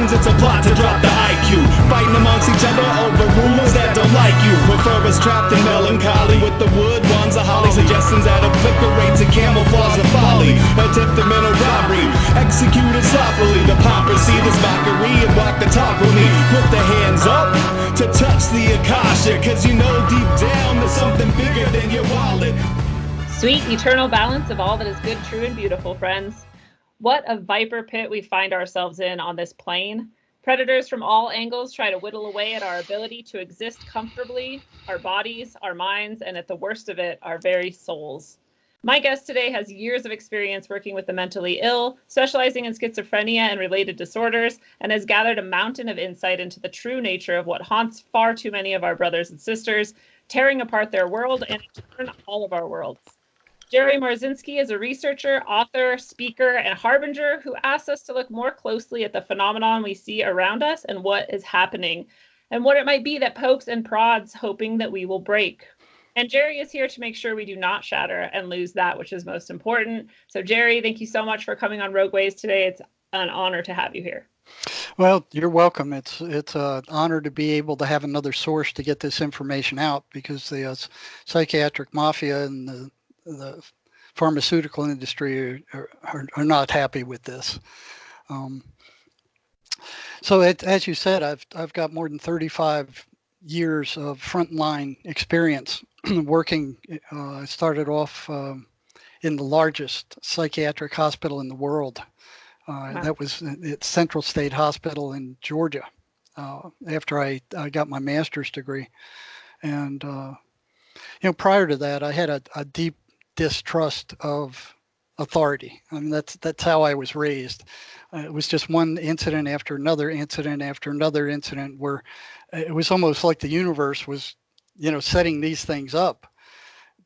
seems it's a plot to drop the IQ. Fighting amongst each other over rumors that don't like you. Prefer us trapped in melancholy with the wood ones of holly. Suggestions that obliterate to camouflage the folly. Attempted mental robbery, executed sloppily. The paupers see this mockery and walk the talk with me. Put the hands up to touch the akasha, cause you know deep down there's something bigger than your wallet. Sweet eternal balance of all that is good, true, and beautiful, friends. What a viper pit we find ourselves in on this plane. Predators from all angles try to whittle away at our ability to exist comfortably, our bodies, our minds, and at the worst of it, our very souls. My guest today has years of experience working with the mentally ill, specializing in schizophrenia and related disorders, and has gathered a mountain of insight into the true nature of what haunts far too many of our brothers and sisters, tearing apart their world and in turn all of our worlds. Jerry Marzinsky is a researcher, author, speaker, and harbinger who asks us to look more closely at the phenomenon we see around us and what is happening, and what it might be that pokes and prods, hoping that we will break. And Jerry is here to make sure we do not shatter and lose that which is most important. So Jerry, thank you so much for coming on Rogue Ways today. It's an honor to have you here. Well, you're welcome. It's an honor to be able to have another source to get this information out, because the psychiatric mafia and the pharmaceutical industry are not happy with this. So as you said, I've got more than 35 years of frontline experience working. I started off in the largest psychiatric hospital in the world. Wow. That was at Central State Hospital in Georgia after I got my master's degree. And prior to that, I had a deep distrust of authority. I mean, that's how I was raised. It was just one incident after another incident after another incident, where it was almost like the universe was, setting these things up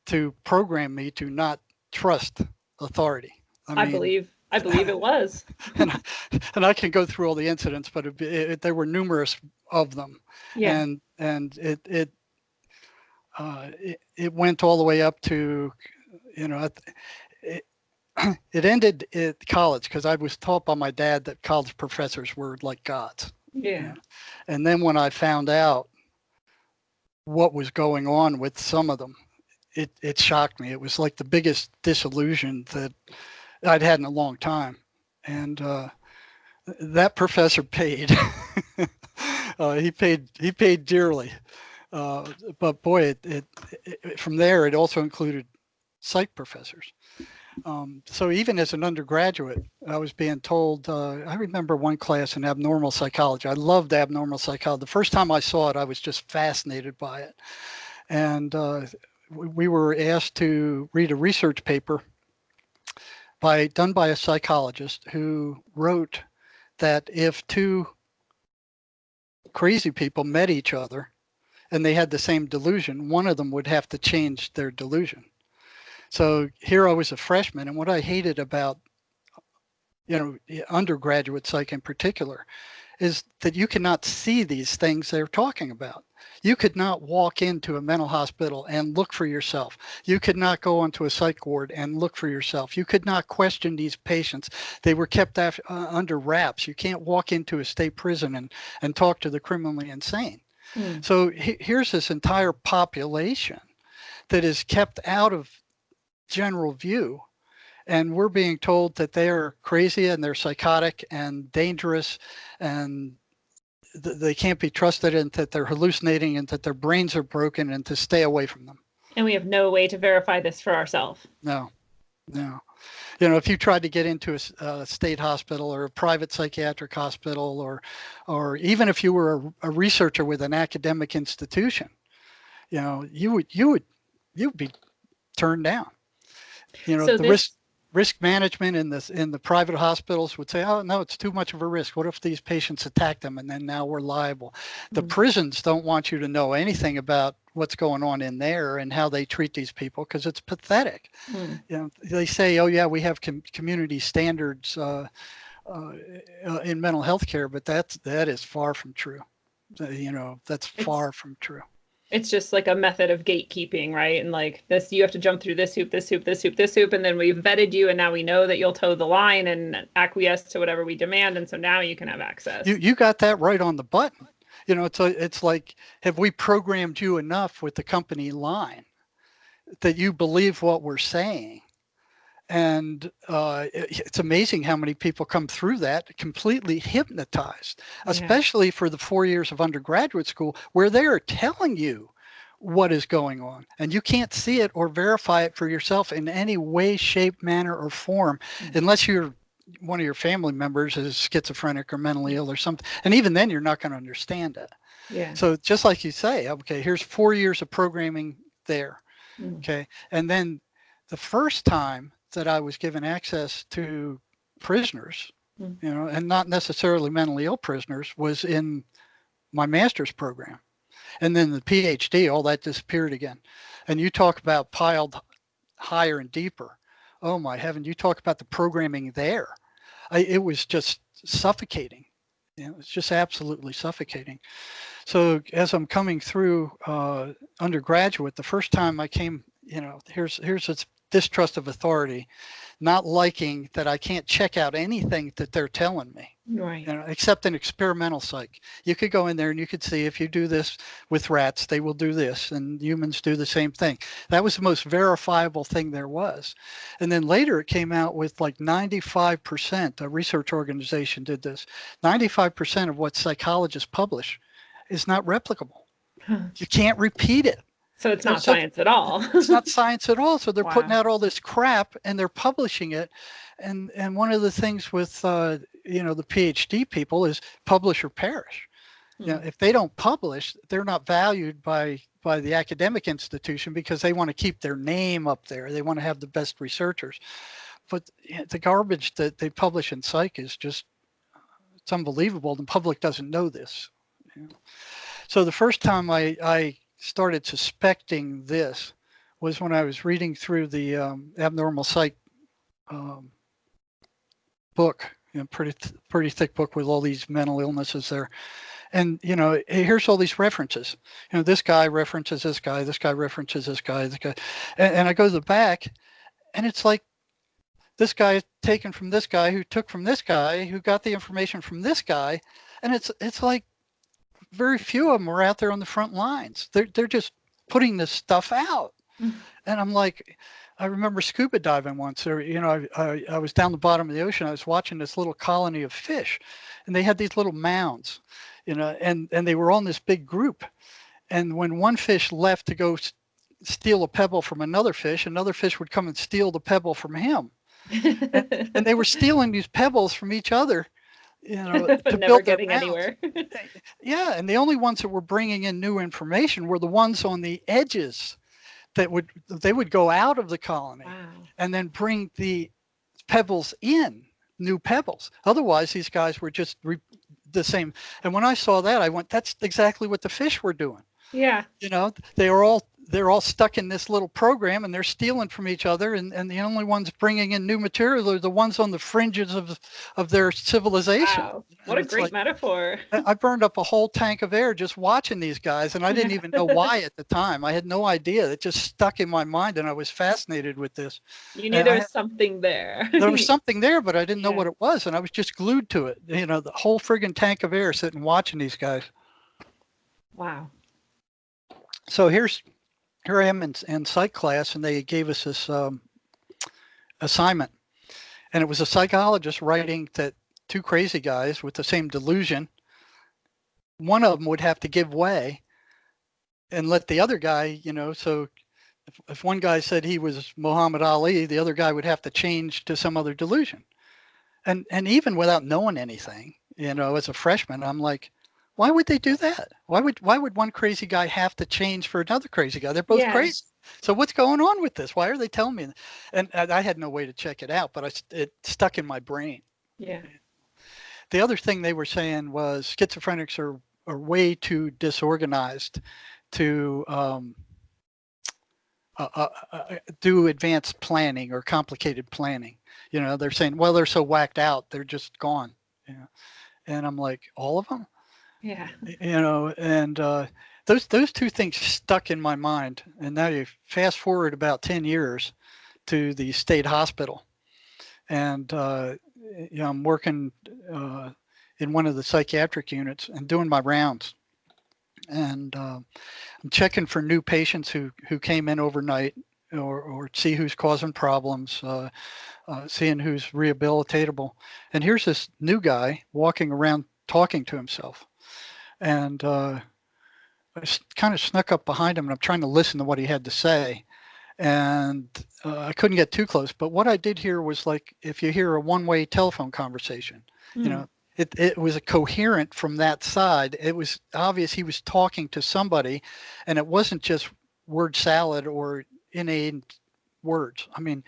to program me to not trust authority. I believe it was. and I can go through all the incidents, but there were numerous of them. Yeah. And it went all the way up to, it ended at college, because I was taught by my dad that college professors were like gods. Yeah. And then when I found out what was going on with some of them, it shocked me. It was like the biggest disillusion that I'd had in a long time. And that professor paid. He paid dearly. But boy, it from there, it also included psych professors. So even as an undergraduate, I was being told, I remember one class in abnormal psychology. I loved abnormal psychology. The first time I saw it, I was just fascinated by it. And we were asked to read a research paper done by a psychologist who wrote that if two crazy people met each other and they had the same delusion, one of them would have to change their delusion. So here I was a freshman, and what I hated about, undergraduate psych in particular, is that you cannot see these things they're talking about. You could not walk into a mental hospital and look for yourself. You could not go onto a psych ward and look for yourself. You could not question these patients. They were kept under wraps. You can't walk into a state prison and talk to the criminally insane. So here's this entire population that is kept out of general view, and we're being told that they're crazy and they're psychotic and dangerous and they can't be trusted, and that they're hallucinating and that their brains are broken, and to stay away from them. And we have no way to verify this for ourselves. No. If you tried to get into a state hospital or a private psychiatric hospital, or even if you were a researcher with an academic institution, you would be turned down. So the risk management in the private hospitals would say, oh no, it's too much of a risk. What if these patients attack them and then now we're liable? The prisons don't want you to know anything about what's going on in there and how they treat these people, because it's pathetic. They say, oh yeah, we have community standards in mental health care, but that is far from true. That's far from true. It's just like a method of gatekeeping, right? And like this, you have to jump through this hoop, this hoop, this hoop, this hoop, and then we've vetted you, and now we know that you'll toe the line and acquiesce to whatever we demand, and so now you can have access. You got that right on the button. It's like, have we programmed you enough with the company line that you believe what we're saying? And it's amazing how many people come through that completely hypnotized, especially for the 4 years of undergraduate school where they are telling you what is going on. And you can't see it or verify it for yourself in any way, shape, manner, or form, unless one of your family members is schizophrenic or mentally ill or something. And even then, you're not going to understand it. Yeah. So just like you say, okay, here's 4 years of programming there. Okay. And then the first time that I was given access to prisoners, and not necessarily mentally ill prisoners, was in my master's program. And then the PhD, all that disappeared again. And you talk about piled higher and deeper. Oh my heaven, you talk about the programming there. It was just suffocating. It's just absolutely suffocating. So as I'm coming through undergraduate, the first time I came, here's this distrust of authority, not liking that I can't check out anything that they're telling me, right? Except an experimental psych. You could go in there and you could see if you do this with rats, they will do this, and humans do the same thing. That was the most verifiable thing there was. And then later it came out with like 95%, a research organization did this, 95% of what psychologists publish is not replicable. You can't repeat it. So it's not science at all. It's not science at all. So they're putting out all this crap and they're publishing it. And one of the things with the PhD people is publish or perish. If they don't publish, they're not valued by the academic institution because they want to keep their name up there. They want to have the best researchers. But the garbage that they publish in psych is just, it's unbelievable. The public doesn't know this. So the first time I started suspecting this was when I was reading through the abnormal psych book, pretty thick book with all these mental illnesses there. And, here's all these references. This guy references this guy references this guy, and I go to the back, and it's like this guy is taken from this guy who took from this guy who got the information from this guy, and it's like very few of them were out there on the front lines. They're just putting this stuff out. And I'm like, I remember scuba diving once. I was down the bottom of the ocean. I was watching this little colony of fish, and they had these little mounds, and they were on this big group. And when one fish left to go steal a pebble from another fish would come and steal the pebble from him. and they were stealing these pebbles from each other. But to never getting anywhere. Yeah, and the only ones that were bringing in new information were the ones on the edges that they would go out of the colony and then bring the pebbles in, new pebbles. Otherwise, these guys were just the same. And when I saw that, I went, that's exactly what the fish were doing. Yeah. They're all stuck in this little program and they're stealing from each other, and the only ones bringing in new material are the ones on the fringes of their civilization. Wow. What a great metaphor. I burned up a whole tank of air just watching these guys, and I didn't even know why at the time. I had no idea. It just stuck in my mind, and I was fascinated with this. You knew there was something there. There was something there, but I didn't know what it was, and I was just glued to it. The whole friggin' tank of air sitting watching these guys. Wow. So here I am in psych class, and they gave us this assignment, and it was a psychologist writing that two crazy guys with the same delusion, one of them would have to give way and let the other guy, so if one guy said he was Muhammad Ali, the other guy would have to change to some other delusion. And even without knowing anything, as a freshman, I'm like, why would they do that? Why would one crazy guy have to change for another crazy guy? They're both crazy. So what's going on with this? Why are they telling me? And I had no way to check it out, but it stuck in my brain. Yeah. The other thing they were saying was schizophrenics are way too disorganized to do advanced planning or complicated planning. They're saying, well, they're so whacked out, they're just gone. And I'm like, all of them? Yeah. And those two things stuck in my mind. And now you fast forward about 10 years to the state hospital, and I'm working in one of the psychiatric units and doing my rounds, and I'm checking for new patients who came in overnight, or see who's causing problems, seeing who's rehabilitatable. And here's this new guy walking around talking to himself, and I kind of snuck up behind him, and I'm trying to listen to what he had to say. And I couldn't get too close, but what I did hear was like if you hear a one-way telephone conversation, it was a coherent from that side. It was obvious he was talking to somebody, and it wasn't just word salad or inane words. I mean,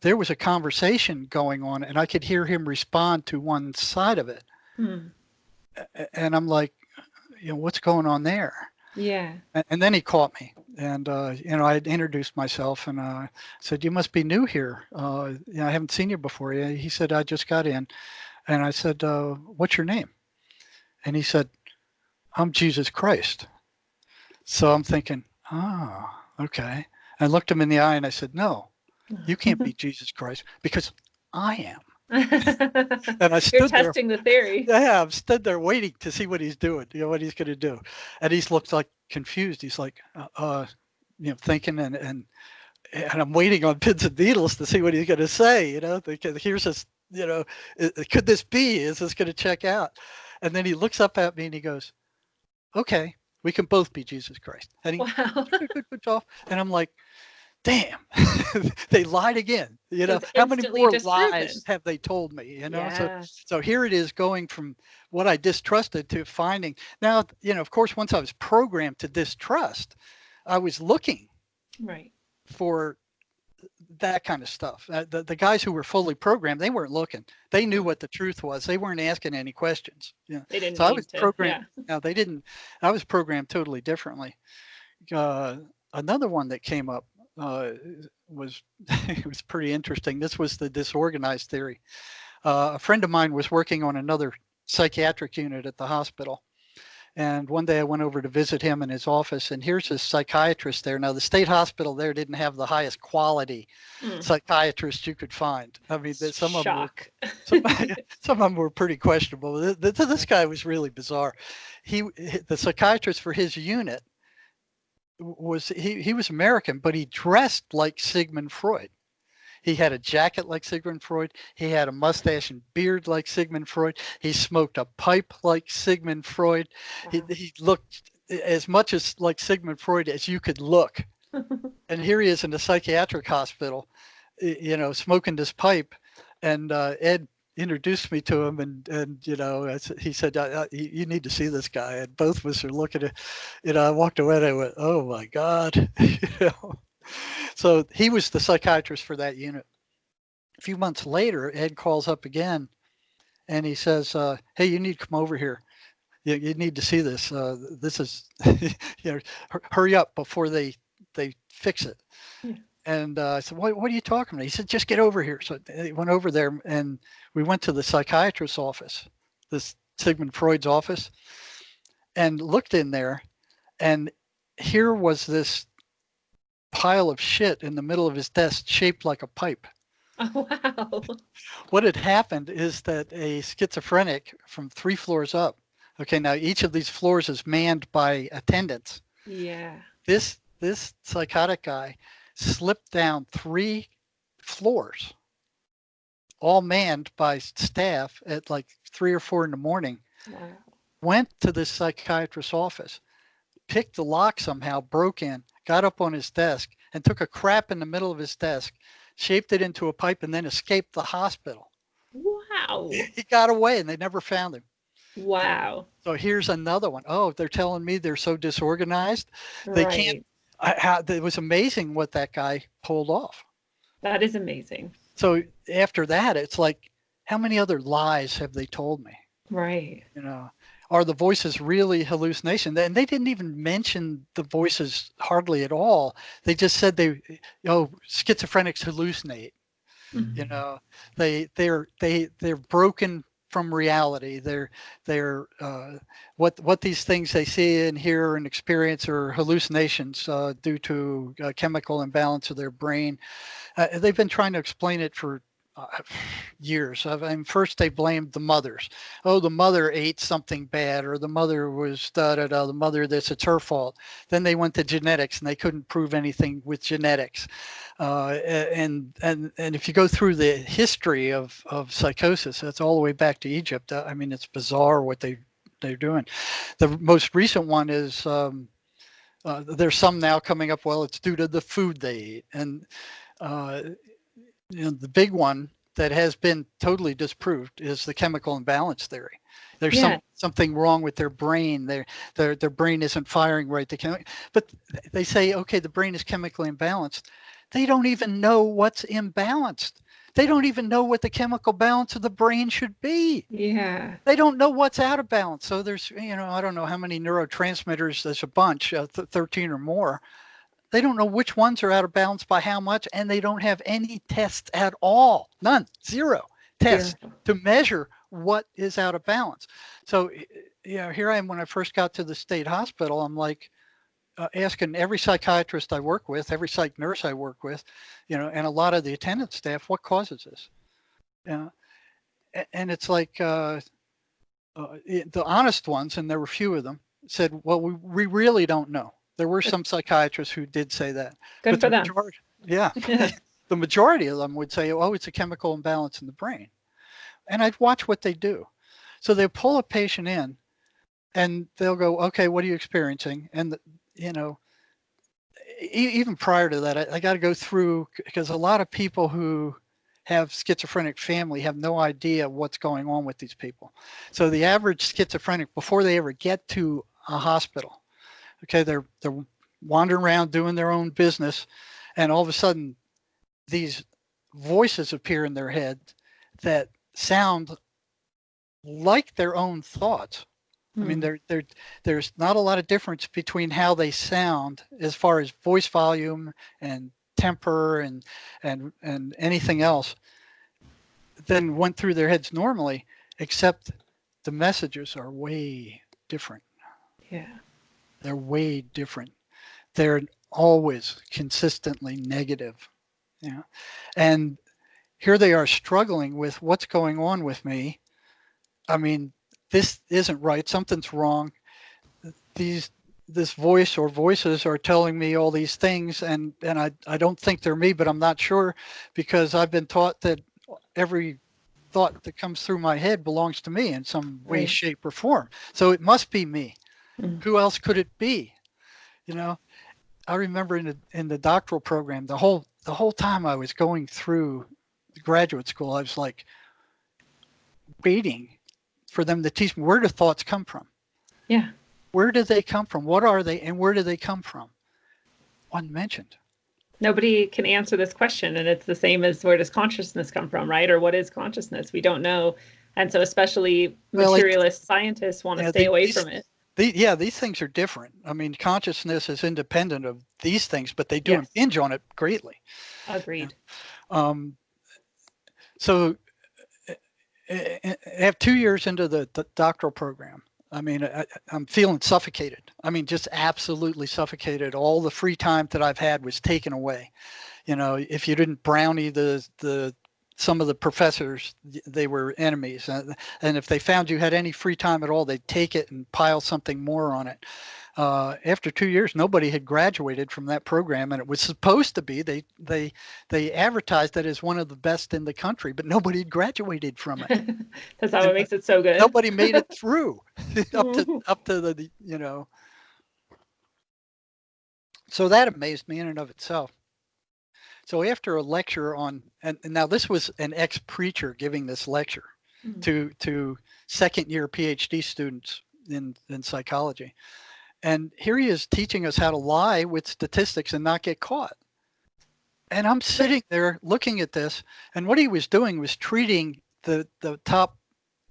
there was a conversation going on, and I could hear him respond to one side of it. And I'm like, what's going on there? Yeah. And then he caught me, and I had introduced myself, and said, "You must be new here. I haven't seen you before." He said, "I just got in," and I said, "What's your name?" And he said, "I'm Jesus Christ." So I'm thinking, "Oh, okay." I looked him in the eye and I said, "No, you can't be Jesus Christ because I am." And I stood You're testing the theory. Yeah, I'm stood there waiting to see what he's doing, what he's going to do. And he looks like confused. He's like, thinking, and I'm waiting on pins and needles to see what he's going to say. Thinking, here's this, could this be? Is this going to check out? And then he looks up at me and he goes, "Okay, we can both be Jesus Christ." And he good job. And I'm like, damn, they lied again. How many more lies have they told me? Yeah. So here it is, going from what I distrusted to finding. Now, of course, once I was programmed to distrust, I was looking for that kind of stuff. The guys who were fully programmed, they weren't looking. They knew what the truth was. They weren't asking any questions. They didn't. So I was programmed. Yeah. No, they didn't. I was programmed totally differently. Another one that came up was it was pretty interesting. This was the disorganized theory. A friend of mine was working on another psychiatric unit at the hospital, and one day I went over to visit him in his office, and here's his psychiatrist there. Now, the state hospital there didn't have the highest quality psychiatrist you could find. I mean, some of them were pretty questionable. This guy was really bizarre. The psychiatrist for his unit he was American, but he dressed like Sigmund Freud. He had a jacket like Sigmund Freud. He had a mustache and beard like Sigmund Freud. He smoked a pipe like Sigmund Freud. Wow. He looked as much as like Sigmund Freud as you could look. And here he is in a psychiatric hospital, smoking this pipe. And Ed introduced me to him, and he said, "You need to see this guy." And both of us are looking at, I walked away and I went, "Oh my God." So he was the psychiatrist for that unit. A few months later, Ed calls up again and he says, "Hey, you need to come over here. You need to see this. This is, hurry up before they fix it." Yeah. And I said, what are you talking about? He said, "Just get over here." So he went over there, and we went to the psychiatrist's office, this Sigmund Freud's office, and looked in there. And here was this pile of shit in the middle of his desk shaped like a pipe. Oh, wow. What had happened is that a schizophrenic from 3 floors up, okay, now each of these floors is manned by attendants. Yeah. This psychotic guy slipped down 3 floors, all manned by staff at like 3 or 4 in the morning. Wow. Went to this psychiatrist's office, picked the lock somehow, broke in, got up on his desk, and took a crap in the middle of his desk, shaped it into a pipe, and then escaped the hospital. Wow. He got away, and they never found him. Wow. So here's another one. Oh, they're telling me they're so disorganized. They can't. It was amazing what that guy pulled off. That is amazing. So after that, it's like, how many other lies have they told me? Right. Are the voices really hallucination? And they didn't even mention the voices hardly at all. They just said schizophrenics hallucinate. Mm-hmm. They're broken from reality. They're what these things they see and hear and experience are hallucinations due to chemical imbalance of their brain. They've been trying to explain it for years. I mean, first they blamed the mothers. Oh, the mother ate something bad, or the mother was the mother this, it's her fault. Then they went to genetics, and they couldn't prove anything with genetics. And if you go through the history of psychosis, that's all the way back to Egypt. I mean, it's bizarre what they're doing. The most recent one is there's some now coming up. Well, it's due to the food they eat, and the big one that has been totally disproved is the chemical imbalance theory. There's something wrong with their brain. Their brain isn't firing right. But they say, okay, the brain is chemically imbalanced. They don't even know what's imbalanced. They don't even know what the chemical balance of the brain should be. Yeah. They don't know what's out of balance. So there's, I don't know how many neurotransmitters. There's a bunch, 13 or more. They don't know which ones are out of balance by how much, and they don't have any tests at all. None, zero tests to measure what is out of balance. So, here I am when I first got to the state hospital. I'm like asking every psychiatrist I work with, every psych nurse I work with, and a lot of the attendant staff, what causes this? And it's like the honest ones, and there were few of them, said, well, we really don't know. There were some psychiatrists who did say that. Good for them. The majority of them would say, oh, it's a chemical imbalance in the brain. And I'd watch what they do. So they pull a patient in and they'll go, okay, what are you experiencing? And, even prior to that, I got to go through, because a lot of people who have schizophrenic family have no idea what's going on with these people. So the average schizophrenic, before they ever get to a hospital, okay, they're wandering around doing their own business, and all of a sudden these voices appear in their head that sound like their own thoughts. I mean, there's not a lot of difference between how they sound as far as voice volume and temper and anything else than went through their heads normally, except the messages are way different. Yeah. They're way different. They're always consistently negative. And here they are struggling with what's going on with me. I mean, this isn't right. Something's wrong. This voice or voices are telling me all these things, and I don't think they're me, but I'm not sure, because I've been taught that every thought that comes through my head belongs to me in some way, shape, or form. So it must be me. Who else could it be? I remember in the doctoral program, the whole time I was going through graduate school, I was like waiting for them to teach me, where do thoughts come from? Yeah. Where do they come from? What are they, and where do they come from? Unmentioned. Nobody can answer this question, and it's the same as, where does consciousness come from, right? Or what is consciousness? We don't know, and so especially materialist scientists want to stay away from it. These things are different. I mean, consciousness is independent of these things, but they do impinge on it greatly. Agreed. So I have 2 years into the doctoral program. I mean, I'm feeling suffocated. I mean, just absolutely suffocated. All the free time that I've had was taken away. If you didn't brownie some of the professors, they were enemies. And if they found you had any free time at all, they'd take it and pile something more on it. After 2 years, nobody had graduated from that program, and it was supposed to be. They advertised it as one of the best in the country, but nobody had graduated from it. That's how it makes it so good. Nobody made it through up to the. So that amazed me in and of itself. So after a lecture on, and now this was an ex-preacher giving this lecture to second-year PhD students in psychology. And here he is teaching us how to lie with statistics and not get caught. And I'm sitting there looking at this, and what he was doing was treating the top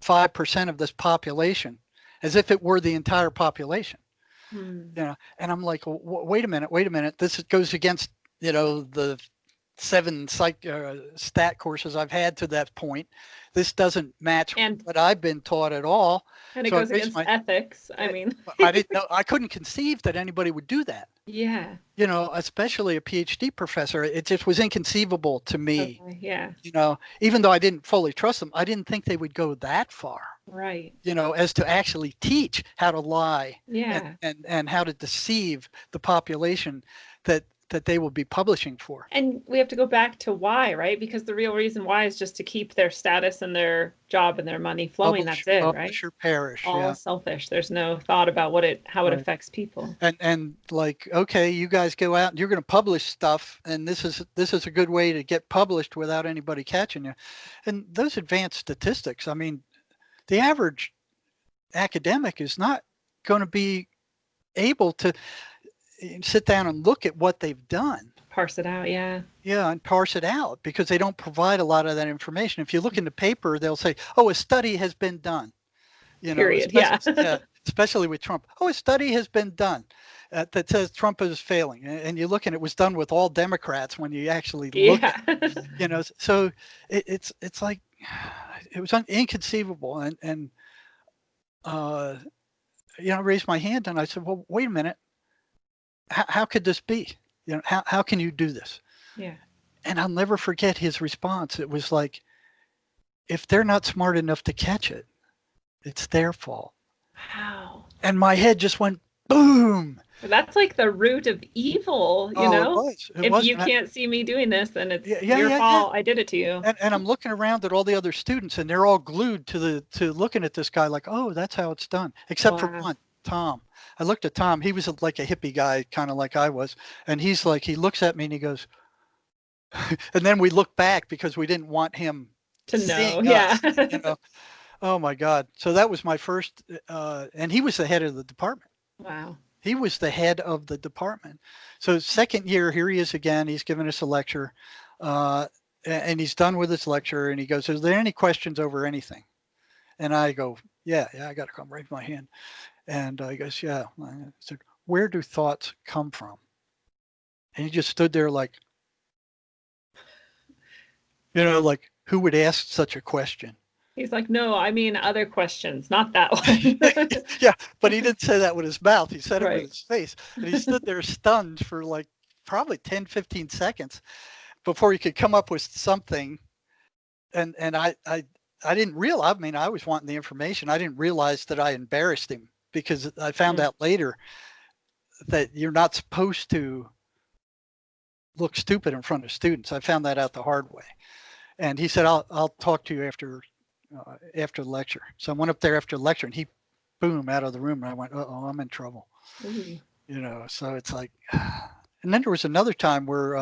5% of this population as if it were the entire population. And I'm like, well, wait a minute. This goes against, the 7 stat courses I've had to that point. This doesn't match And what I've been taught at all. and it So I goes raised against ethics. I mean, I didn't know, I couldn't conceive that anybody would do that. yeah. You know, especially a PhD professor. It just was inconceivable to me. Okay, yeah. You know, even though I didn't fully trust them, I didn't think they would go that far. Right. You know, as to actually teach how to lie Yeah. and how to deceive the population that they will be publishing for. And we have to go back to why, right? Because the real reason why is just to keep their status and their job and their money flowing. That's it, right? Publish or perish. All Yeah. selfish. There's no thought about how it Right. affects people. And like, okay, you guys go out and you're going to publish stuff, and this is a good way to get published without anybody catching you. And those advanced statistics, I mean, the average academic is not going to be able to sit down and look at what they've done. Parse it out, yeah. Yeah, and parse it out, because they don't provide a lot of that information. If you look in the paper, they'll say, "Oh, a study has been done." You know, Period. Yeah. especially with Trump. Oh, a study has been done that says Trump is failing, and you look and it was done with all Democrats when you actually look. Yeah. You know, so it's like it was inconceivable, and you know, I raised my hand and I said, "Well, wait a minute, how could this be? You know, how can you do this?" Yeah. And I'll never forget his response. It was like, if they're not smart enough to catch it, it's their fault. Wow. And my head just went boom. That's like the root of evil, you know? It was. If you can't see me doing this, then it's Yeah, your yeah, fault. I did it to you. And I'm looking around at all the other students, and they're all glued to looking at this guy like, oh, that's how it's done. Except for Wow. one, Tom. I looked at Tom. He was like a hippie guy, kind of like I was. And he's like, he looks at me and he goes, and then we look back because we didn't want him To know, seeing yeah. us, you know. Oh my God. So that was my first, and he was the head of the department. Wow. He was the head of the department. So second year, here he is again. He's giving us a lecture, and he's done with his lecture. And he goes, "Is there any questions over anything?" And I go, "Yeah, I got to come raise my hand." And he goes, "Yeah." I said, "Where do thoughts come from?" And he just stood there like, you know, like, who would ask such a question? He's like, no, I mean other questions, not that one. Yeah, but he didn't say that with his mouth. He said it Right. with his face. And he stood there stunned for like probably 10, 15 seconds before he could come up with something. And I didn't realize, I mean, I was wanting the information. I didn't realize that I embarrassed him, because I found out later that you're not supposed to look stupid in front of students. I found that out the hard way. And he said, I'll talk to you after the lecture. So I went up there after the lecture, and he, boom, out of the room. And I went, uh-oh, I'm in trouble. Ooh. You know, so it's like, and then there was another time where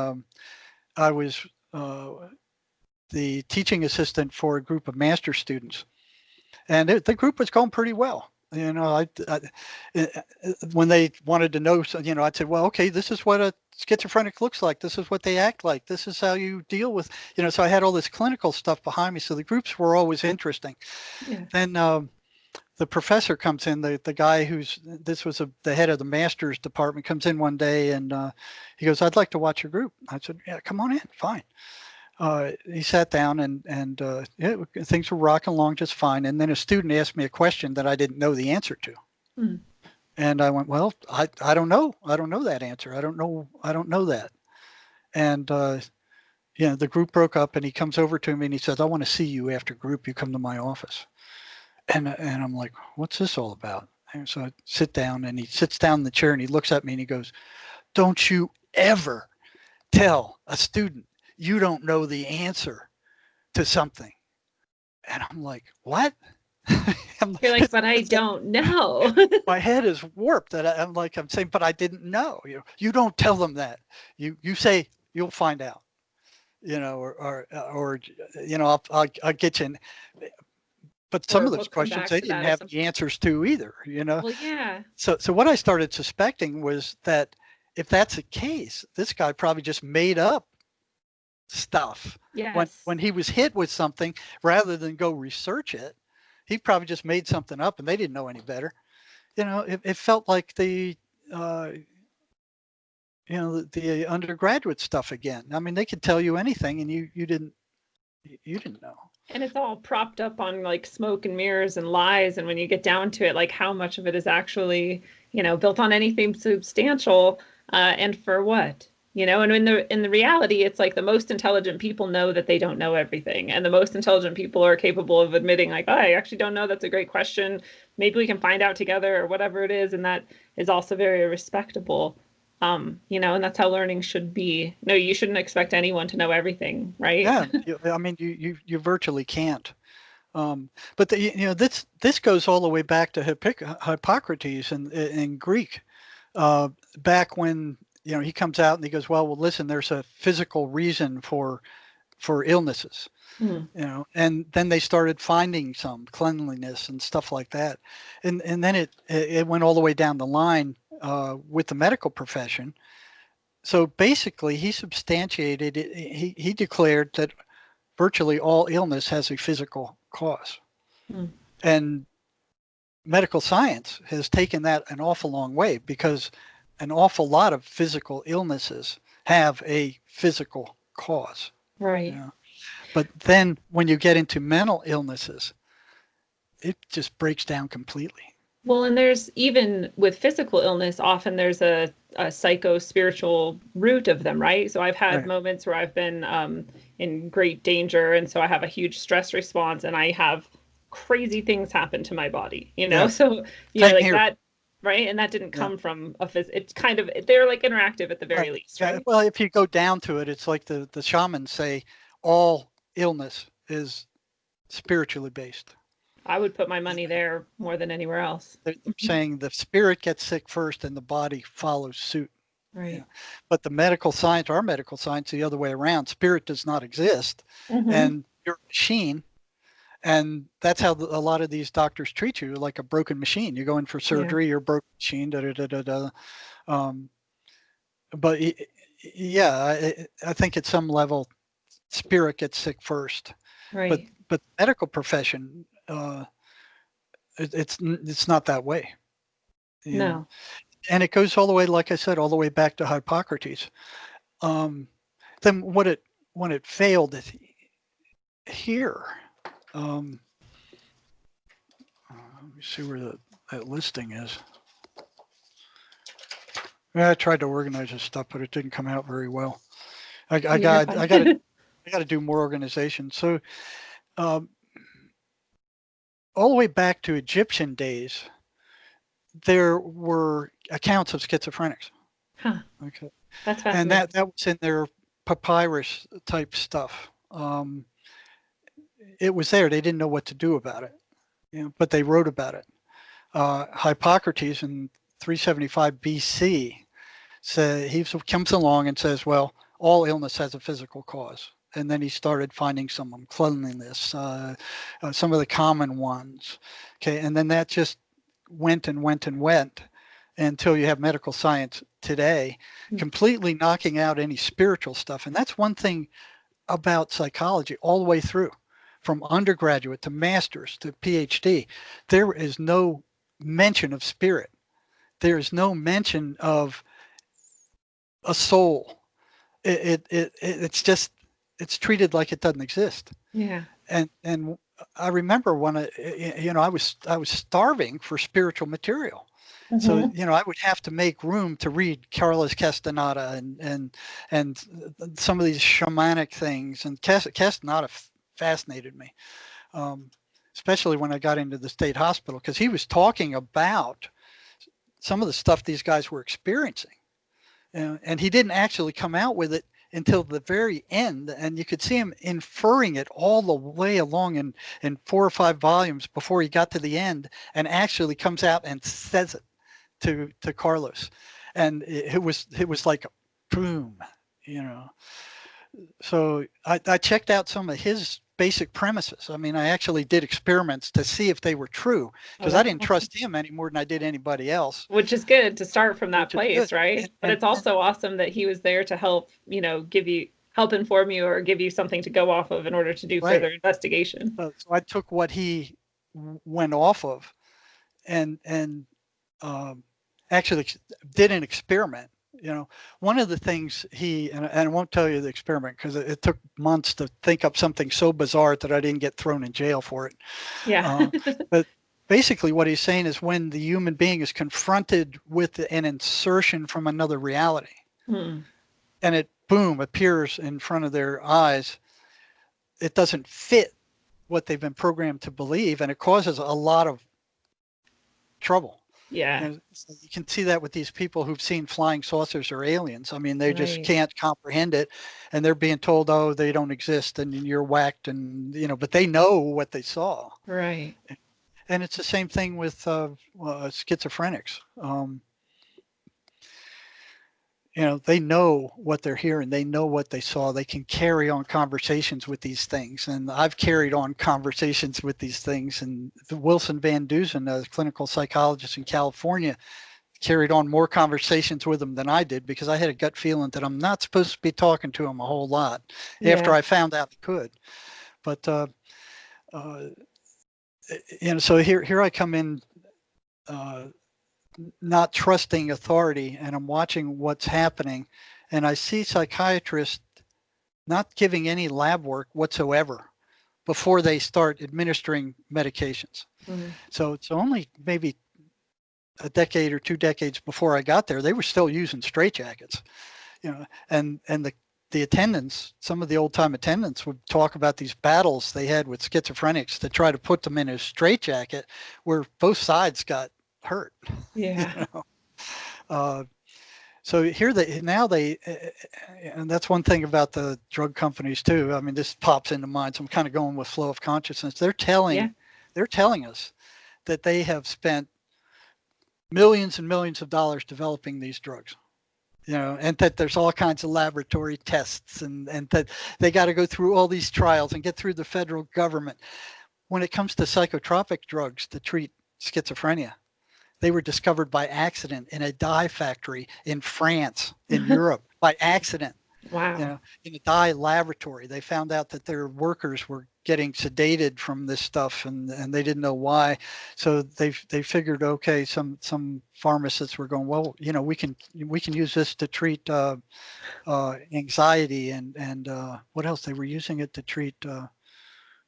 I was the teaching assistant for a group of master students, and the group was going pretty well. You know, when they wanted to know, you know, I'd say, well, okay, this is what a schizophrenic looks like. This is what they act like. This is how you deal with, you know, so I had all this clinical stuff behind me. So the groups were always interesting. Yeah. Then the professor comes in, the guy the head of the master's department comes in one day, and he goes, "I'd like to watch your group." I said, "Yeah, come on in, fine." He sat down, and yeah, things were rocking along just fine. And then a student asked me a question that I didn't know the answer to. Mm. And I went, "Well, I don't know. I don't know that answer. I don't know that." And you know, the group broke up, and he comes over to me and he says, "I want to see you after group. You come to my office." And I'm like, "What's this all about?" And so I sit down, and he sits down in the chair, and he looks at me and he goes, "Don't you ever tell a student you don't know the answer to something." And I'm like, "What?" You're like, but I don't know. My head is warped. And I'm saying, but I didn't know. You don't tell them that. You say you'll find out. You know, or you know, I'll get you in. But some Or of we'll those come questions back they to didn't that or have something. the answers to either. You know. Well, yeah. So what I started suspecting was that if that's the case, this guy probably just made up stuff. Yes. When he was hit with something, rather than go research it, he probably just made something up, and they didn't know any better. You know, it felt like the the undergraduate stuff again. I mean, they could tell you anything, and you didn't know. And it's all propped up on like smoke and mirrors and lies. And when you get down to it, like how much of it is actually, built on anything substantial, and for what? And in the reality, it's like the most intelligent people know that they don't know everything. And the most intelligent people are capable of admitting, like, oh, I actually don't know. That's a great question. Maybe we can find out together or whatever it is. And that is also very respectable. And that's how learning should be. No, you shouldn't expect anyone to know everything, right? Yeah, I mean, you virtually can't. But this goes all the way back to Hippocrates in Greek, back when he comes out and he goes, well, listen, there's a physical reason for illnesses, and then they started finding some cleanliness and stuff like that, and then it went all the way down the line with the medical profession. So basically, he substantiated it. He declared that virtually all illness has a physical cause. And medical science has taken that an awful long way, because an awful lot of physical illnesses have a physical cause. Right. But then when you get into mental illnesses, it just breaks down completely. Well, and there's even with physical illness, often there's a psycho-spiritual root of them, right? So I've had moments where I've been in great danger, and so I have a huge stress response, and I have crazy things happen to my body, So like that, right? And that didn't come from it's kind of, they're like interactive at the very least, right? Yeah. Well, if you go down to it, it's like the shamans say, all illness is spiritually based. I would put my money there more than anywhere else. They're saying the spirit gets sick first and the body follows suit. Right. Yeah. But our medical science, the other way around, spirit does not exist, and you're a machine. And that's how a lot of these doctors treat you, like a broken machine. You go in for surgery, you're a broken machine, But I think at some level, spirit gets sick first. Right. But the medical profession, it's not that way. No. And it goes all the way, like I said, all the way back to Hippocrates. Then when it failed here, let me see where that listing is. I tried to organize this stuff, but it didn't come out very well. I got to do more organization. So all the way back to Egyptian days, there were accounts of schizophrenics. Huh. Okay. That's fascinating. And that was in their papyrus type stuff. It was there. They didn't know what to do about it, but they wrote about it. Hippocrates in 375 BC he comes along and says, well, all illness has a physical cause. And then he started finding some uncleanliness, some of the common ones. Okay, and then that just went and went and went until you have medical science today, completely knocking out any spiritual stuff. And that's one thing about psychology all the way through, from undergraduate to master's to PhD. There is no mention of spirit. There is no mention of a soul. It's treated like it doesn't exist. Yeah. And I remember when I was starving for spiritual material. So I would have to make room to read Carlos Castaneda and some of these shamanic things. And Castaneda fascinated me, especially when I got into the state hospital, because he was talking about some of the stuff these guys were experiencing, and he didn't actually come out with it until the very end, and you could see him inferring it all the way along in 4 or 5 volumes before he got to the end and actually comes out and says it to Carlos. And it was like a boom, So I checked out some of his basic premises. I mean, I actually did experiments to see if they were true, because I didn't trust him any more than I did anybody else. Which is good to start from that place, right? But it's also awesome that he was there to help, help inform you or give you something to go off of in order to do further investigation. So I took what he went off of and actually did an experiment One of the things and I won't tell you the experiment because it took months to think up something so bizarre that I didn't get thrown in jail for it. Yeah. But basically what he's saying is when the human being is confronted with an insertion from another reality Hmm. and it, boom, appears in front of their eyes, it doesn't fit what they've been programmed to believe, and it causes a lot of trouble. Yeah. So you can see that with these people who've seen flying saucers or aliens. I mean, they just Right. can't comprehend it, and they're being told, "Oh, they don't exist," and you're whacked, and but they know what they saw. Right. And it's the same thing with schizophrenics. They know what they're hearing. They know what they saw. They can carry on conversations with these things. And I've carried on conversations with these things. And Wilson Van Dusen, a clinical psychologist in California, carried on more conversations with them than I did because I had a gut feeling that I'm not supposed to be talking to them a whole lot after Yeah. I found out I could. But, so here I come in, not trusting authority, and I'm watching what's happening, and I see psychiatrists not giving any lab work whatsoever before they start administering medications. Mhm. So it's only maybe a decade or 2 decades before I got there, they were still using straitjackets, and the attendants, some of the old time attendants would talk about these battles they had with schizophrenics to try to put them in a straitjacket where both sides got hurt. Yeah. So here and that's one thing about the drug companies too. I mean, this pops into mind. So I'm kind of going with flow of consciousness. They're telling us that they have spent millions and millions of dollars developing these drugs, and that there's all kinds of laboratory tests and that they got to go through all these trials and get through the federal government. When it comes to psychotropic drugs to treat schizophrenia, they were discovered by accident in a dye factory in France, in Europe, by accident. Wow. In a dye laboratory. They found out that their workers were getting sedated from this stuff, and they didn't know why. So they figured, okay, some pharmacists were going, well, we can use this to treat anxiety and what else? They were using it to treat what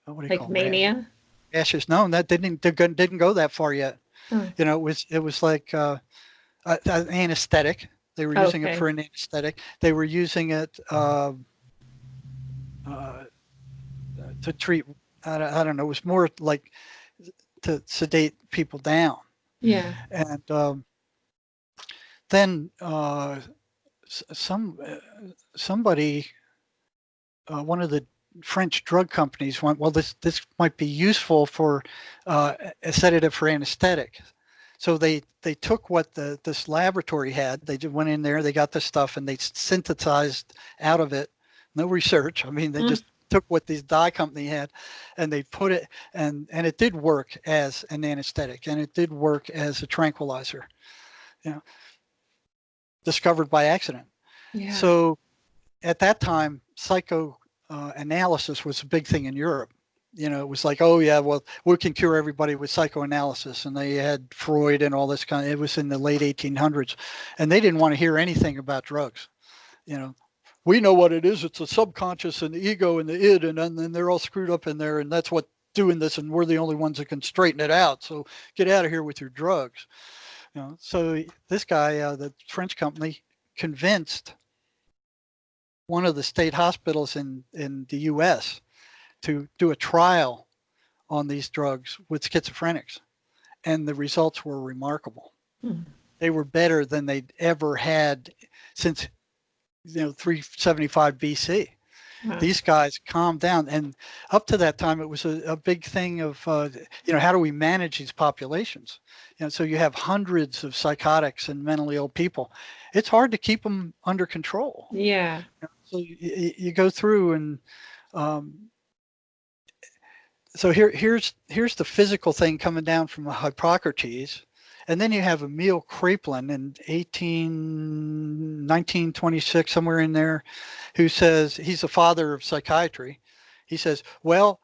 do you Like call mania. rashes? No, that didn't go that far yet. Hmm. It was like an anesthetic. They were using it for an anesthetic. They were using it to treat. I don't know. It was more like to sedate people down. Yeah. And then somebody, one of the French drug companies went, well, this might be useful for a sedative for anesthetic. So they took what this laboratory had. They just went in there, they got the stuff, and they synthesized out of it. No research. I mean, they just took what this dye company had, and they put it, and it did work as an anesthetic, and it did work as a tranquilizer. Discovered by accident. Yeah. So at that time, psychoanalysis was a big thing in Europe. It was like, oh yeah, well, we can cure everybody with psychoanalysis. And they had Freud and all this it was in the late 1800s. And they didn't want to hear anything about drugs. We know what it is. It's the subconscious and the ego and the id, and then they're all screwed up in there. And that's what doing this. And we're the only ones that can straighten it out. So get out of here with your drugs. So this guy, the French company, convinced one of the state hospitals in the US to do a trial on these drugs with schizophrenics, and the results were remarkable. They were better than they'd ever had since 375 BC. Wow. These guys calmed down, and up to that time it was a big thing of how do we manage these populations. So you have hundreds of psychotics and mentally ill people. It's hard to keep them under control. Yeah. So you go through and so here's the physical thing coming down from Hippocrates, and then you have Emil Kraepelin in 1926, somewhere in there, who says, he's the father of psychiatry. He says, well,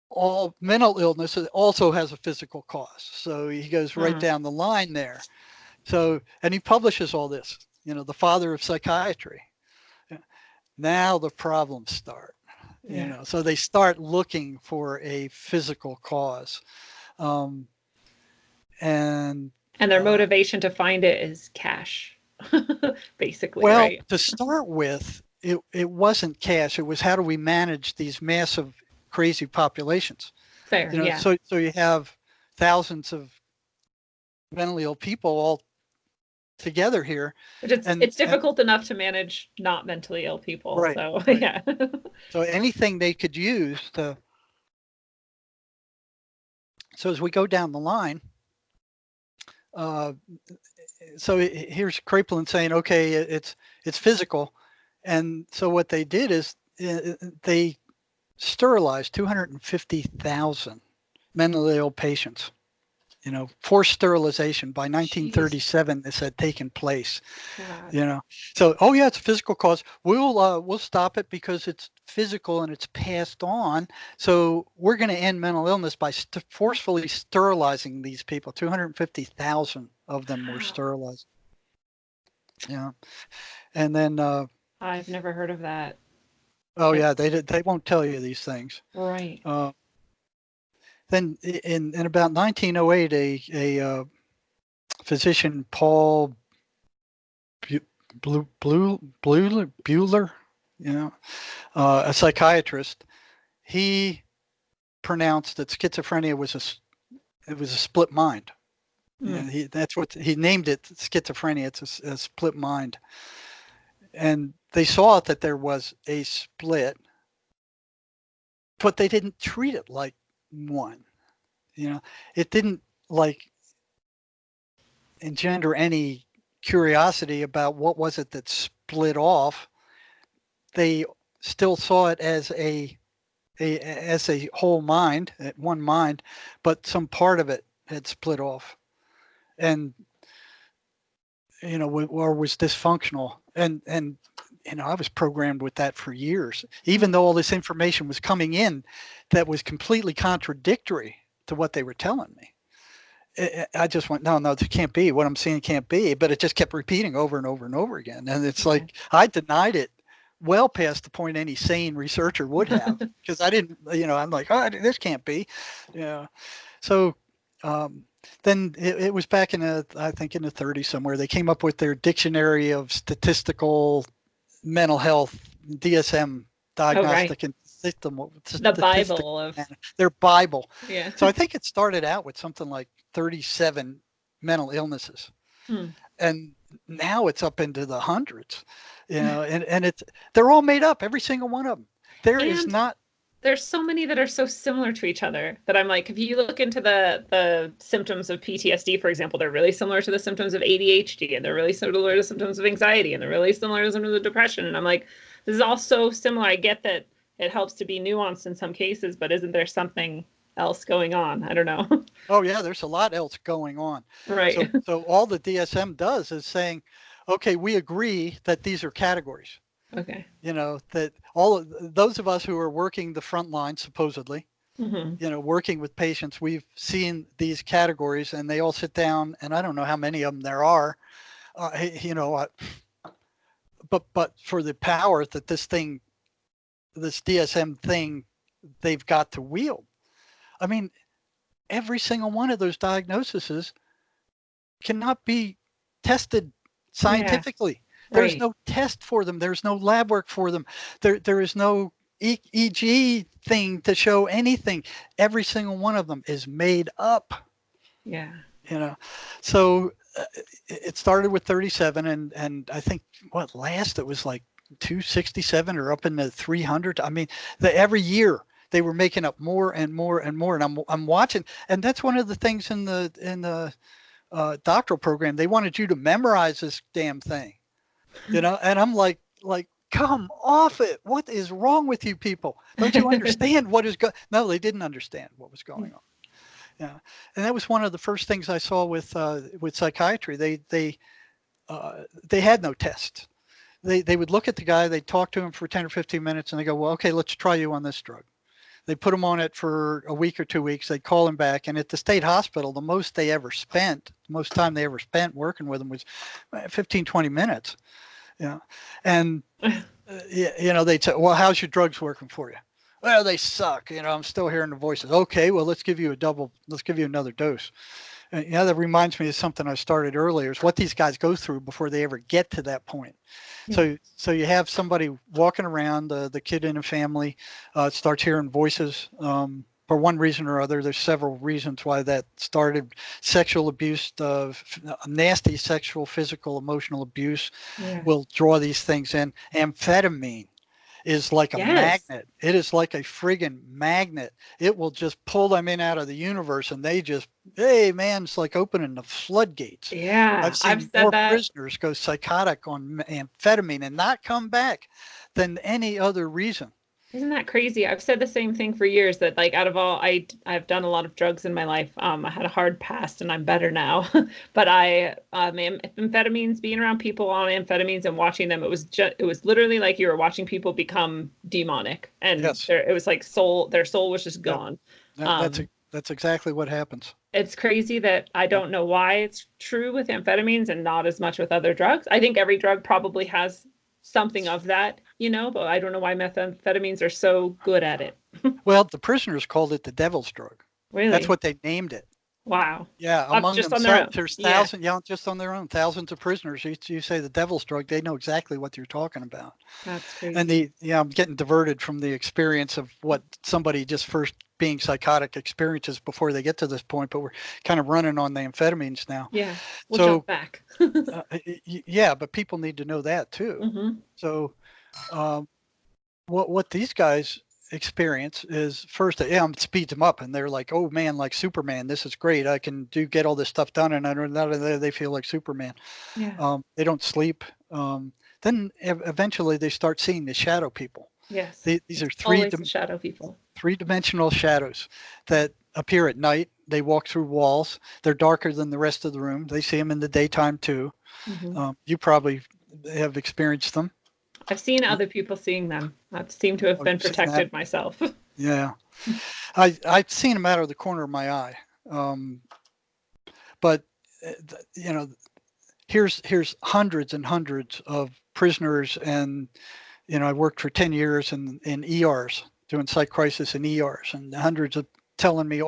all mental illness also has a physical cause. So he goes right down the line there. So, and he publishes all this, the father of psychiatry. Now the problems start. Yeah. So they start looking for a physical cause, and their motivation to find it is cash, basically, well, right? to start with, it wasn't cash. It was how do we manage these massive, crazy populations? Fair, yeah. So you have thousands of mentally ill people all together here, Which and it's difficult enough to manage not mentally ill people. right, So right. yeah. So anything they could use to. So as we go down the line, so here's Kraepelin saying, okay, it's physical, and so what they did is they sterilized 250,000 mentally ill patients. Forced sterilization by 1937. This had taken place. God. So yeah, it's a physical cause. We'll stop it because it's physical and it's passed on. So we're going to end mental illness by forcefully sterilizing these people. 250,000 of them were sterilized. Yeah, and then I've never heard of that. oh yeah, they won't tell you these things. Right. Then in about 1908, a physician, Paul Buehler, a psychiatrist, he pronounced that schizophrenia was a split mind. That's what he named it, schizophrenia. It's a split mind, and they saw that there was a split, but they didn't treat it like one. It didn't engender any curiosity about what was it that split off. They still saw it as a whole mind, one mind, but some part of it had split off, and or was dysfunctional, and I was programmed with that for years, even though all this information was coming in that was completely contradictory to what they were telling me. I just went, no, this can't be. What I'm seeing can't be. But it just kept repeating over and over and over again. And it's like I denied it well past the point any sane researcher would have, because I didn't, I'm like, oh, this can't be. So then it was back I think in the 30s somewhere, they came up with their dictionary of statistical mental health, DSM, diagnostic and system. The Bible of their Bible. Yeah. So I think it started out with something like 37 mental illnesses, and now it's up into the hundreds. And they're all made up, every single one of them. There's so many that are so similar to each other that I'm like, if you look into the symptoms of PTSD, for example, they're really similar to the symptoms of ADHD, and they're really similar to symptoms of anxiety, and they're really similar to symptoms of depression. And I'm like, this is all so similar. I get that it helps to be nuanced in some cases, but isn't there something else going on? I don't know. Oh yeah, there's a lot else going on. Right. So all the DSM does is saying, okay, we agree that these are categories. Okay. That all of those of us who are working the front line, supposedly, working with patients, we've seen these categories, and they all sit down, and I don't know how many of them there are, but for the power that this DSM thing, they've got to wield. I mean, every single one of those diagnoses cannot be tested scientifically. Yeah. There's no test for them. There's no lab work for them. There is no EEG thing to show anything. Every single one of them is made up. Yeah. So it started with 37, and I think last it was like 267 or up in the 300. I mean, every year they were making up more and more and more. And I'm watching, and that's one of the things in the doctoral program. They wanted you to memorize this damn thing, and I'm like, come off it. What is wrong with you people? Don't you understand what is going? No, they didn't understand what was going on. Yeah, and that was one of the first things I saw with psychiatry. They had no tests. They would look at the guy, they'd talk to him for 10 or 15 minutes, and they go, well, okay, let's try you on this drug. They put them on it for a week or 2 weeks. They call him back, and at the state hospital, the most time they ever spent working with him was 15, 20 minutes. Yeah, and they'd say, "Well, how's your drugs working for you?" "Well, they suck. I'm still hearing the voices." "Okay, well, let's give you another dose." That reminds me of something I started earlier, is what these guys go through before they ever get to that point. Yeah. So you have somebody walking around, the kid in a family starts hearing voices for one reason or other. There's several reasons why that started. Sexual abuse, nasty sexual, physical, emotional abuse Yeah. will draw these things in. Amphetamine is like a magnet. It is like a friggin' magnet. It will just pull them in out of the universe, and they just, hey man, it's like opening the floodgates. Yeah, I've seen more prisoners go psychotic on amphetamine and not come back than any other reason. Isn't that crazy? I've said the same thing for years, that like out of all, I've done a lot of drugs in my life. I had a hard past and I'm better now. But amphetamines, being around people on amphetamines and watching them, it was literally like you were watching people become demonic, and it was like their soul was just gone. That's exactly what happens. It's crazy that I don't know why it's true with amphetamines and not as much with other drugs. I think every drug probably has something of that, but I don't know why methamphetamines are so good at it. Well, the prisoners called it the devil's drug. Really? That's what they named it. Wow. Yeah, among just themselves, there's thousands, just on their own, thousands of prisoners. You say the devil's drug, they know exactly what you're talking about. That's crazy. And I'm getting diverted from the experience of what somebody just first being psychotic experiences before they get to this point, but we're kind of running on the amphetamines now. Yeah, we'll jump back. Yeah, but people need to know that too. Mm-hmm. So what these guys experience is, first, it speeds them up, and they're like, oh man, like Superman, this is great, I can get all this stuff done, and they feel like Superman. Yeah. They don't sleep. Then eventually they start seeing the shadow people. Yes. These are shadow people. Three-dimensional shadows that appear at night. They walk through walls. They're darker than the rest of the room. They see them in the daytime too. Mm-hmm. You probably have experienced them. I've seen other people seeing them. I seem to have been protected myself. Yeah. I've seen them out of the corner of my eye. But here's hundreds and hundreds of prisoners, and I worked for 10 years in ERs doing psych crisis in ERs, and hundreds of tell me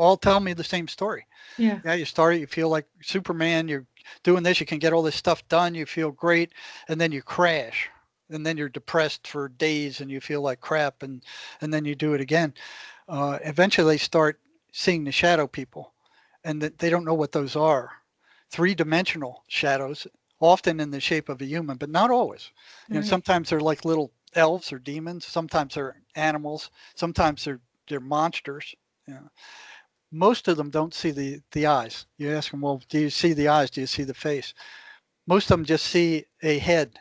the same story. Yeah. You feel like Superman, you're doing this, you can get all this stuff done, you feel great, and then you crash. And then you're depressed for days and you feel like crap, and then you do it again. Eventually they start seeing the shadow people, and that they don't know what those are. Three-dimensional shadows, often in the shape of a human, but not always. Sometimes they're like little elves or demons. Sometimes they're animals. Sometimes they're monsters. Most of them don't see the eyes. You ask them, well, do you see the eyes? Do you see the face? Most of them just see a head.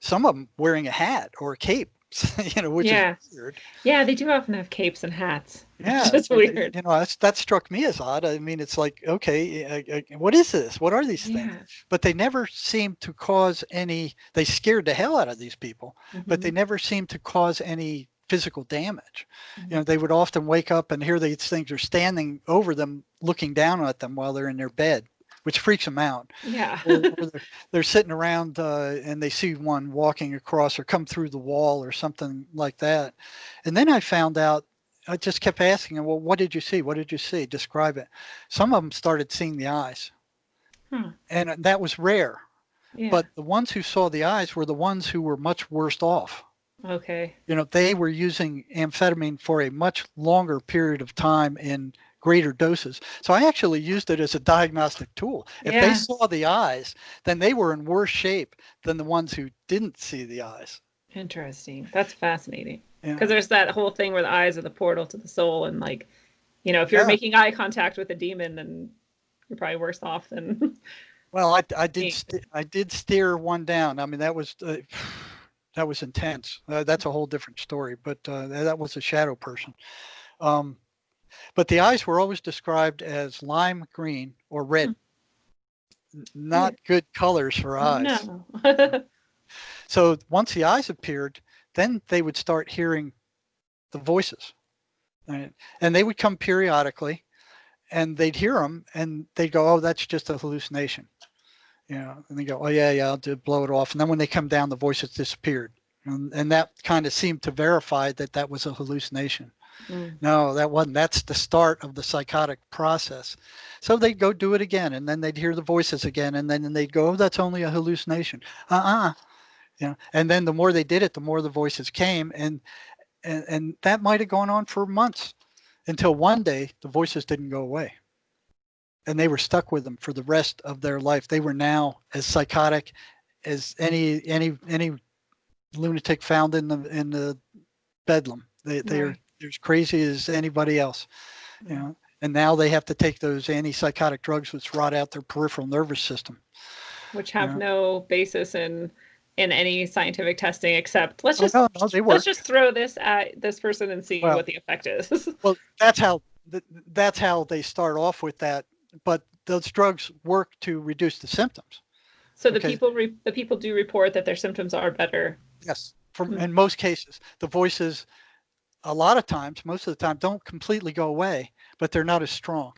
Some of them wearing a hat or a cape, which is weird. Yeah, they do often have capes and hats. Yeah, it's weird. That struck me as odd. I mean, it's like, okay, what is this? What are these things? But they never seem to cause any. They scared the hell out of these people, but they never seem to cause any physical damage. They would often wake up and hear these things are standing over them, looking down at them while they're in their bed, which freaks them out. Yeah. or they're sitting around and they see one walking across or come through the wall or something like that. And then I found out, I just kept asking them, well, what did you see? What did you see? Describe it. Some of them started seeing the eyes. And that was rare. Yeah. But the ones who saw the eyes were the ones who were much worse off. Okay. They were using amphetamine for a much longer period of time in greater doses. So I actually used it as a diagnostic tool. If they saw the eyes, then they were in worse shape than the ones who didn't see the eyes. Interesting. That's fascinating. Because there's that whole thing where the eyes are the portal to the soul, and like, if you're making eye contact with a demon, then you're probably worse off than. Well, I did steer one down. I mean, that was intense. That's a whole different story. But that was a shadow person. But the eyes were always described as lime green or red. Not good colors for eyes. No. So once the eyes appeared, then they would start hearing the voices. right? And they would come periodically, and they'd hear them, and they'd go, "Oh, that's just a hallucination," And they go, "Oh yeah, yeah, I'll just blow it off." And then when they come down, the voice has disappeared, and that kind of seemed to verify that that was a hallucination. Mm. No, that wasn't. That's the start of the psychotic process. So they'd go do it again, and then they'd hear the voices again, and then they'd go, "Oh, that's only a hallucination." And then the more they did it, the more the voices came, and that might have gone on for months until one day the voices didn't go away, and they were stuck with them for the rest of their life. They were now as psychotic as any lunatic found in the bedlam. They're Right. as crazy as anybody else, And now they have to take those antipsychotic drugs which rot out their peripheral nervous system, Which have no basis in any scientific testing, except let's no, they work. just throw this at this person and see what the effect is. Well, that's how they start off with that, but those drugs work to reduce the symptoms. So the people do report that their symptoms are better. Yes, in most cases, the voices, a lot of times, most of the time, don't completely go away, but they're not as strong.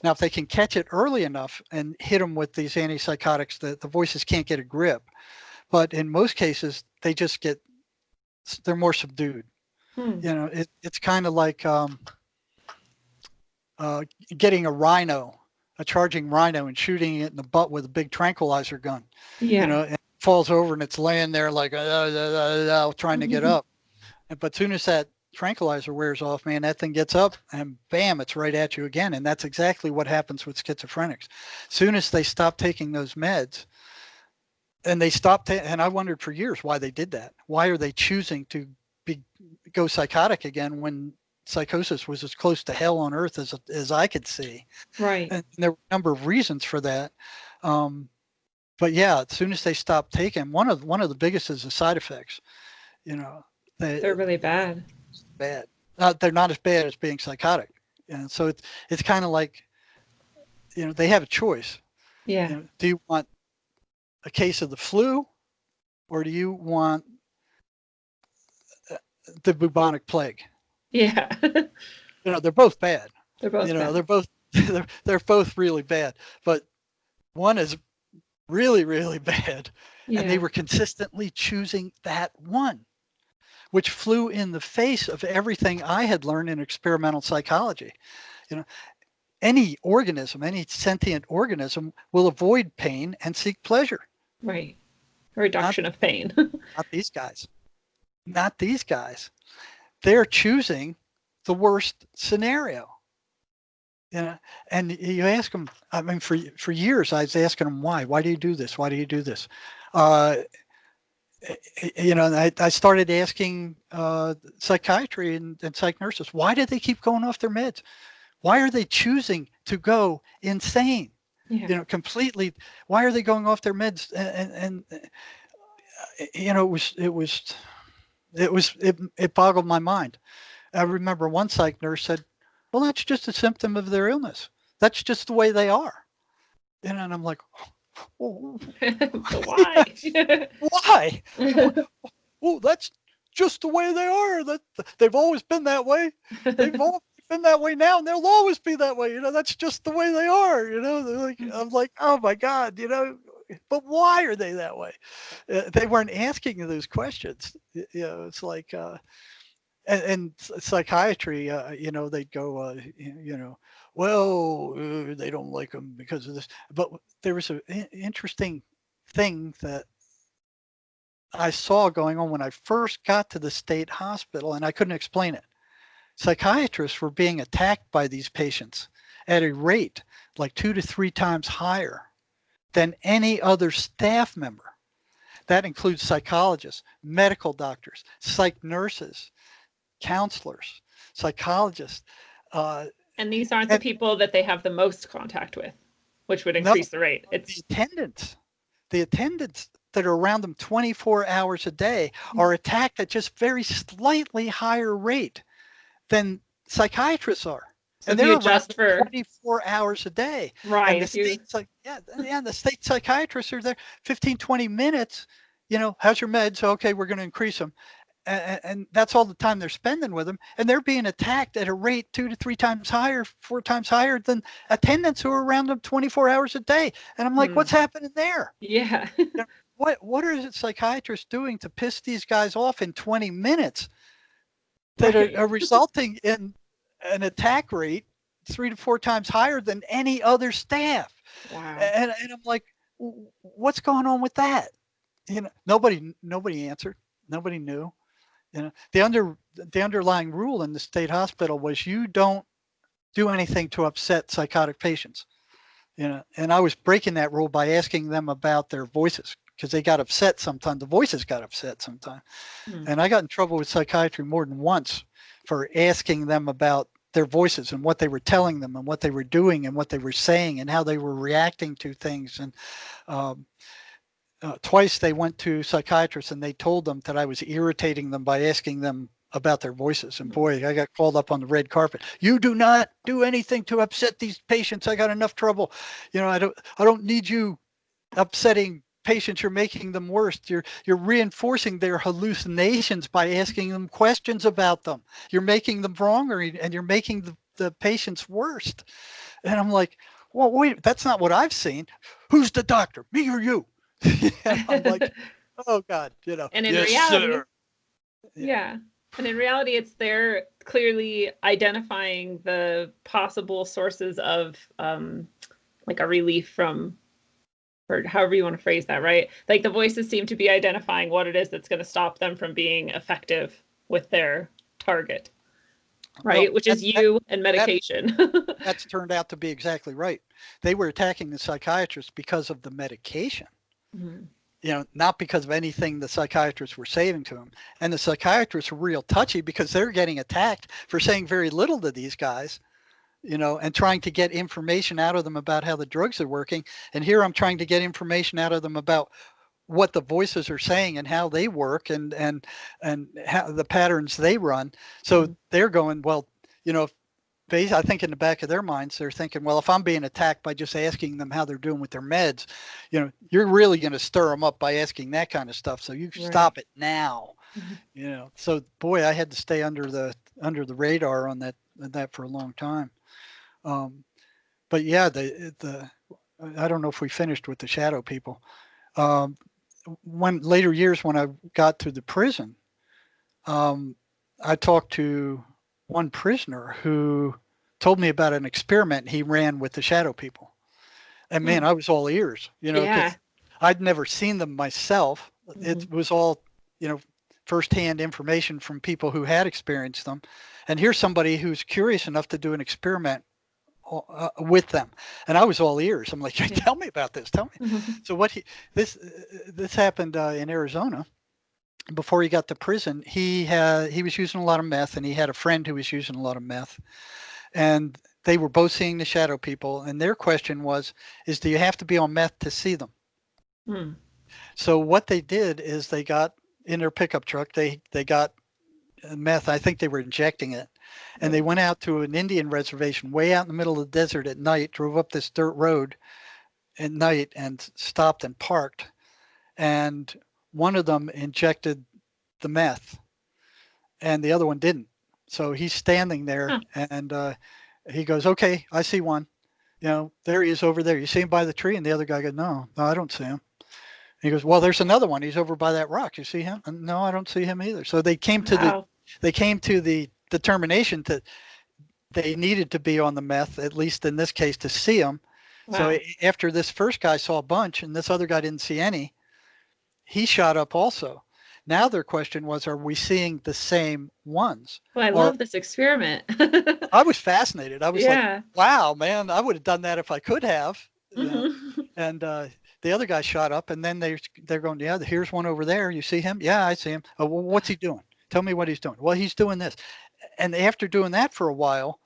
Now, if they can catch it early enough and hit them with these antipsychotics, the voices can't get a grip. But in most cases, they're more subdued. It's kind of like getting a charging rhino, and shooting it in the butt with a big tranquilizer gun. And it falls over and it's laying there like trying to get up. But soon as that tranquilizer wears off, man, that thing gets up and bam, it's right at you again. And that's exactly what happens with schizophrenics. Soon as they stop taking those meds, and they stopped, and I wondered for years why they did that. Why are they choosing to go psychotic again when psychosis was as close to hell on earth as I could see? Right. And there were a number of reasons for that. But yeah, as soon as they stopped taking, one of the biggest is the side effects. They're really bad. Bad. They're not as bad as being psychotic. And so it's kind of like, they have a choice. Yeah. Do you want a case of the flu, or do you want the bubonic plague? Yeah. They're both bad. They're both bad. They're both really bad, but one is really, really bad. Yeah. And they were consistently choosing that one, which flew in the face of everything I had learned in experimental psychology. Any sentient organism will avoid pain and seek pleasure. Right. A reduction of pain. Not these guys. Not these guys. They're choosing the worst scenario. And you ask them, I mean, for years, I was asking them, why? Why do you do this? Why do you do this? And I started asking psychiatry and psych nurses, why do they keep going off their meds? Why are they choosing to go insane? Yeah. Completely. Why are they going off their meds? And it boggled my mind. I remember one psych nurse said, well, that's just a symptom of their illness. That's just the way they are. And I'm like, oh, why? Why? Well, that's just the way they are. That they've always been that way. They've always been that way now, and they'll always be that way. That's just the way they are. They're like, I'm like, oh my God, but why are they that way? They weren't asking those questions. It's like, and psychiatry, they'd go, well, they don't like them because of this. But there was an interesting thing that I saw going on when I first got to the state hospital, and I couldn't explain it. Psychiatrists were being attacked by these patients at a rate like 2 to 3 times higher than any other staff member. That includes psychologists, medical doctors, psych nurses, counselors, psychologists. And these aren't the people that they have the most contact with, which would increase the rate. It's the attendants that are around them 24 hours a day are attacked at just very slightly higher rate than psychiatrists are. So and they're adjust for 24 hours a day. Right. And the state psychiatrists are there 15, 20 minutes. How's your meds? Okay, we're going to increase them. and that's all the time they're spending with them, and they're being attacked at a rate 2 to 3 times higher, 4 times higher than attendants who are around them 24 hours a day. And I'm like, what's happening there? Yeah. What are psychiatrists doing to piss these guys off in 20 minutes that are resulting in an attack rate 3 to 4 times higher than any other staff? Wow. And I'm like, what's going on with that? Nobody answered. Nobody knew. The underlying rule in the state hospital was you don't do anything to upset psychotic patients. And I was breaking that rule by asking them about their voices, because they got upset sometimes. The voices got upset sometimes. And I got in trouble with psychiatry more than once for asking them about their voices and what they were telling them and what they were doing and what they were saying and how they were reacting to things. And twice they went to psychiatrists and they told them that I was irritating them by asking them about their voices. And boy, I got called up on the red carpet. You do not do anything to upset these patients. I got enough trouble. I don't need you upsetting patients. You're making them worse. You're reinforcing their hallucinations by asking them questions about them. You're making them wrong, and you're making the patients worse. And I'm like, well, wait, that's not what I've seen. Who's the doctor, me or you? I'm like, oh God, And in yes, reality, sir. Yeah. And in reality, it's they're clearly identifying the possible sources of like a relief from, or however you want to phrase that, right? Like the voices seem to be identifying what it is that's going to stop them from being effective with their target, right? Well, which is you and medication. That's turned out to be exactly right. They were attacking the psychiatrists because of the medication. Not because of anything the psychiatrists were saying to them. And the psychiatrists were real touchy because they're getting attacked for saying very little to these guys, and trying to get information out of them about how the drugs are working. And here I'm trying to get information out of them about what the voices are saying and how they work and how the patterns they run. So they're going, well, I think in the back of their minds, they're thinking, well, if I'm being attacked by just asking them how they're doing with their meds, you're really going to stir them up by asking that kind of stuff. So you stop it now. So boy, I had to stay under the radar on that for a long time. But yeah, I don't know if we finished with the shadow people. When later years, when I got to the prison, I talked to one prisoner who told me about an experiment he ran with the shadow people. And man, I was all ears, 'cause I'd never seen them myself. It was all, firsthand information from people who had experienced them. And here's somebody who's curious enough to do an experiment with them. And I was all ears. I'm like, tell me about this. Tell me. So this happened in Arizona. Before he got to prison, he was using a lot of meth, and he had a friend who was using a lot of meth, and they were both seeing the shadow people. And their question is do you have to be on meth to see them? So what they did is they got in their pickup truck, they got meth. I think they were injecting it, and they went out to an Indian reservation way out in the middle of the desert at night, drove up this dirt road at night and stopped and parked. And one of them injected the meth and the other one didn't. So he's standing there and he goes, okay, I see one. There he is over there. You see him by the tree? And the other guy goes, no, I don't see him. He goes, well, there's another one. He's over by that rock. You see him? And no, I don't see him either. So they came to the determination that they needed to be on the meth, at least in this case, to see him. Wow. So after this first guy saw a bunch and this other guy didn't see any, he shot up also. Now their question was, are we seeing the same ones? Well, I love this experiment. I was fascinated. I was like, wow, man, I would have done that if I could have. And the other guy shot up, and then they're going, yeah, here's one over there. You see him? Yeah, I see him. Oh, well, what's he doing? Tell me what he's doing. Well, he's doing this. And after doing that for a while,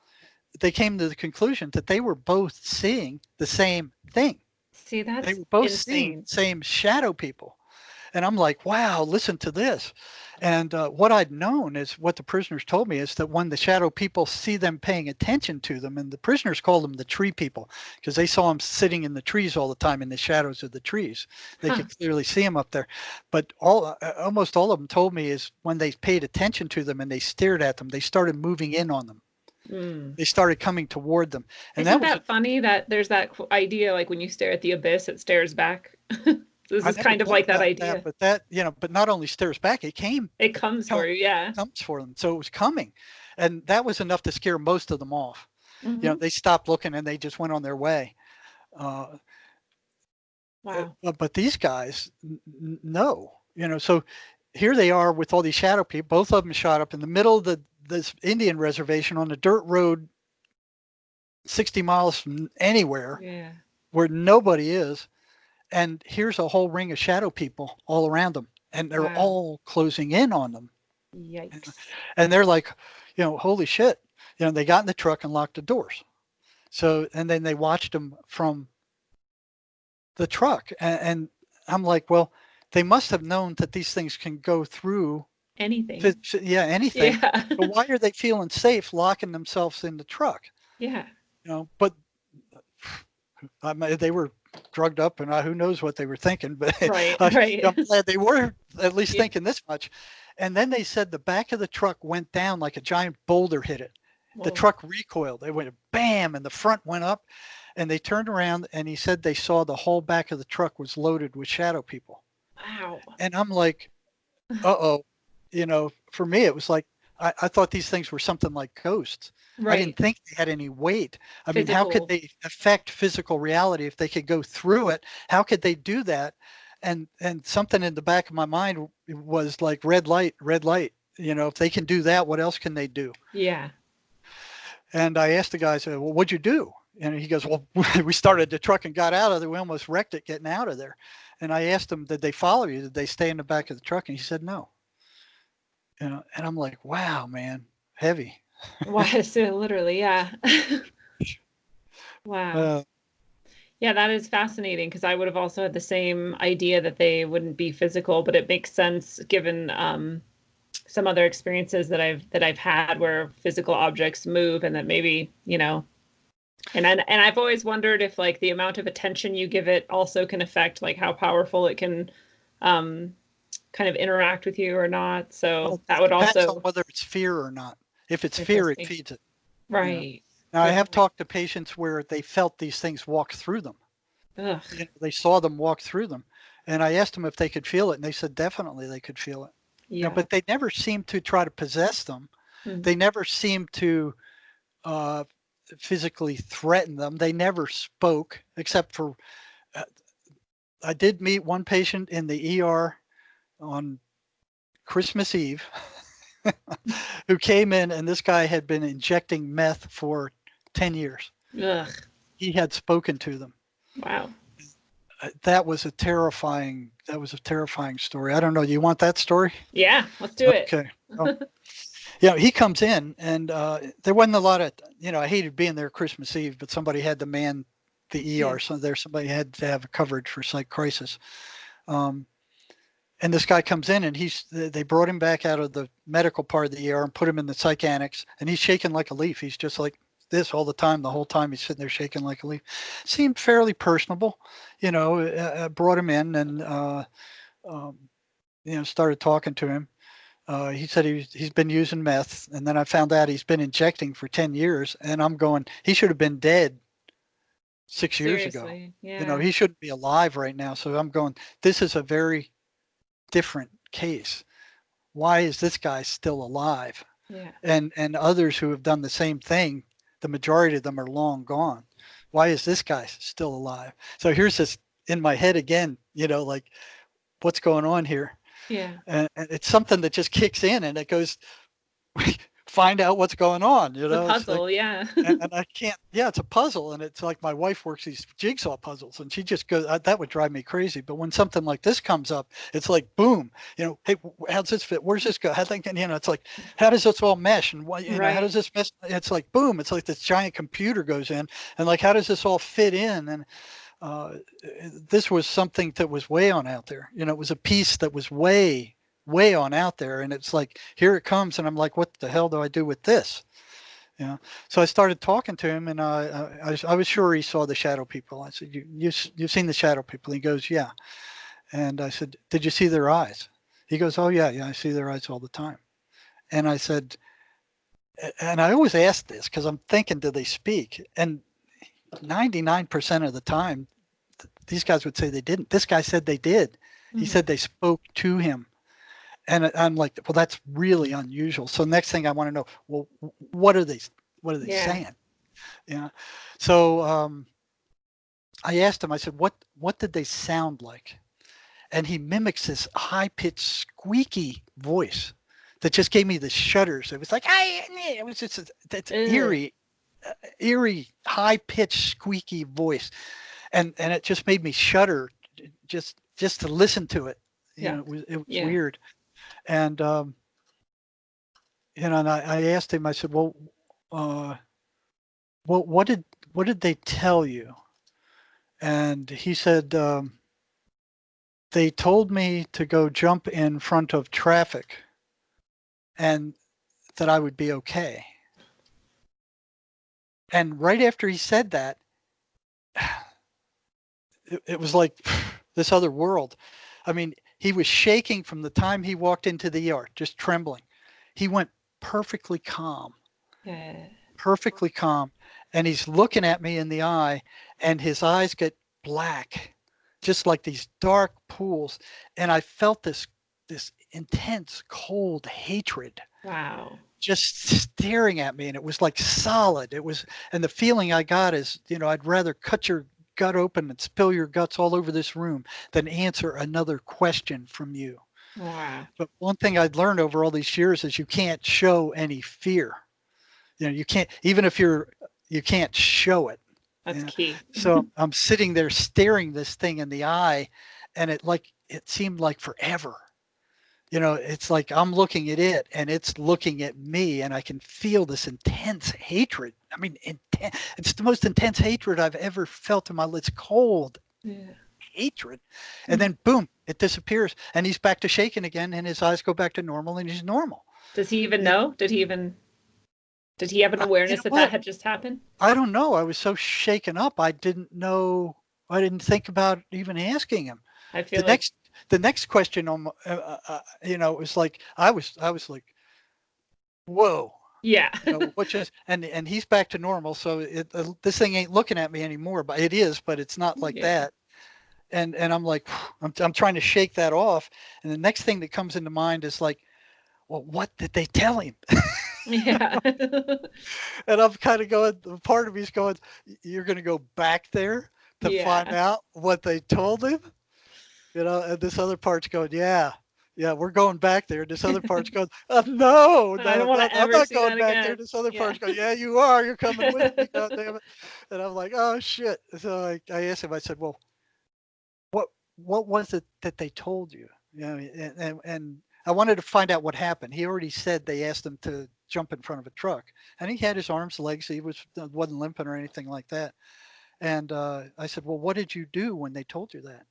they came to the conclusion that they were both seeing the same thing. See, that's they were both insane. seeing the same shadow people. And I'm like, wow, listen to this. And what I'd known is what the prisoners told me is that when the shadow people see them paying attention to them, and the prisoners called them the tree people because they saw them sitting in the trees all the time in the shadows of the trees. They Huh. could clearly see them up there. But almost all of them told me is when they paid attention to them and they stared at them, they started moving in on them. Mm. They started coming toward them. And Isn't that was that funny that there's that idea, like when you stare at the abyss, it stares back? This I is never kind of thought like that about idea. but that, but not only stares back, it It comes for you, yeah. comes for them. So it was coming. And that was enough to scare most of them off. Hmm. They stopped looking and they just went on their way. Wow. But these guys, no, so here they are with all these shadow people, both of them shot up in the middle of this Indian reservation on a dirt road, 60 miles from anywhere Yeah. where nobody is. And here's a whole ring of shadow people all around them, and they're Wow. all closing in on them. Yikes. And they're like, holy shit. They got in the truck and locked the doors. So, and then they watched them from the truck. And I'm like, well, they must have known that these things can go through Anything. anything. Yeah. But why are they feeling safe locking themselves in the truck? Yeah. But they were drugged up, and who knows what they were thinking. But Right. I'm Right. glad they were at least Yeah. thinking this much. And then they said the back of the truck went down like a giant boulder hit it. The Whoa. truck recoiled. They went bam, and the front went up. And they turned around, and he said they saw the whole back of the truck was loaded with shadow people. Wow. And I'm like, uh-oh. For me, it was like, I thought these things were something like ghosts. I Right. didn't think they had any weight. I mean, how could Physical. they affect physical reality if they could go through it? How could they do that? And something in the back of my mind was like red light, red light. If they can do that, what else can they do? Yeah. And I asked the guy, I said, well, what'd you do? And he goes, well, we started the truck and got out of there. We almost wrecked it getting out of there. And I asked him, did they follow you? Did they stay in the back of the truck? And he said, no. And I'm like, wow, man, heavy. Why? So literally, yeah. Wow. Uh, Yeah, that is fascinating because I would have also had the same idea that they wouldn't be physical, but it makes sense given some other experiences that I've had where physical objects move, and that maybe, and I've always wondered if like the amount of attention you give it also can affect like how powerful it can kind of interact with you or not. So that would depends also, on whether it's fear or not. If it's fear, it Interesting. feeds it. right. Now, I have Good point. talked to patients where they felt these things walk through them. Ugh. They saw them walk through them. And I asked them if they could feel it, and they said definitely they could feel it. Yeah. But they never seemed to try to possess them. Mhm. They never seemed to physically threaten them. They never spoke, except for I did meet one patient in the ER on Christmas Eve who came in, and this guy had been injecting meth for 10 years. Ugh. He had spoken to them. Wow. That was a terrifying story. I don't know. Do you want that story? Yeah, let's do it. Okay. Well, he comes in, and there wasn't a lot of, I hated being there Christmas Eve, but somebody had to man the ER. Yeah. So somebody had to have a coverage for psych crisis. And this guy comes in, and they brought him back out of the medical part of the ER and put him in the psych annex, and he's shaking like a leaf. He's just like this all the time. The whole time he's sitting there shaking like a leaf. Seemed fairly personable, brought him in and, started talking to him. He said he's been using meth, and then I found out he's been injecting for 10 years, and I'm going, he should have been dead 6 years ago. Seriously. Yeah. He shouldn't be alive right now. So I'm going, this is a very different case. Why is this guy still alive? Yeah. And others who have done the same thing, the majority of them are long gone. Why is this guy still alive? So here's this in my head again, like what's going on here? Yeah. And it's something that just kicks in, and it goes, find out what's going on. It's a puzzle. Yeah. and I can't. Yeah, it's a puzzle, and it's like my wife works these jigsaw puzzles, and she just goes, that would drive me crazy. But when something like this comes up, it's like boom. Hey, how's this fit? Where's this go? How it's like, how does this all mesh? And what, Right. how does this mesh? It's like boom. It's like this giant computer goes in, and like, how does this all fit in? And uh, this was something that was way on out there. You know, it was a piece that was way, way on out there. And it's like, here it comes. And I'm like, what the hell do I do with this? You know, so I started talking to him, and I was sure he saw the shadow people. I said, you've seen the shadow people? He goes, yeah. And I said, did you see their eyes? He goes, oh, yeah, I see their eyes all the time. And I said, and I always ask this because I'm thinking, do they speak? And 99% of the time, these guys would say they didn't. This guy said they did. He said they spoke to him. And I'm like, well, that's really unusual. So next thing I want to know, well, what are they saying? Yeah. So I asked him, I said, what did they sound like? And he mimics this high-pitched, squeaky voice that just gave me the shudders. It was like, it was just that's eerie, high-pitched, squeaky voice, and it just made me shudder just to listen to it. You know, it was weird. And you know, and I asked him, I said, well, what did they tell you? And he said, they told me to go jump in front of traffic and that I would be okay. And right after he said that, it was like this other world. I mean, he was shaking from the time he walked into the ER, just trembling. He went perfectly calm. Perfectly calm. And he's looking at me in the eye, and his eyes get black, just like these dark pools. And I felt this intense, cold hatred. Wow. Just staring at me, and it was like solid. It was, and the feeling I got is, you know, I'd rather cut your gut open and spill your guts all over this room than answer another question from you. Wow. But one thing I'd learned over all these years is you can't show any fear. You know, you can't, even if you can't show it. That's key. So I'm sitting there staring this thing in the eye, and it seemed like forever. You know, it's like I'm looking at it and it's looking at me, and I can feel this intense hatred. I mean, it's the most intense hatred I've ever felt in my life. It's cold hatred. And then boom, it disappears, and he's back to shaking again, and his eyes go back to normal, and he's normal. Does he even know? Did he have an awareness that had just happened? I don't know. I was so shaken up. I didn't know. I didn't think about even asking him. I feel the next question, you know, it was like I was like, whoa. Yeah. You know, and he's back to normal. So this thing ain't looking at me anymore. But it is. But it's not like that. And I'm like, I'm trying to shake that off. And the next thing that comes into mind is like, well, what did they tell him? Yeah. And I'm kind of going, part of me's going, you're going to go back there to find out what they told him? You know, and this other part's going, yeah, we're going back there. And this other part's going, no, I don't want to I'm ever not see going that back again. there. This other part's going, yeah, you are. You're coming with me, goddammit. And I'm like, oh, shit. So I asked him, I said, well, what was it that they told you? You know, and I wanted to find out what happened. He already said they asked him to jump in front of a truck, and he had his arms, legs. He wasn't limping or anything like that. And I said, well, what did you do when they told you that?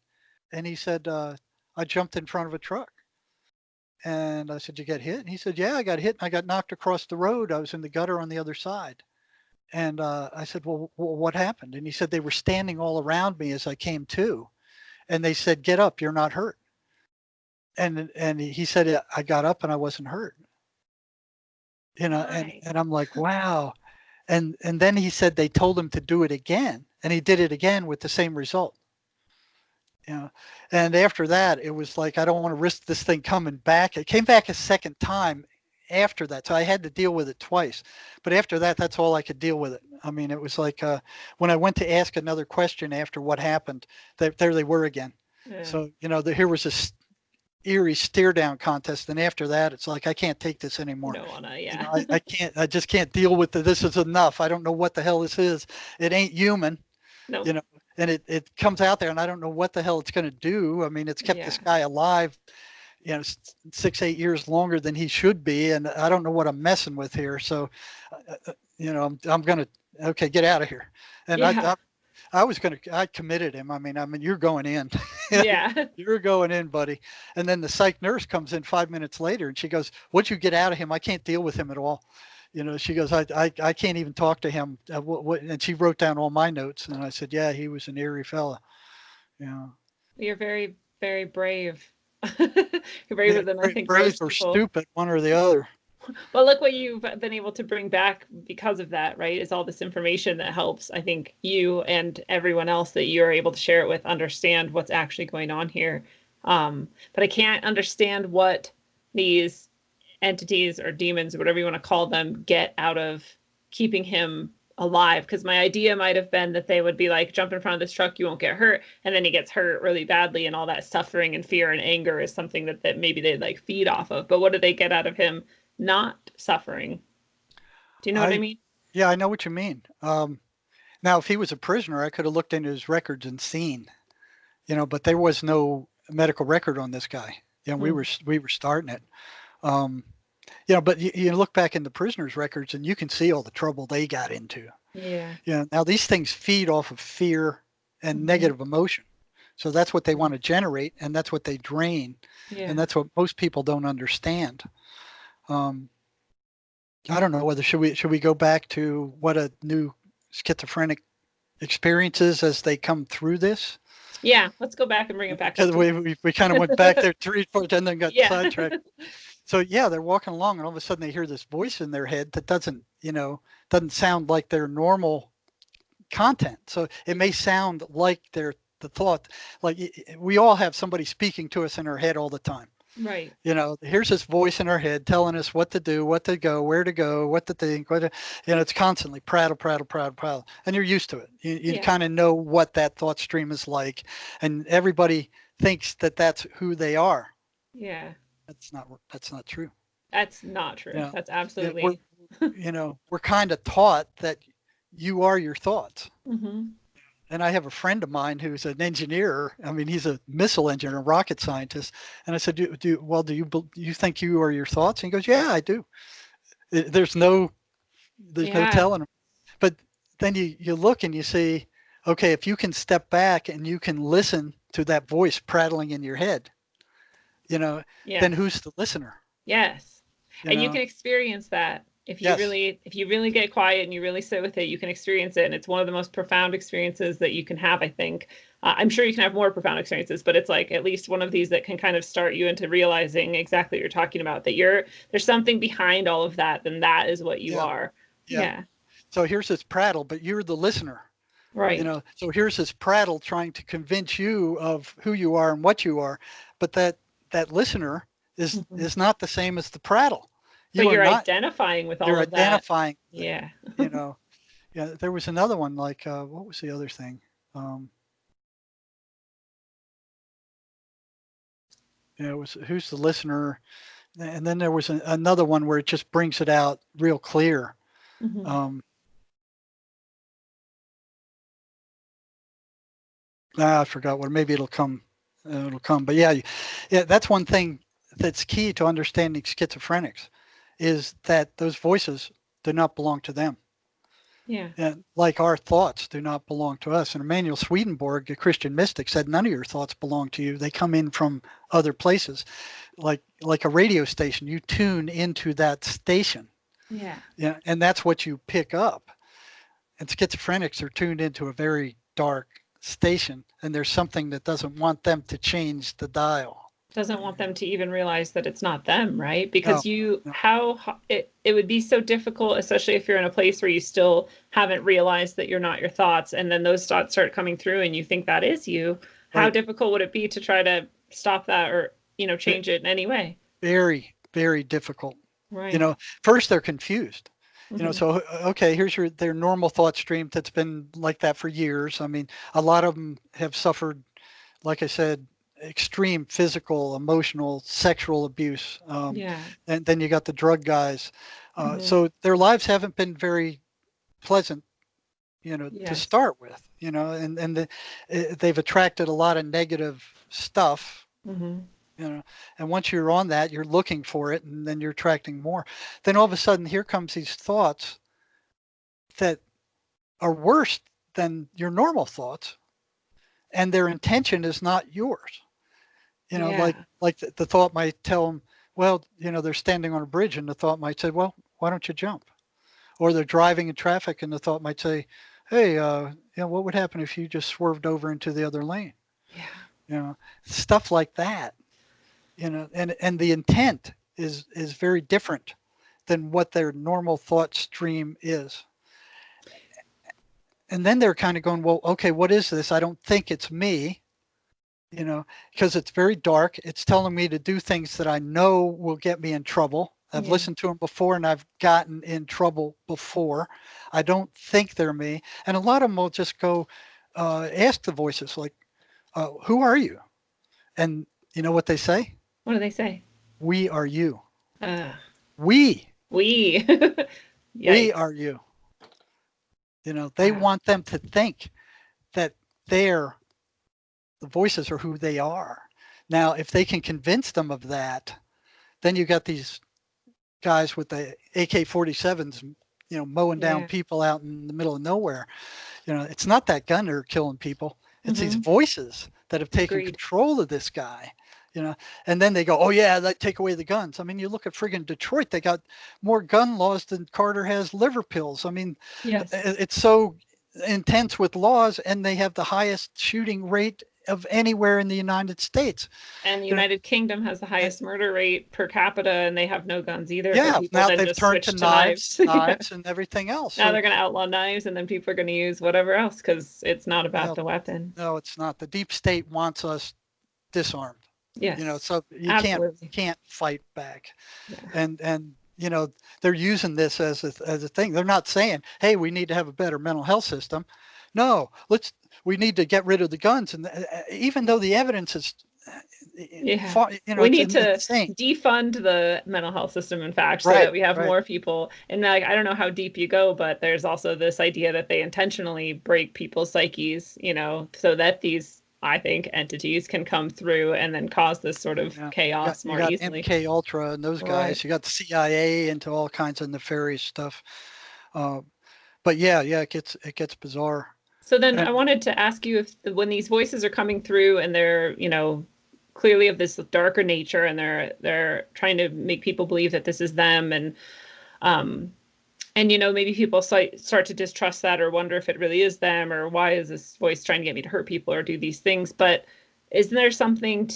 And he said, I jumped in front of a truck. And I said, you get hit? And he said, yeah, I got hit. And I got knocked across the road. I was in the gutter on the other side. And I said, well, what happened? And he said, they were standing all around me as I came to. And they said, get up, you're not hurt. And he said, I got up and I wasn't hurt. You know, and I'm like, wow. And then he said they told him to do it again. And he did it again with the same result. You know, and after that, it was like, I don't want to risk this thing coming back. It came back a second time after that. So I had to deal with it twice. But after that, that's all I could deal with it. I mean, it was like when I went to ask another question after what happened, there they were again. Yeah. So, you know, here was this eerie stare down contest. And after that, it's like, I can't take this anymore. You don't wanna, yeah. You know, I just can't deal with it. This is enough. I don't know what the hell this is. It ain't human. No. You know, and it comes out there and I don't know what the hell it's going to do. I mean, it's kept this guy alive, you know, 6-8 years longer than he should be. And I don't know what I'm messing with here. So, you know, I'm going to, okay, get out of here. And I committed him. I mean, you're going in. Yeah. You're going in, buddy. And then the psych nurse comes in 5 minutes later and she goes, "What'd you get out of him? I can't deal with him at all." She goes, I can't even talk to him. And she wrote down all my notes. And I said, yeah, he was an eerie fella. Yeah. You're very, very brave. You're braver than I think brave most or people. stupid, one or the other. Well, look what you've been able to bring back because of that, right? Is all this information that helps, I think, you and everyone else that you're able to share it with understand what's actually going on here. But I can't understand what these entities or demons or whatever you want to call them get out of keeping him alive, because my idea might have been that they would be like, jump in front of this truck, you won't get hurt, and then he gets hurt really badly, and all that suffering and fear and anger is something that maybe they like feed off of. But what do they get out of him not suffering? Do you know what I mean? Yeah, I know what you mean. Now if he was a prisoner, I could have looked into his records and seen, but there was no medical record on this guy. We were starting it. But you look back in the prisoners' records and you can see all the trouble they got into. Yeah. Now these things feed off of fear and negative emotion. So that's what they want to generate, and that's what they drain. Yeah. And that's what most people don't understand. I don't know whether should we go back to what a new schizophrenic experience is as they come through this. Yeah, let's go back and bring it back. Because we kind of went back there 3, 4, and then got sidetracked. So yeah, they're walking along, and all of a sudden they hear this voice in their head that doesn't sound like their normal content. So it may sound like the thought, like we all have somebody speaking to us in our head all the time. Right. Here's this voice in our head telling us what to do, what to go, where to go, what to think, it's constantly prattle, prattle, prattle, prattle. And you're used to it. You kind of know what that thought stream is like. And everybody thinks that that's who they are. Yeah. That's not true. That's not true. That's absolutely. We're kind of taught that you are your thoughts. Mm-hmm. And I have a friend of mine who's an engineer. I mean, he's a missile engineer, a rocket scientist. And I said, do you think you are your thoughts? And he goes, yeah, I do. There's no telling him. But then you look and you see, okay, if you can step back and you can listen to that voice prattling in your head, then who's the listener? Yes. And you can experience that. If you really get quiet and you really sit with it, you can experience it. And it's one of the most profound experiences that you can have, I think. I'm sure you can have more profound experiences, but it's like at least one of these that can kind of start you into realizing exactly what you're talking about, that there's something behind all of that, then that is what you are. Yeah. So here's this prattle, but you're the listener. Right. So here's this prattle trying to convince you of who you are and what you are. But that listener is not the same as the prattle. You're identifying with all of that. You're identifying. Yeah. There was another one, like, what was the other thing? It was who's the listener? And then there was another one where it just brings it out real clear. I forgot what, maybe it'll come. But yeah, that's one thing that's key to understanding schizophrenics, is that those voices do not belong to them. Yeah. And like our thoughts do not belong to us. And Emanuel Swedenborg, a Christian mystic, said none of your thoughts belong to you. They come in from other places. Like a radio station, you tune into that station. Yeah. Yeah. And that's what you pick up. And schizophrenics are tuned into a very dark station, and there's something that doesn't want them to change the dial. Doesn't want them to even realize that it's not them, right? Because it would be so difficult, especially if you're in a place where you still haven't realized that you're not your thoughts, and then those thoughts start coming through and you think that is you. How difficult would it be to try to stop that or change it in any way? Very, very difficult. Right. First they're confused. So, okay, here's their normal thought stream that's been like that for years. I mean, a lot of them have suffered, like I said, extreme physical, emotional, sexual abuse. And then you got the drug guys. So their lives haven't been very pleasant, to start with, and they've attracted a lot of negative stuff. And once you're on that, you're looking for it, and then you're attracting more. Then all of a sudden, here comes these thoughts that are worse than your normal thoughts, and their intention is not yours. Yeah. Like the thought might tell them, well, they're standing on a bridge, and the thought might say, well, why don't you jump? Or they're driving in traffic, and the thought might say, hey, what would happen if you just swerved over into the other lane? Yeah. Stuff like that. And the intent is very different than what their normal thought stream is. And then they're kind of going, well, okay, what is this? I don't think it's me, because it's very dark. It's telling me to do things that I know will get me in trouble. I've listened to them before, and I've gotten in trouble before. I don't think they're me. And a lot of them will just go ask the voices, like, who are you? And you know what they say? What do they say? We are you. We. We are you. They want them to think that the voices are who they are. Now, if they can convince them of that, then you got these guys with the AK-47s, mowing down people out in the middle of nowhere. It's not that gun that are killing people. It's these voices that have taken control of this guy. And then they go, oh yeah, that take away the guns. I mean, you look at friggin' Detroit, they got more gun laws than Carter has liver pills. I mean, it's so intense with laws, and they have the highest shooting rate of anywhere in the United States. And the United Kingdom has the highest murder rate per capita, and they have no guns either. Yeah, now they've turned to knives and everything else. Now they're going to outlaw knives, and then people are going to use whatever else, because it's not about the weapon. No, it's not. The deep state wants us disarmed. Yes. So you can't fight back. And they're using this as a thing. They're not saying, hey, we need to have a better mental health system. No, we need to get rid of the guns. And even though the evidence is we need to defund the mental health system, in fact, so that we have more people. And I don't know how deep you go, but there's also this idea that they intentionally break people's psyches, so that these, I think, entities can come through and then cause this sort of chaos more easily. You got MK Ultra and those guys. You got the CIA into all kinds of nefarious stuff. But it gets bizarre. So then I wanted to ask you if when these voices are coming through and they're, clearly of this darker nature, and they're trying to make people believe that this is them, and maybe people start to distrust that or wonder if it really is them, or why is this voice trying to get me to hurt people or do these things? But isn't there something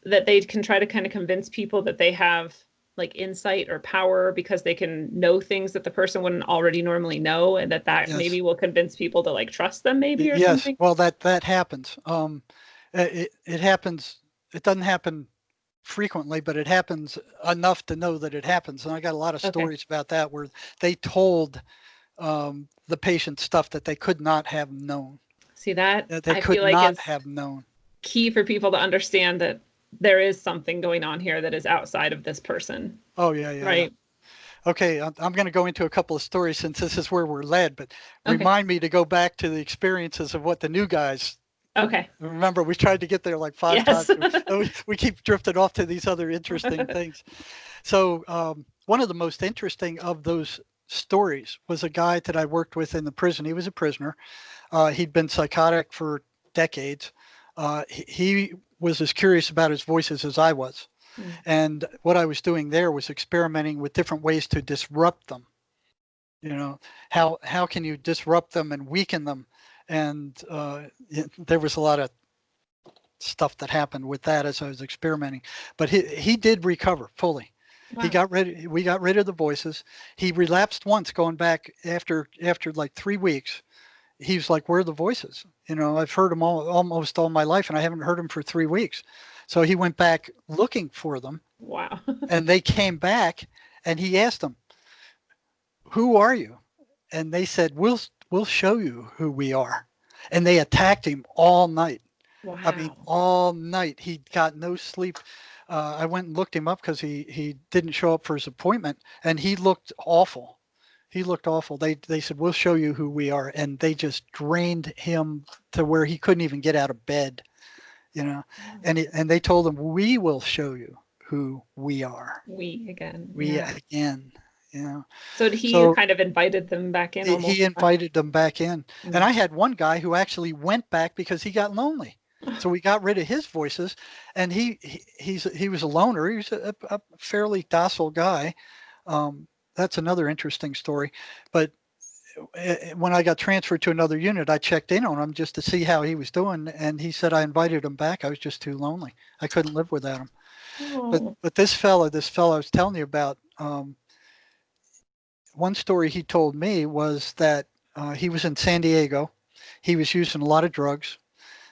that they can try to kind of convince people that they have like insight or power because they can know things that the person wouldn't already normally know, and that maybe will convince people to like trust them maybe, or something? Well, that happens. It happens. It doesn't happen frequently, but it happens enough to know that it happens. And I got a lot of stories about that where they told the patient stuff that they could not have known. See, that they could not have known. Key for people to understand that there is something going on here that is outside of this person. Oh yeah. Right. Yeah. Okay, I'm going to go into a couple of stories since this is where we're led, but remind me to go back to the experiences of what the new guys. Okay. Remember, we tried to get there like 5 times. We keep drifting off to these other interesting things. So one of the most interesting of those stories was a guy that I worked with in the prison. He was a prisoner. He'd been psychotic for decades. He was as curious about his voices as I was. And what I was doing there was experimenting with different ways to disrupt them. How can you disrupt them and weaken them? And there was a lot of stuff that happened with that as I was experimenting. But he did recover fully. Wow. We got rid of the voices. He relapsed once, going back after like 3 weeks. He was like, where are the voices? I've heard them almost all my life, and I haven't heard them for 3 weeks. So he went back looking for them. Wow. And they came back, and he asked them, who are you? And they said, we'll show you who we are. And they attacked him all night. Wow. I mean, all night. He got no sleep. I went and looked him up because he didn't show up for his appointment, and he looked awful. They said, we'll show you who we are. And they just drained him to where he couldn't even get out of bed, and they told him, we will show you who we are. We again. We again. you know. So he So kind of invited them back in almost. he invited them back in. Mm. And I had one guy who actually went back because he got lonely. So we got rid of his voices, and he was a loner. He was a fairly docile guy. That's another interesting story. But when I got transferred to another unit, I checked in on him just to see how he was doing, and he said I invited him back. I was just too lonely. I couldn't live without him. Oh. But this fellow I was telling you about, one story he told me was that he was in San Diego. He was using a lot of drugs.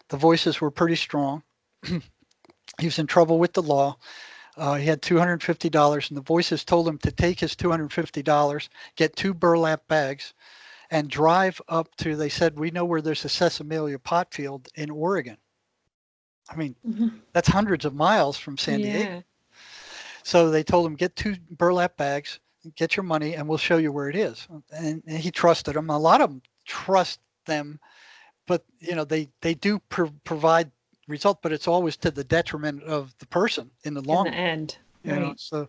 The voices were pretty strong. He was in trouble with the law. He had $250, and the voices told him to take his $250, get 2 burlap bags, and drive up to, they said, we know where there's a Sesamilia pot field in Oregon. I mean, that's hundreds of miles from San Diego. So they told him, get 2 burlap bags, get your money, and we'll show you where it is. And he trusted them. A lot of them trust them, but they do provide result, but it's always to the detriment of the person in the long run. In the end, right? So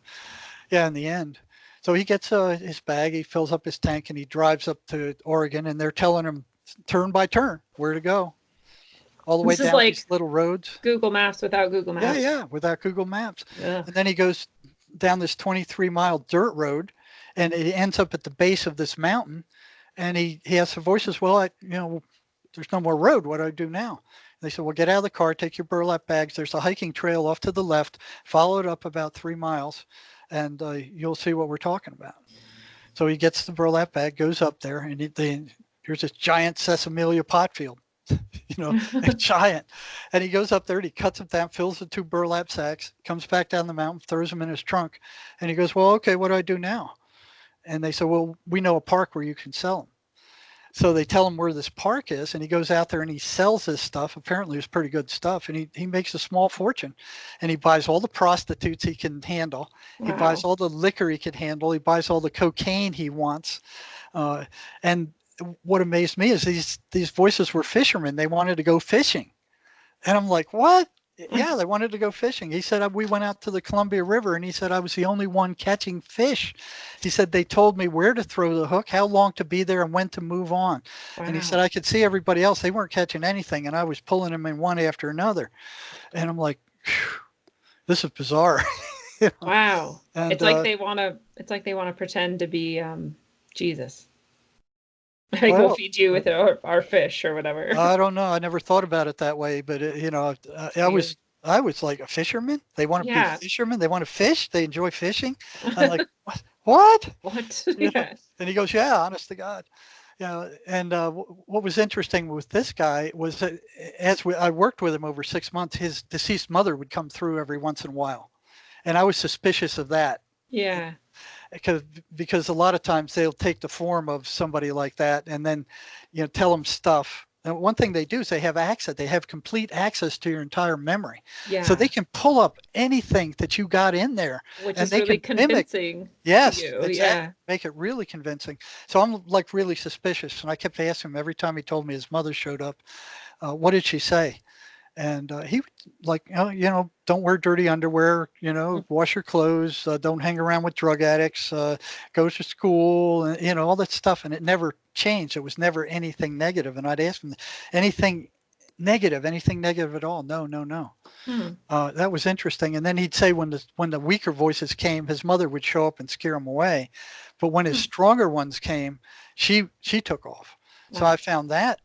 yeah, in the end. So he gets his bag, he fills up his tank, and he drives up to Oregon, and they're telling him turn by turn where to go, all the way down these little roads. Google Maps without Google Maps. Yeah, without Google Maps. Yeah. And then he goes down this 23-mile dirt road, and it ends up at the base of this mountain. And he asks the voices, well, there's no more road. What do I do now? They said, well, get out of the car, take your burlap bags. There's a hiking trail off to the left. Follow it up about 3 miles, and you'll see what we're talking about. So he gets the burlap bag, goes up there, and here's this giant Sesamilia pot field, giant. And he goes up there and he cuts them down, fills the 2 burlap sacks, comes back down the mountain, throws them in his trunk. And he goes, well, okay, what do I do now? And they said, well, we know a park where you can sell them. So they tell him where this park is, and he goes out there and he sells this stuff. Apparently it's pretty good stuff, and he makes a small fortune, and he buys all the prostitutes he can handle. Wow. He buys all the liquor he can handle. He buys all the cocaine he wants. And what amazed me is these voices were fishermen. They wanted to go fishing. And I'm like, what? Yeah, they wanted to go fishing. He said, we went out to the Columbia River, and he said, I was the only one catching fish. He said, they told me where to throw the hook, how long to be there, and when to move on. Wow. And he said, I could see everybody else. They weren't catching anything, and I was pulling them in one after another. And I'm like, this is bizarre. Wow. And, it's like they want to pretend to be Jesus. Go feed you with our fish or whatever. I don't know. I never thought about it that way, but I was like, a fisherman. They want to be fishermen. They want to fish. They enjoy fishing. I'm like, what? What? And he goes, yeah, honest to God. And what was interesting with this guy was that I worked with him over 6 months, his deceased mother would come through every once in a while, and I was suspicious of that. Yeah. Because a lot of times they'll take the form of somebody like that and then, tell them stuff. And one thing they do is they have access. They have complete access to your entire memory. Yeah. So they can pull up anything that you got in there. Which and is they really can convincing. Mimic. Yes. To you. Exactly. Yeah. Make it really convincing. So I'm like really suspicious. And I kept asking him every time he told me his mother showed up, what did she say? And he would like, don't wear dirty underwear, wash your clothes, don't hang around with drug addicts, go to school, and, all that stuff. And it never changed. It was never anything negative. And I'd ask him anything negative at all. No. That was interesting. And then he'd say when the weaker voices came, his mother would show up and scare him away. But when his stronger ones came, she took off. Wow. So I found that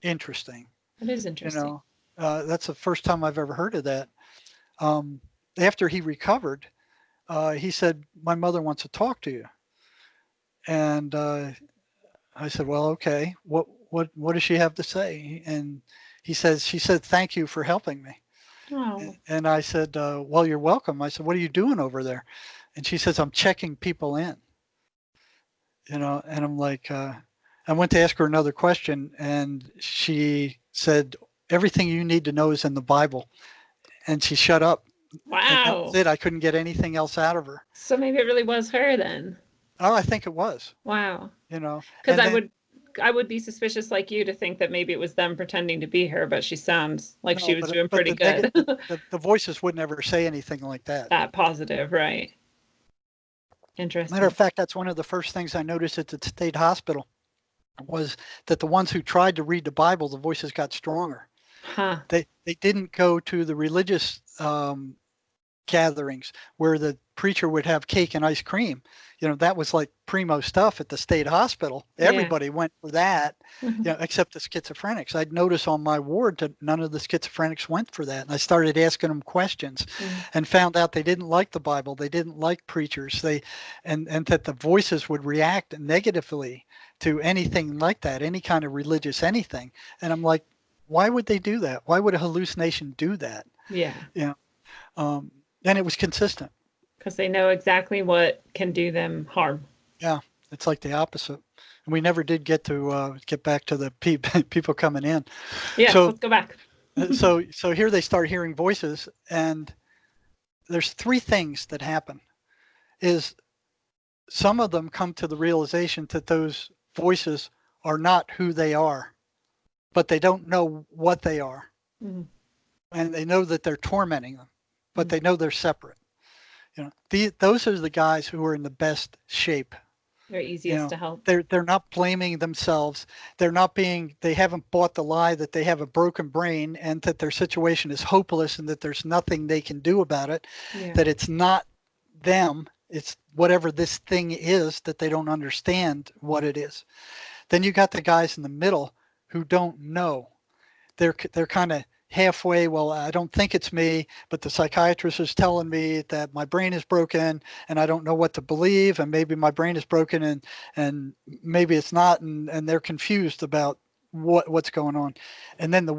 interesting. It is interesting. That's the first time I've ever heard of that. After he recovered, he said, my mother wants to talk to you. And I said, well, okay, what does she have to say? And she said, thank you for helping me. Oh. And I said, well, you're welcome. I said, what are you doing over there? And she says, I'm checking people in. And I'm like, I went to ask her another question, and she said, everything you need to know is in the Bible. And she shut up. Wow. And that was it. I couldn't get anything else out of her. So maybe it really was her then. Oh, I think it was. Wow. Because I would be suspicious like you to think that maybe it was them pretending to be her, but she sounds like she was doing pretty good. The voices would never say anything like that. That positive, right. Interesting. Matter of fact, that's one of the first things I noticed at the state hospital was that the ones who tried to read the Bible, the voices got stronger. Huh. They didn't go to the religious gatherings where the preacher would have cake and ice cream. That was like primo stuff at the state hospital. Everybody went for that, except the schizophrenics. I'd notice on my ward that none of the schizophrenics went for that. And I started asking them questions and found out they didn't like the Bible. They didn't like preachers. And that the voices would react negatively to anything like that, any kind of religious anything. And I'm like, why would they do that? Why would a hallucination do that? Yeah. And it was consistent. Because they know exactly what can do them harm. Yeah, it's like the opposite. And we never did get to get back to the people coming in. Yeah, so, let's go back. so here they start hearing voices, and there's three things that happen. Is some of them come to the realization that those voices are not who they are, but they don't know what they are. Mm-hmm. And they know that they're tormenting them, but they know they're separate. Those are the guys who are in the best shape. They're easiest to help. They're not blaming themselves. They haven't bought the lie that they have a broken brain and that their situation is hopeless and that there's nothing they can do about it, that it's not them, it's whatever this thing is that they don't understand what it is. Then you got the guys in the middle who don't know. They're kind of halfway, well, I don't think it's me, but the psychiatrist is telling me that my brain is broken and I don't know what to believe, and maybe my brain is broken and maybe it's not, and they're confused about what's going on. And then the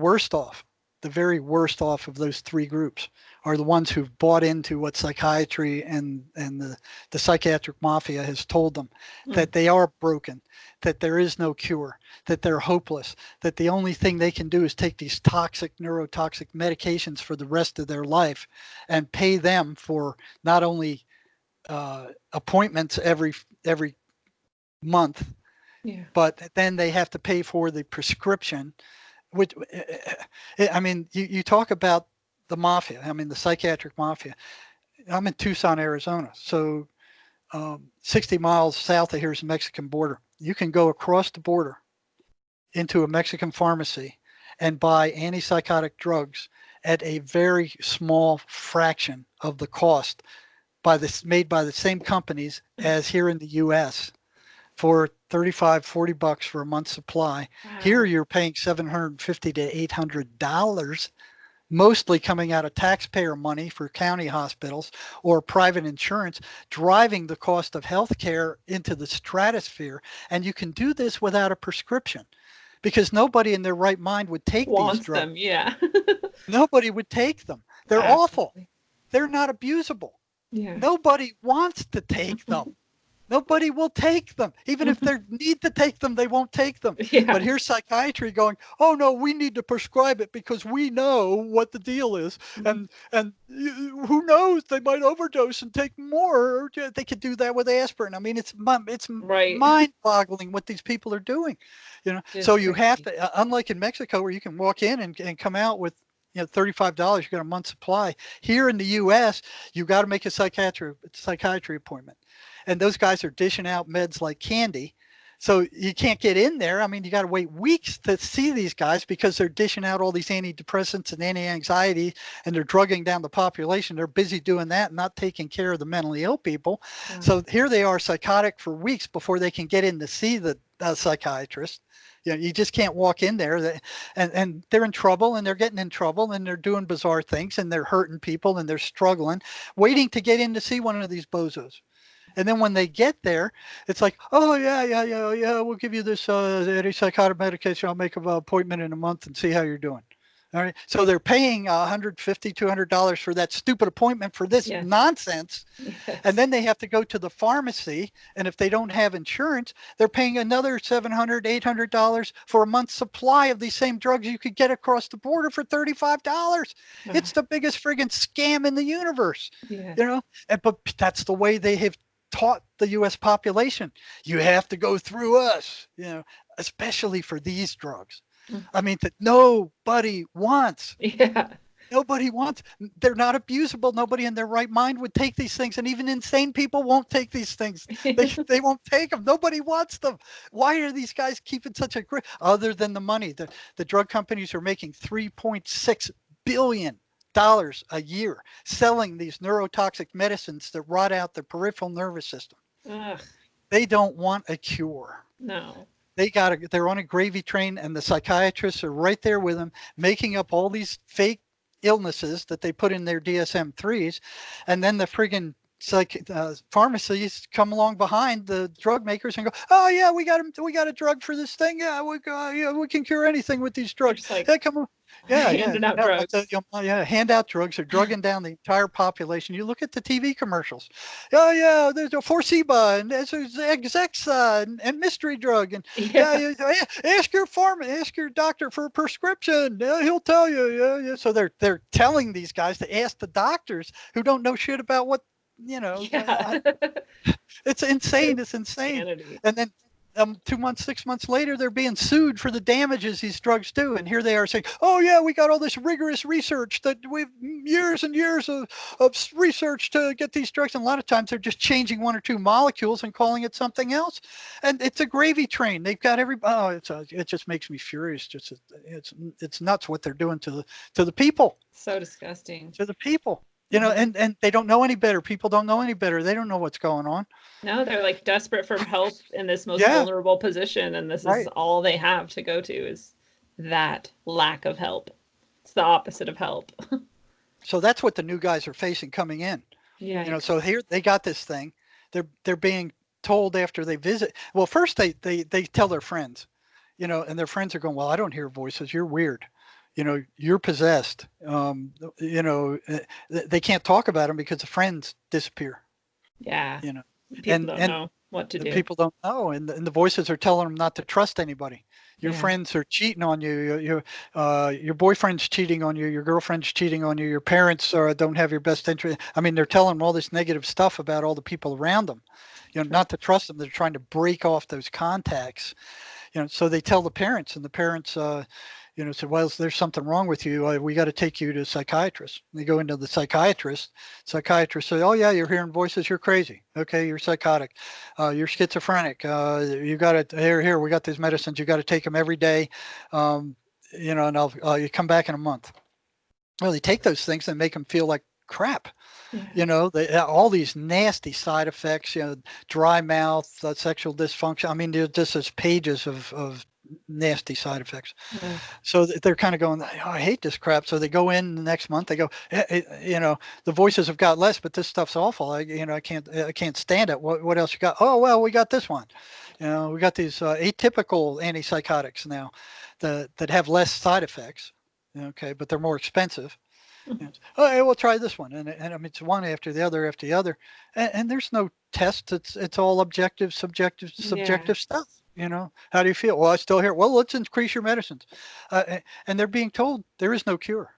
very worst off of those three groups are the ones who've bought into what psychiatry and the psychiatric mafia has told them, that they are broken, that there is no cure, that they're hopeless, that the only thing they can do is take these neurotoxic medications for the rest of their life and pay them for not only appointments every month, but then they have to pay for the prescription. Which, I mean, you talk about the mafia. I mean, the psychiatric mafia. I'm in Tucson, Arizona. So 60 miles south of here is the Mexican border. You can go across the border into a Mexican pharmacy and buy antipsychotic drugs at a very small fraction of the cost made by the same companies as here in the U.S. for $35-$40 for a month's supply. Wow. Here you're paying $750 to $800, mostly coming out of taxpayer money for county hospitals or private insurance, driving the cost of healthcare into the stratosphere. And you can do this without a prescription, because nobody in their right mind would take these drugs. Them, yeah. Nobody would take them. They're awful. They're not abusable. Yeah. Nobody wants to take them. Nobody will take them. Even if they need to take them, they won't take them. Yeah. But here's psychiatry going, oh, no, we need to prescribe it because we know what the deal is. And who knows? They might overdose and take more. They could do that with aspirin. I mean, it's mind-boggling what these people are doing. So you have to, unlike in Mexico where you can walk in and come out with $35, you got a month's supply. Here in the U.S., you got to make a psychiatry appointment. And those guys are dishing out meds like candy. So you can't get in there. I mean, you got to wait weeks to see these guys because they're dishing out all these antidepressants and anti-anxiety, and they're drugging down the population. They're busy doing that and not taking care of the mentally ill people. Yeah. So here they are psychotic for weeks before they can get in to see the psychiatrist. You just can't walk in there, and they're in trouble, and they're getting in trouble, and they're doing bizarre things, and they're hurting people, and they're struggling, waiting to get in to see one of these bozos. And then when they get there, it's like, oh, yeah, we'll give you this antipsychotic medication. I'll make an appointment in a month and see how you're doing. All right. So they're paying $150, $200 for that stupid appointment for this nonsense. Yes. And then they have to go to the pharmacy. And if they don't have insurance, they're paying another $700, $800 for a month's supply of these same drugs you could get across the border for $35. It's the biggest friggin' scam in the universe. Yeah. But that's the way they have taught the U.S. population. You have to go through us, especially for these drugs. I mean, that nobody wants. Yeah. Nobody wants, they're not abusable. Nobody in their right mind would take these things. And even insane people won't take these things. They won't take them. Nobody wants them. Why are these guys keeping such a grip? Other than the money, the drug companies are making $3.6 billion a year selling these neurotoxic medicines that rot out the peripheral nervous system. Ugh, They don't want a cure. no. They're on a gravy train, and the psychiatrists are right there with them, making up all these fake illnesses that they put in their DSM-3s, and then the friggin' pharmacies come along behind the drug makers and go, "Oh yeah, we got a drug for this thing. Yeah, we can cure anything with these drugs. Just like Yeah, come on." Yeah, handing out drugs. Hand out drugs. They're drugging down the entire population. You look at the TV commercials. Oh yeah, there's a Forciba and there's Exexa and mystery drug and Yeah. ask your doctor for a prescription. Yeah, he'll tell you. Yeah. So they're telling these guys to ask the doctors who don't know shit about what Yeah. it's insane. It's insane. Insanity. And then 6 months later, they're being sued for the damages these drugs do. And here they are saying, "Oh yeah, we got all this rigorous research that we've years and years of research to get these drugs." And a lot of times they're just changing one or two molecules and calling it something else. And it's a gravy train. They've got it just makes me furious. It's nuts what they're doing to the people. So disgusting. To the people. And they don't know any better. People don't know any better. They don't know what's going on. No, they're like desperate for help in this most vulnerable position, and this is all they have to go to is that lack of help. It's the opposite of help. So that's what the new guys are facing coming in. Yeah. So here they got this thing. They're being told after they visit. Well, first they tell their friends, and their friends are going, "Well, I don't hear voices. You're weird. You're possessed." They can't talk about them because the friends disappear. Yeah. People don't know what to do. People don't know, and the voices are telling them not to trust anybody. Your friends are cheating on you. Your boyfriend's cheating on you. Your girlfriend's cheating on you. Your parents don't have your best interest. I mean, they're telling them all this negative stuff about all the people around them. Not to trust them. They're trying to break off those contacts. So they tell the parents, and the parents said, "Well, there's something wrong with you. We got to take you to a psychiatrist." And they go into the psychiatrist. Psychiatrist say, "Oh yeah, you're hearing voices. You're crazy. Okay, you're psychotic. You're schizophrenic. You got to here. We got these medicines. You got to take them every day. And you come back in a month." Well, they take those things and make them feel like crap. They all these nasty side effects. Dry mouth, sexual dysfunction. I mean, there's just this pages of nasty side effects. So they're kind of going, "Oh, I hate this crap." So they go in the next month. They go, the voices have got less, but this stuff's awful. I can't stand it. What else you got? "Oh, well, we got this one. We got these atypical antipsychotics now that have less side effects. Okay, but they're more expensive. "Oh, we'll try this one." And I mean, it's one after the other after the other. And there's no test. It's all objective, subjective stuff. How do you feel? "Well, I still hear." "Well, let's increase your medicines." And they're being told there is no cure.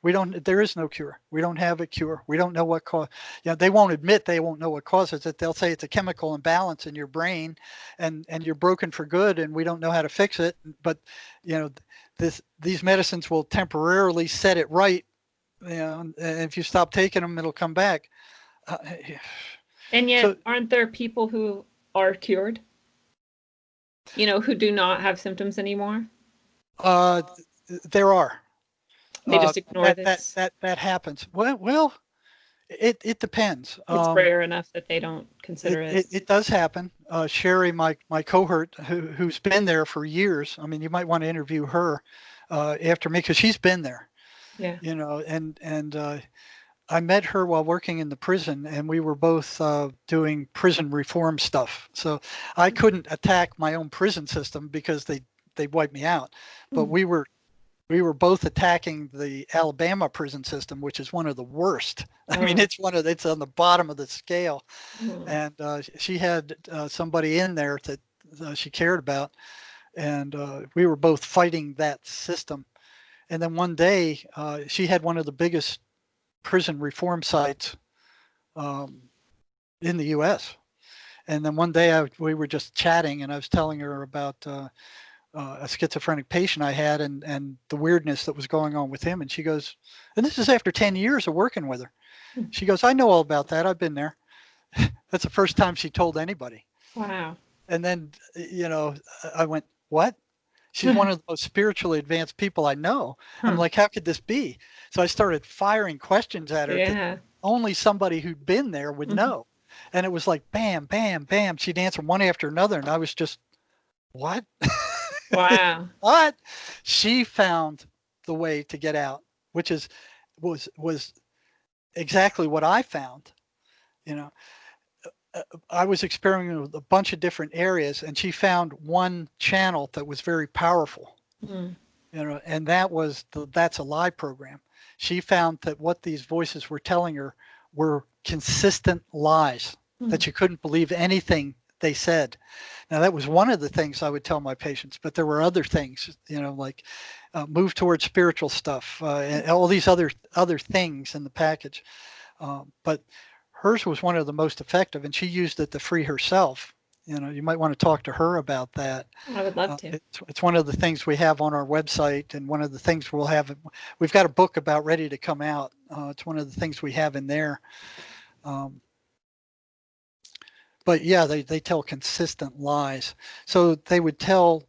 There is no cure. We don't have a cure. We don't know what cause. They won't admit they won't know what causes it. They'll say it's a chemical imbalance in your brain and you're broken for good and we don't know how to fix it. But, these medicines will temporarily set it right. And if you stop taking them, it'll come back. And yet, aren't there people who are cured? Who do not have symptoms anymore? There are. They just ignore this. That happens. Well, it depends. It's rare enough that they don't consider it. It does happen. Sherry, my cohort, who's been there for years. I mean, you might want to interview her after me because she's been there. Yeah. And I met her while working in the prison, and we were both doing prison reform stuff. So I couldn't attack my own prison system because they wiped me out. But we were both attacking the Alabama prison system, which is one of the worst. I mean, it's on the bottom of the scale. And she had somebody in there that she cared about, and we were both fighting that system. And then one day, she had one of the biggest prison reform sites in the U.S. And then one day we were just chatting, and I was telling her about a schizophrenic patient I had, and the weirdness that was going on with him. And she goes, and this is after 10 years of working with her. She goes, I know all about that. I've been there. That's the first time she told anybody. Wow. And then, I went, what? She's one of the most spiritually advanced people I know. I'm like, how could this be? So I started firing questions at her that only somebody who'd been there would know. And it was like, bam, bam, bam. She'd answer one after another. And I was just, what? Wow. What? She found the way to get out, which was exactly what I found. I was experimenting with a bunch of different areas, and she found one channel that was very powerful. And that's a lie program. She found that what these voices were telling her were consistent lies, that you couldn't believe anything they said. Now, that was one of the things I would tell my patients, but there were other things, like move towards spiritual stuff, and all these other things in the package. But hers was one of the most effective, and she used it to free herself. You might want to talk to her about that. I would love to. It's one of the things we have on our website, and one of the things we've got a book about ready to come out. It's one of the things we have in there. But yeah, they tell consistent lies. So they would tell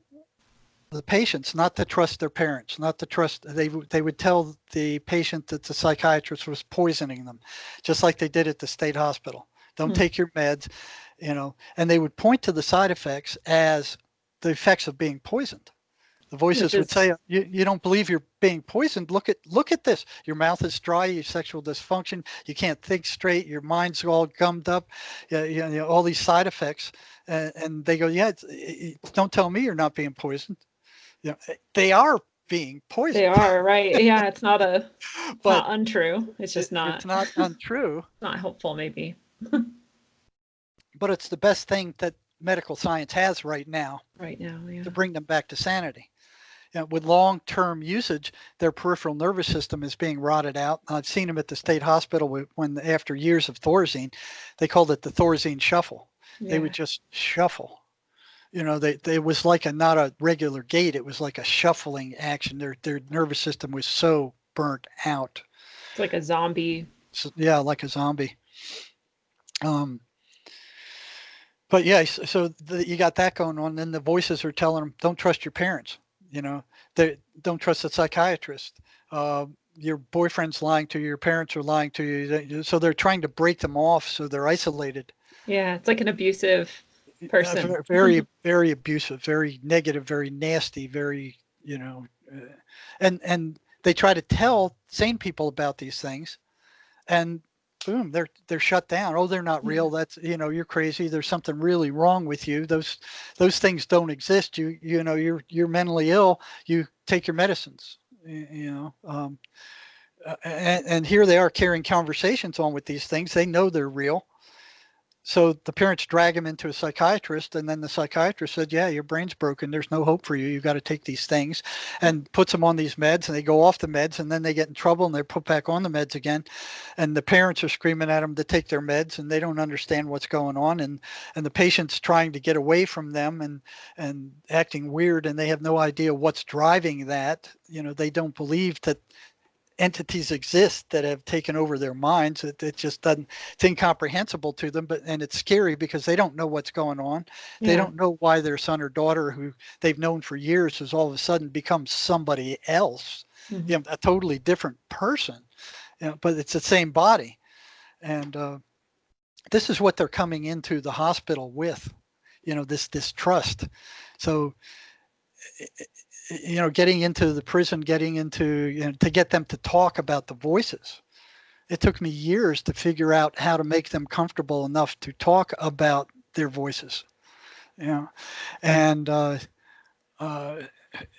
the patients not to trust their parents, not to trust. They would tell the patient that the psychiatrist was poisoning them, just like they did at the state hospital. Don't take your meds, and they would point to the side effects as the effects of being poisoned. The voices would say, you don't believe you're being poisoned. Look at this. Your mouth is dry, you have sexual dysfunction, you can't think straight, your mind's all gummed up, all these side effects. And they go, don't tell me you're not being poisoned. They are being poisoned. They are, right. Yeah, it's not not untrue. It's just not. It's not untrue. Not helpful, maybe. But it's the best thing that medical science has right now. Right now, yeah. To bring them back to sanity. With long-term usage, their peripheral nervous system is being rotted out. I've seen them at the state hospital when after years of Thorazine, they called it the Thorazine shuffle. Yeah. They would just shuffle. It was like not a regular gait. It was like a shuffling action. Their nervous system was so burnt out. It's like a zombie. Yeah, like a zombie. But yeah, so you got that going on. Then the voices are telling them, don't trust your parents. They don't trust the psychiatrist. Your boyfriend's lying to you. Your parents are lying to you. So they're trying to break them off. So they're isolated. Yeah, it's like an abusive person. Very, very abusive, very negative, very nasty, very, and they try to tell sane people about these things, and boom, they're shut down. Oh, they're not real. That's, you're crazy. There's something really wrong with you. Those things don't exist. You're mentally ill. You take your medicines, and here they are carrying conversations on with these things. They know they're real. So the parents drag him into a psychiatrist, and then the psychiatrist said, yeah, your brain's broken. There's no hope for you. You've got to take these things, and puts them on these meds, and they go off the meds, and then they get in trouble, and they're put back on the meds again. And the parents are screaming at them to take their meds, and they don't understand what's going on. And the patient's trying to get away from them and acting weird, and they have no idea what's driving that. They don't believe that entities exist that have taken over their minds. It just doesn't, it's incomprehensible to them, and it's scary because they don't know what's going on. Yeah. They don't know why their son or daughter who they've known for years has all of a sudden become somebody else, a totally different person, but it's the same body. And this is what they're coming into the hospital with, this distrust. So getting into the prison, getting into, to get them to talk about the voices. It took me years to figure out how to make them comfortable enough to talk about their voices. And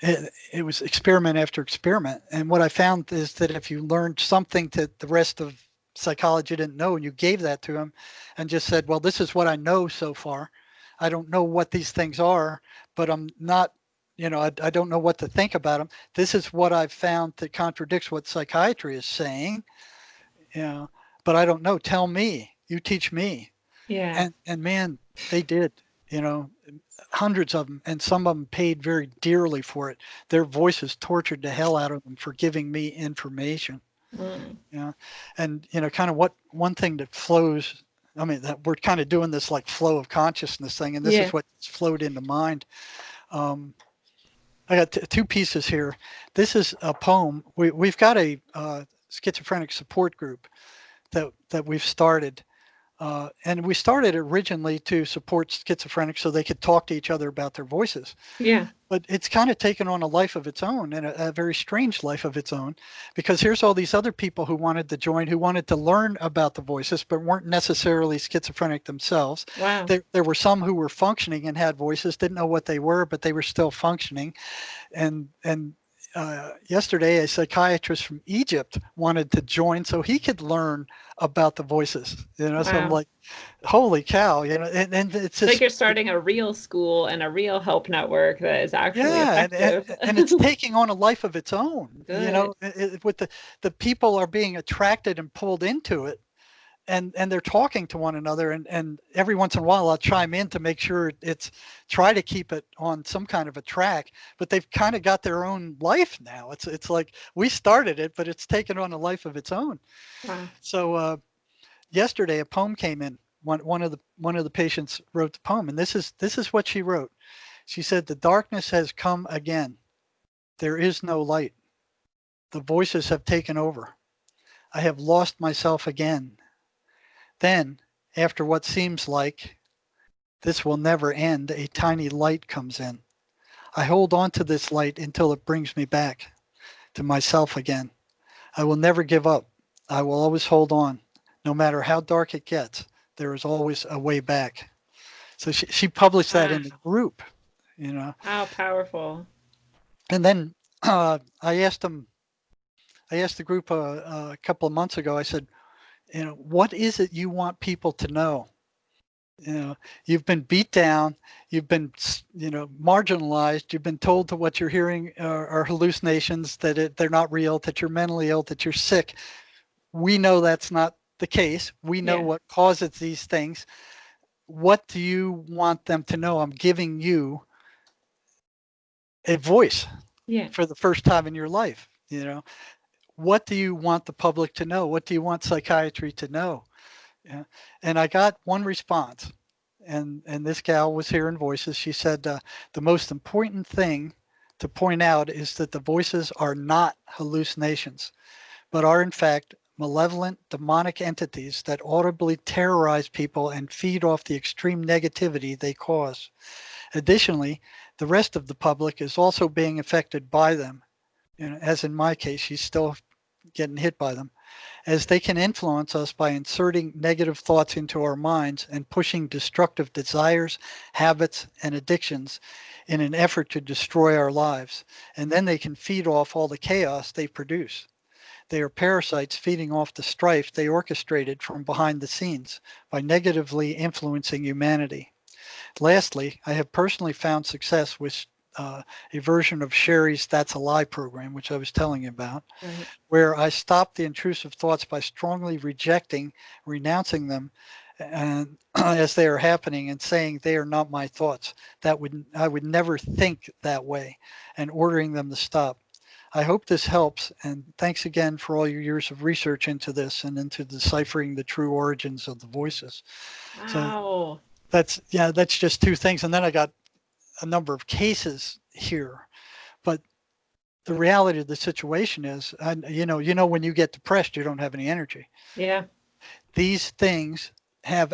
it was experiment after experiment. And what I found is that if you learned something that the rest of psychology didn't know, and you gave that to them and just said, well, this is what I know so far. I don't know what these things are, but I'm not, I don't know what to think about them. This is what I've found that contradicts what psychiatry is saying. But I don't know. Tell me. You teach me. Yeah. And man, they did. you know, hundreds of them, and some of them paid very dearly for it. Their voices tortured the hell out of them for giving me information. Mm. You know, and kind of what one thing that flows. I mean, that we're kind of doing this like flow of consciousness thing, and this Yeah. is what's flowed into mind. I got two pieces here. This is a poem. We've got a schizophrenic support group that we've started. And we started originally to support schizophrenics so they could talk to each other about their voices. Yeah. But it's kind of taken on a life of its own, and a very strange life of its own, because here's all these other people who wanted to join, who wanted to learn about the voices, but weren't necessarily schizophrenic themselves. Wow. There were some who were functioning and had voices, didn't know what they were, but they were still functioning. And yesterday, a psychiatrist from Egypt wanted to join so he could learn about the voices. So I'm Wow. like, holy cow, and it's Like just, you're starting a real school and a real help network that is actually yeah, effective. and it's taking on a life of its own. Good. With the people are being attracted and pulled into it, and they're talking to one another, and every once in a while I'll chime in to make sure try to keep it on some kind of a track, but they've kind of got their own life now. It's like we started it, but it's taken on a life of its own. Wow. So yesterday a poem came in. One of the patients wrote the poem, and this is what she wrote. She said, "The darkness has come again. There is no light. The voices have taken over. I have lost myself again. Then, after what seems like this will never end, a tiny light comes in. I hold on to this light until it brings me back to myself again. I will never give up. I will always hold on. No matter how dark it gets, there is always a way back." So she published that in the group, How powerful. And then I asked the group a couple of months ago, I said, what is it you want people to know? You've been beat down, you've been, marginalized, you've been told that what you're hearing are hallucinations, that they're not real, that you're mentally ill, that you're sick. We know that's not the case. We know what causes these things. What do you want them to know? I'm giving you a voice for the first time in your life. What do you want the public to know? What do you want psychiatry to know? Yeah. And I got one response, and this gal was hearing voices. She said, the most important thing to point out is that the voices are not hallucinations, but are in fact malevolent demonic entities that audibly terrorize people and feed off the extreme negativity they cause. Additionally, the rest of the public is also being affected by them. As in my case, she's still getting hit by them, as they can influence us by inserting negative thoughts into our minds and pushing destructive desires, habits, and addictions in an effort to destroy our lives. And then they can feed off all the chaos they produce. They are parasites feeding off the strife they orchestrated from behind the scenes by negatively influencing humanity. Lastly, I have personally found success with a version of Sherry's That's a Lie program, which I was telling you about, where I stopped the intrusive thoughts by strongly rejecting, renouncing them, and as they are happening, and saying they are not my thoughts. I would never think that way, and ordering them to stop. I hope this helps, and thanks again for all your years of research into this and into deciphering the true origins of the voices. Wow. So that's just two things, and then I got a number of cases here. But the reality of the situation is, when you get depressed, you don't have any energy. Yeah. These things have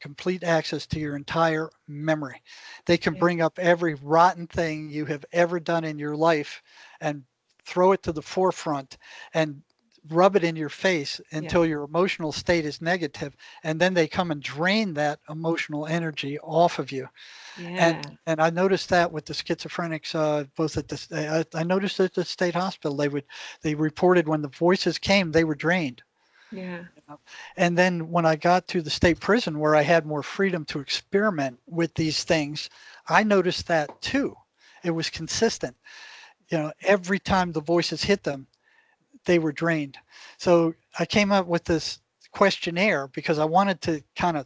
complete access to your entire memory. They can bring up every rotten thing you have ever done in your life and throw it to the forefront and rub it in your face until your emotional state is negative, and then they come and drain that emotional energy off of you. And I noticed that with the schizophrenics, both at I noticed at the state hospital, they reported when the voices came, they were drained. Yeah. And then when I got to the state prison, where I had more freedom to experiment with these things, I noticed that too. It was consistent. Every time the voices hit them, they were drained. So I came up with this questionnaire because I wanted to kind of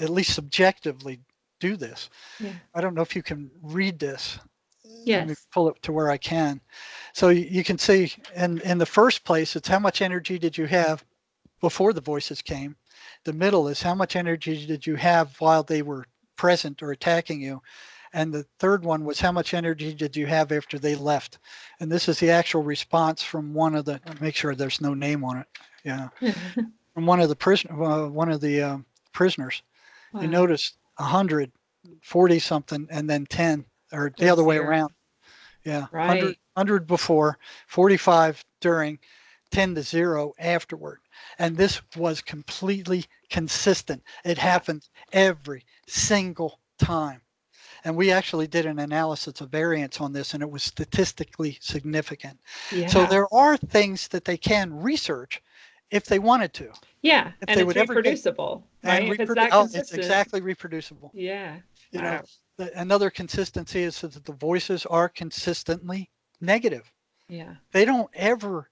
at least subjectively do this. Yeah. I don't know if you can read this. Let me Yes. pull it to where I can. So you can see in the first place, it's how much energy did you have before the voices came. The middle is how much energy did you have while they were present or attacking you. And the third one was how much energy did you have after they left. And this is the actual response from one of the, make sure there's no name on it. Yeah. From one of the prisoners. You Wow. notice 140 something and then 10, or the other way around. Yeah. Right. 100 before, 45 during, 10 to 0 afterward. And this was completely consistent. It happened every single time. And we actually did an analysis of variance on this, and it was statistically significant. Yeah. So there are things that they can research if they wanted to. Yeah. If And they it's would ever reproducible, right? and If it's that it's consistent. exactly reproducible. Yeah. You Wow. know, another consistency is that the voices are consistently negative. Yeah. They don't ever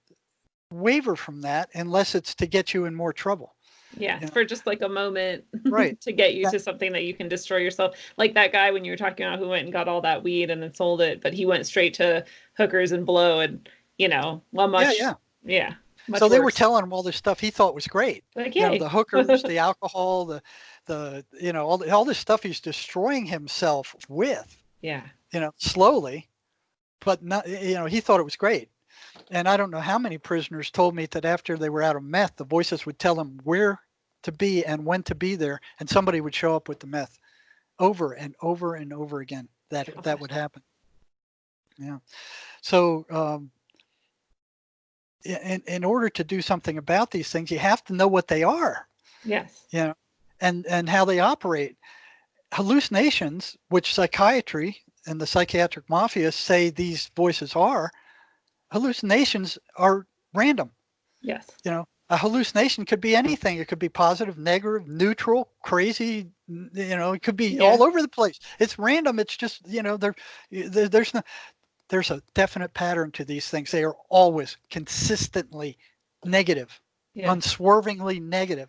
waver from that unless it's to get you in more trouble. Yeah, You know? for just like a moment, Right. to get you to something that you can destroy yourself. Like that guy when you were talking about who went and got all that weed and then sold it, but he went straight to hookers and blow and, much. Yeah. Much So they were worse. telling him all this stuff he thought was great. Like, You know, yay. the hookers, the alcohol, all this stuff he's destroying himself with, Yeah. slowly, but not, he thought it was great. And I don't know how many prisoners told me that after they were out of meth, the voices would tell them where to be and when to be there, and somebody would show up with the meth over and over and over again. That would happen. Yeah. So in order to do something about these things, you have to know what they are. Yes. And how they operate. Hallucinations, which psychiatry and the psychiatric mafia say these voices are, hallucinations are random. Yes. A hallucination could be anything. It could be positive, negative, neutral, crazy. It could be all over the place. It's random. It's just there's a definite pattern to these things. They are always consistently negative, unswervingly negative.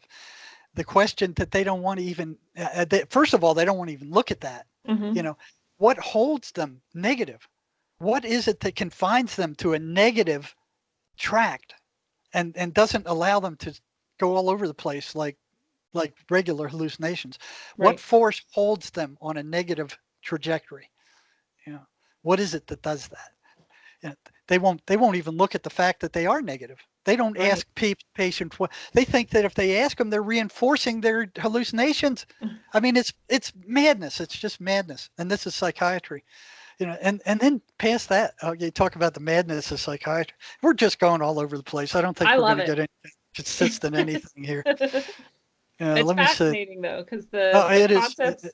The question that they don't want to even first of all, they don't want to even look at that. Mm-hmm. What holds them negative? What is it that confines them to a negative tract and doesn't allow them to go all over the place like regular hallucinations? Right. What force holds them on a negative trajectory? What is it that does that? They won't even look at the fact that they are negative. They don't ask patients what they think, that if they ask them, they're reinforcing their hallucinations. I mean, it's madness. It's just madness. And this is psychiatry. And then past that, you talk about the madness of psychiatry. We're just going all over the place. I don't think we're going to get anything consistent anything here. It's let me fascinating though, because the concepts.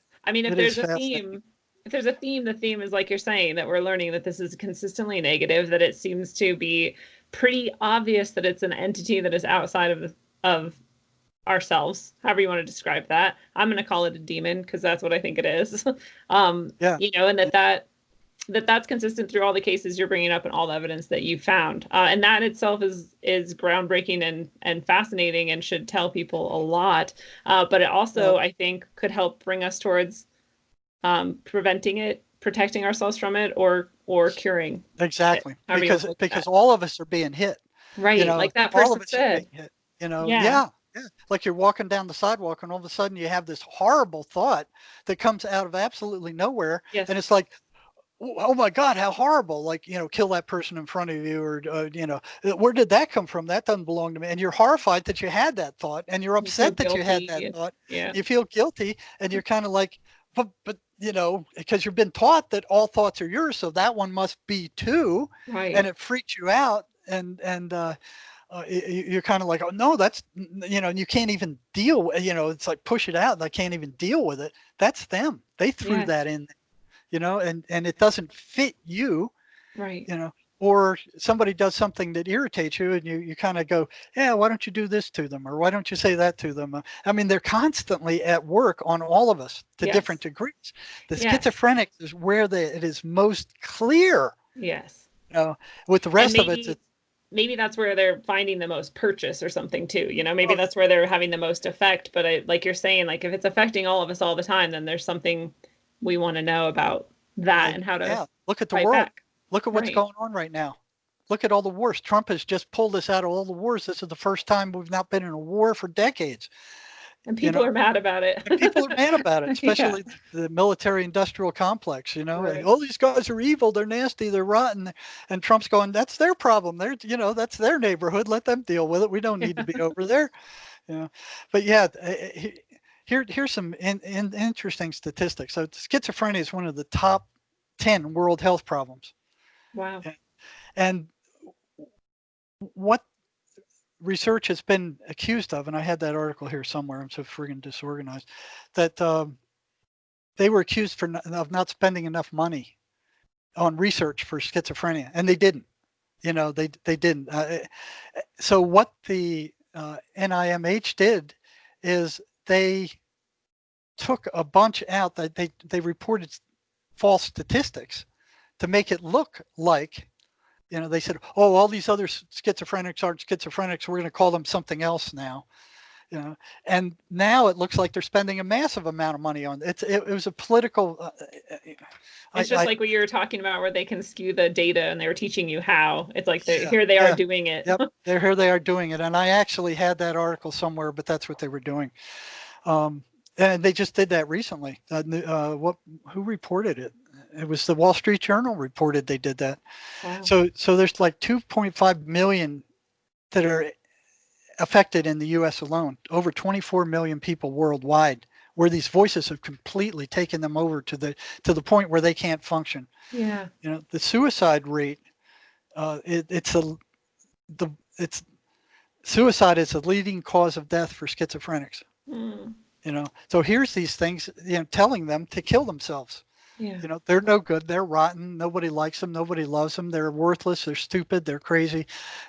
If there's a theme, the theme is like you're saying, that we're learning that this is consistently negative. That it seems to be pretty obvious that it's an entity that is outside of ourselves, however you want to describe that. I'm going to call it a demon because that's what I think it is. And that's consistent through all the cases you're bringing up and all the evidence that you found. And that itself is groundbreaking and fascinating and should tell people a lot. But it also, I think, could help bring us towards preventing it, protecting ourselves from it, or curing. Exactly. Because all of us are being hit. Right. Like that person said. Yeah. Like you're walking down the sidewalk and all of a sudden you have this horrible thought that comes out of absolutely nowhere. Yes. And it's like, oh my God, how horrible, like, kill that person in front of you, or, where did that come from? That doesn't belong to me. And you're horrified that you had that thought, and you're upset that you had that thought. Yeah. You feel guilty, and you're kind of like, but because you've been taught that all thoughts are yours, so that one must be too. Right. And it freaks you out. And you're kind of like, oh no, that's, and you can't even deal with, it's like, push it out. And I can't even deal with it. That's them. They threw that in, and it doesn't fit you, right. Or somebody does something that irritates you, and you kind of go, yeah, why don't you do this to them? Or why don't you say that to them? They're constantly at work on all of us to different degrees. The schizophrenic is where it is most clear. Yes. With the rest of it, maybe that's where they're finding the most purchase or something too. Maybe that's where they're having the most effect. But like you're saying, like if it's affecting all of us all the time, then there's something we want to know about that and how to look at the fight world. back. Look at what's going on right now. Look at all the wars. Trump has just pulled us out of all the wars. This is the first time we've not been in a war for decades. And people are mad about it. And people are mad about it, especially the military-industrial complex. Right. All these guys are evil. They're nasty. They're rotten. And Trump's going, that's their problem. That's their neighborhood. Let them deal with it. We don't need to be over there. But here's some interesting statistics. So schizophrenia is one of the top 10 world health problems. Wow. And what research has been accused of, and I had that article here somewhere, I'm so friggin' disorganized, that they were accused of not spending enough money on research for schizophrenia, and they didn't. They didn't. So what the NIMH did is they took a bunch out that they reported false statistics to make it look like, they said, oh, all these other schizophrenics aren't schizophrenics. We're going to call them something else now. And now it looks like they're spending a massive amount of money on it. It was a political. It's just like what you were talking about, where they can skew the data, and they were teaching you how. It's like here they are doing it. Yep, here they are doing it. And I actually had that article somewhere, but that's what they were doing. And they just did that recently. Who reported it? It was the Wall Street Journal reported they did that. Wow. So there's like 2.5 million that are affected in the U.S. alone. Over 24 million people worldwide, where these voices have completely taken them over to the point where they can't function. Yeah. The suicide rate. Suicide is the leading cause of death for schizophrenics. Mm. So here's these things, telling them to kill themselves. Yeah. They're no good. They're rotten. Nobody likes them. Nobody loves them. They're worthless. They're stupid. They're crazy.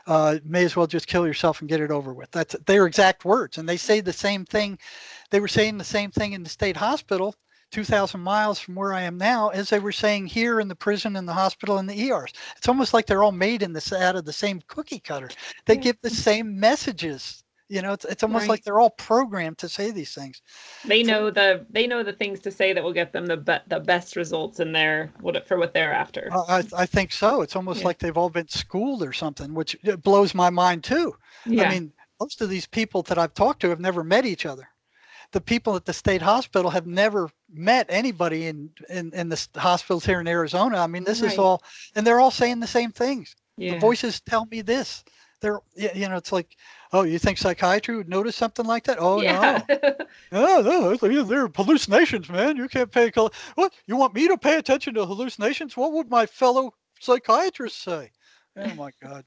May as well just kill yourself and get it over with. That's their exact words. And they say the same thing. They were saying the same thing in the state hospital, 2,000 miles from where I am now, as they were saying here in the prison and the hospital and the ERs. It's almost like they're all made out of the same cookie cutter. They give the same messages. It's almost like they're all programmed to say these things. They know the things to say that will get them the best results in for what they're after. I think so. It's almost like they've all been schooled or something, which blows my mind too. Yeah. I mean, most of these people that I've talked to have never met each other. The people at the state hospital have never met anybody in the hospitals here in Arizona. I mean, this is all, and they're all saying the same things. Yeah. The voices tell me this. It's like, oh, you think psychiatry would notice something like that? Oh, no. No, they're hallucinations, man. You can't pay. What? You want me to pay attention to hallucinations? What would my fellow psychiatrists say? Oh, my God.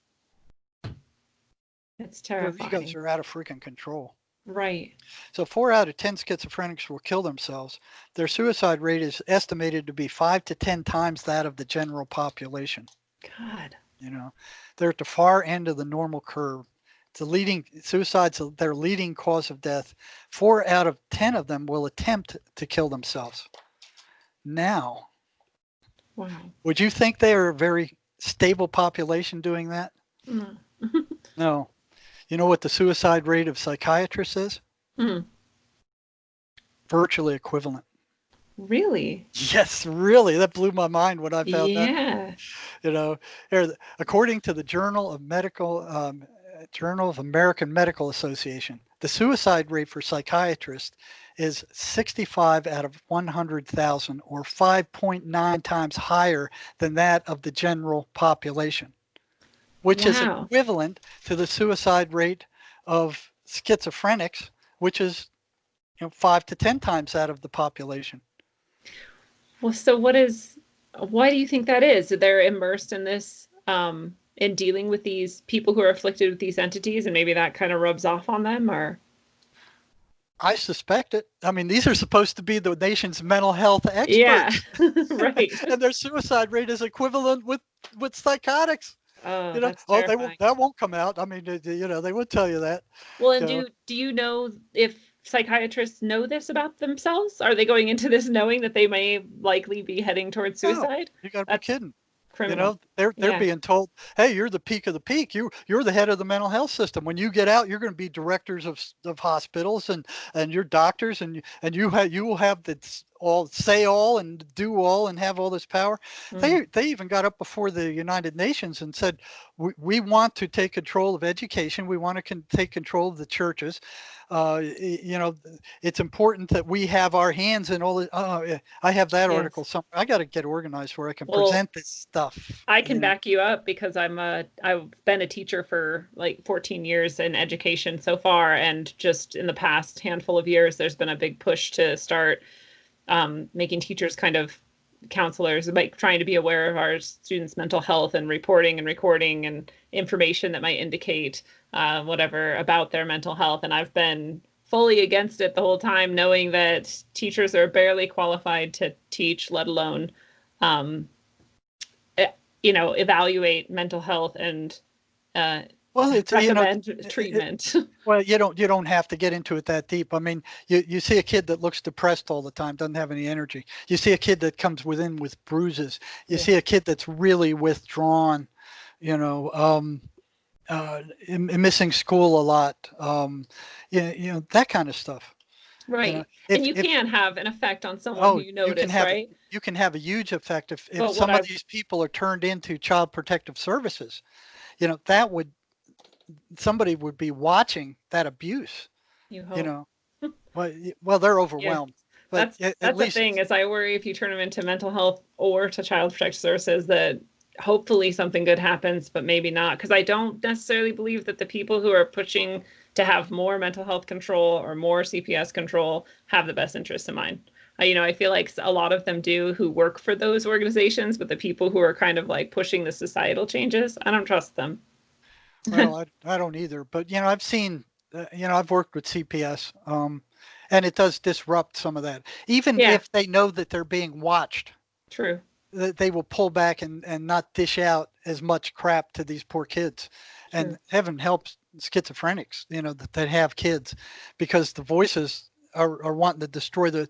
That's terrifying. These guys are out of freaking control. Right. So 4 out of 10 schizophrenics will kill themselves. Their suicide rate is estimated to be 5 to 10 times that of the general population. God. They're at the far end of the normal curve. Suicide's their leading cause of death. 4 out of 10 of them will attempt to kill themselves. Now, wow. Would you think they are a very stable population doing that? Mm. No. You know what the suicide rate of psychiatrists is? Mm. Virtually equivalent. Really? Yes, really. That blew my mind when I found that. According to the Journal of American Medical Association, the suicide rate for psychiatrists is 65 out of 100,000, or 5.9 times higher than that of the general population, which is equivalent to the suicide rate of schizophrenics, which is 5 to 10 times that of the population. Well, so why do you think that is? They're immersed in this, in dealing with these people who are afflicted with these entities, and maybe that kind of rubs off on them, or? I suspect it. I mean, these are supposed to be the nation's mental health experts. Yeah, right. And their suicide rate is equivalent with psychotics. Oh, that's terrifying. That won't come out. I mean, they would tell you that. Well, and do you know if psychiatrists know this about themselves? Are they going into this knowing that they may likely be heading towards suicide? You got to be kidding. Criminal. They're Yeah. being told, hey, you're the peak of the peak. You're the head of the mental health system. When you get out, you're going to be directors of hospitals, and you're doctors, and you will have this all say all and do all and have all this power. Mm. They even got up before the United Nations and said, we want to take control of education. We want to take control of the churches. You know, it's important that we have our hands in all the. I have that Yes. article somewhere. I got to get organized where I can Well, present this stuff. I can you know. back you up because I've been a teacher for like 14 years in education so far, and just in the past handful of years, there's been a big push to start making teachers kind of counselors, like trying to be aware of our students' mental health and reporting and recording and information that might indicate whatever about their mental health. And I've been fully against it the whole time, knowing that teachers are barely qualified to teach, let alone evaluate mental health and Well, it's recommend treatment. well, you don't have to get into it that deep. I mean, you see a kid that looks depressed all the time, doesn't have any energy. You see a kid that comes within with bruises. You see a kid that's really withdrawn, missing school a lot. That kind of stuff. Right. If, And you if can have an effect on someone who you notice, right? you can have a huge effect if But some of these people are turned into child protective services. That would somebody would be watching that abuse. you hope. Well, they're overwhelmed. But That's at the least thing is I worry if you turn them into mental health or to child protective services that hopefully something good happens, but maybe not. Because I don't necessarily believe that the people who are pushing to have more mental health control or more CPS control have the best interests in mind. I feel like a lot of them do who work for those organizations, but the people who are kind of like pushing the societal changes, I don't trust them. well, I don't either. But I've seen, I've worked with CPS, and it does disrupt some of that. Even Yeah. if they know that they're being watched, True. they will pull back and not dish out as much crap to these poor kids. True. And heaven helps schizophrenics, that have kids, because the voices are wanting to destroy the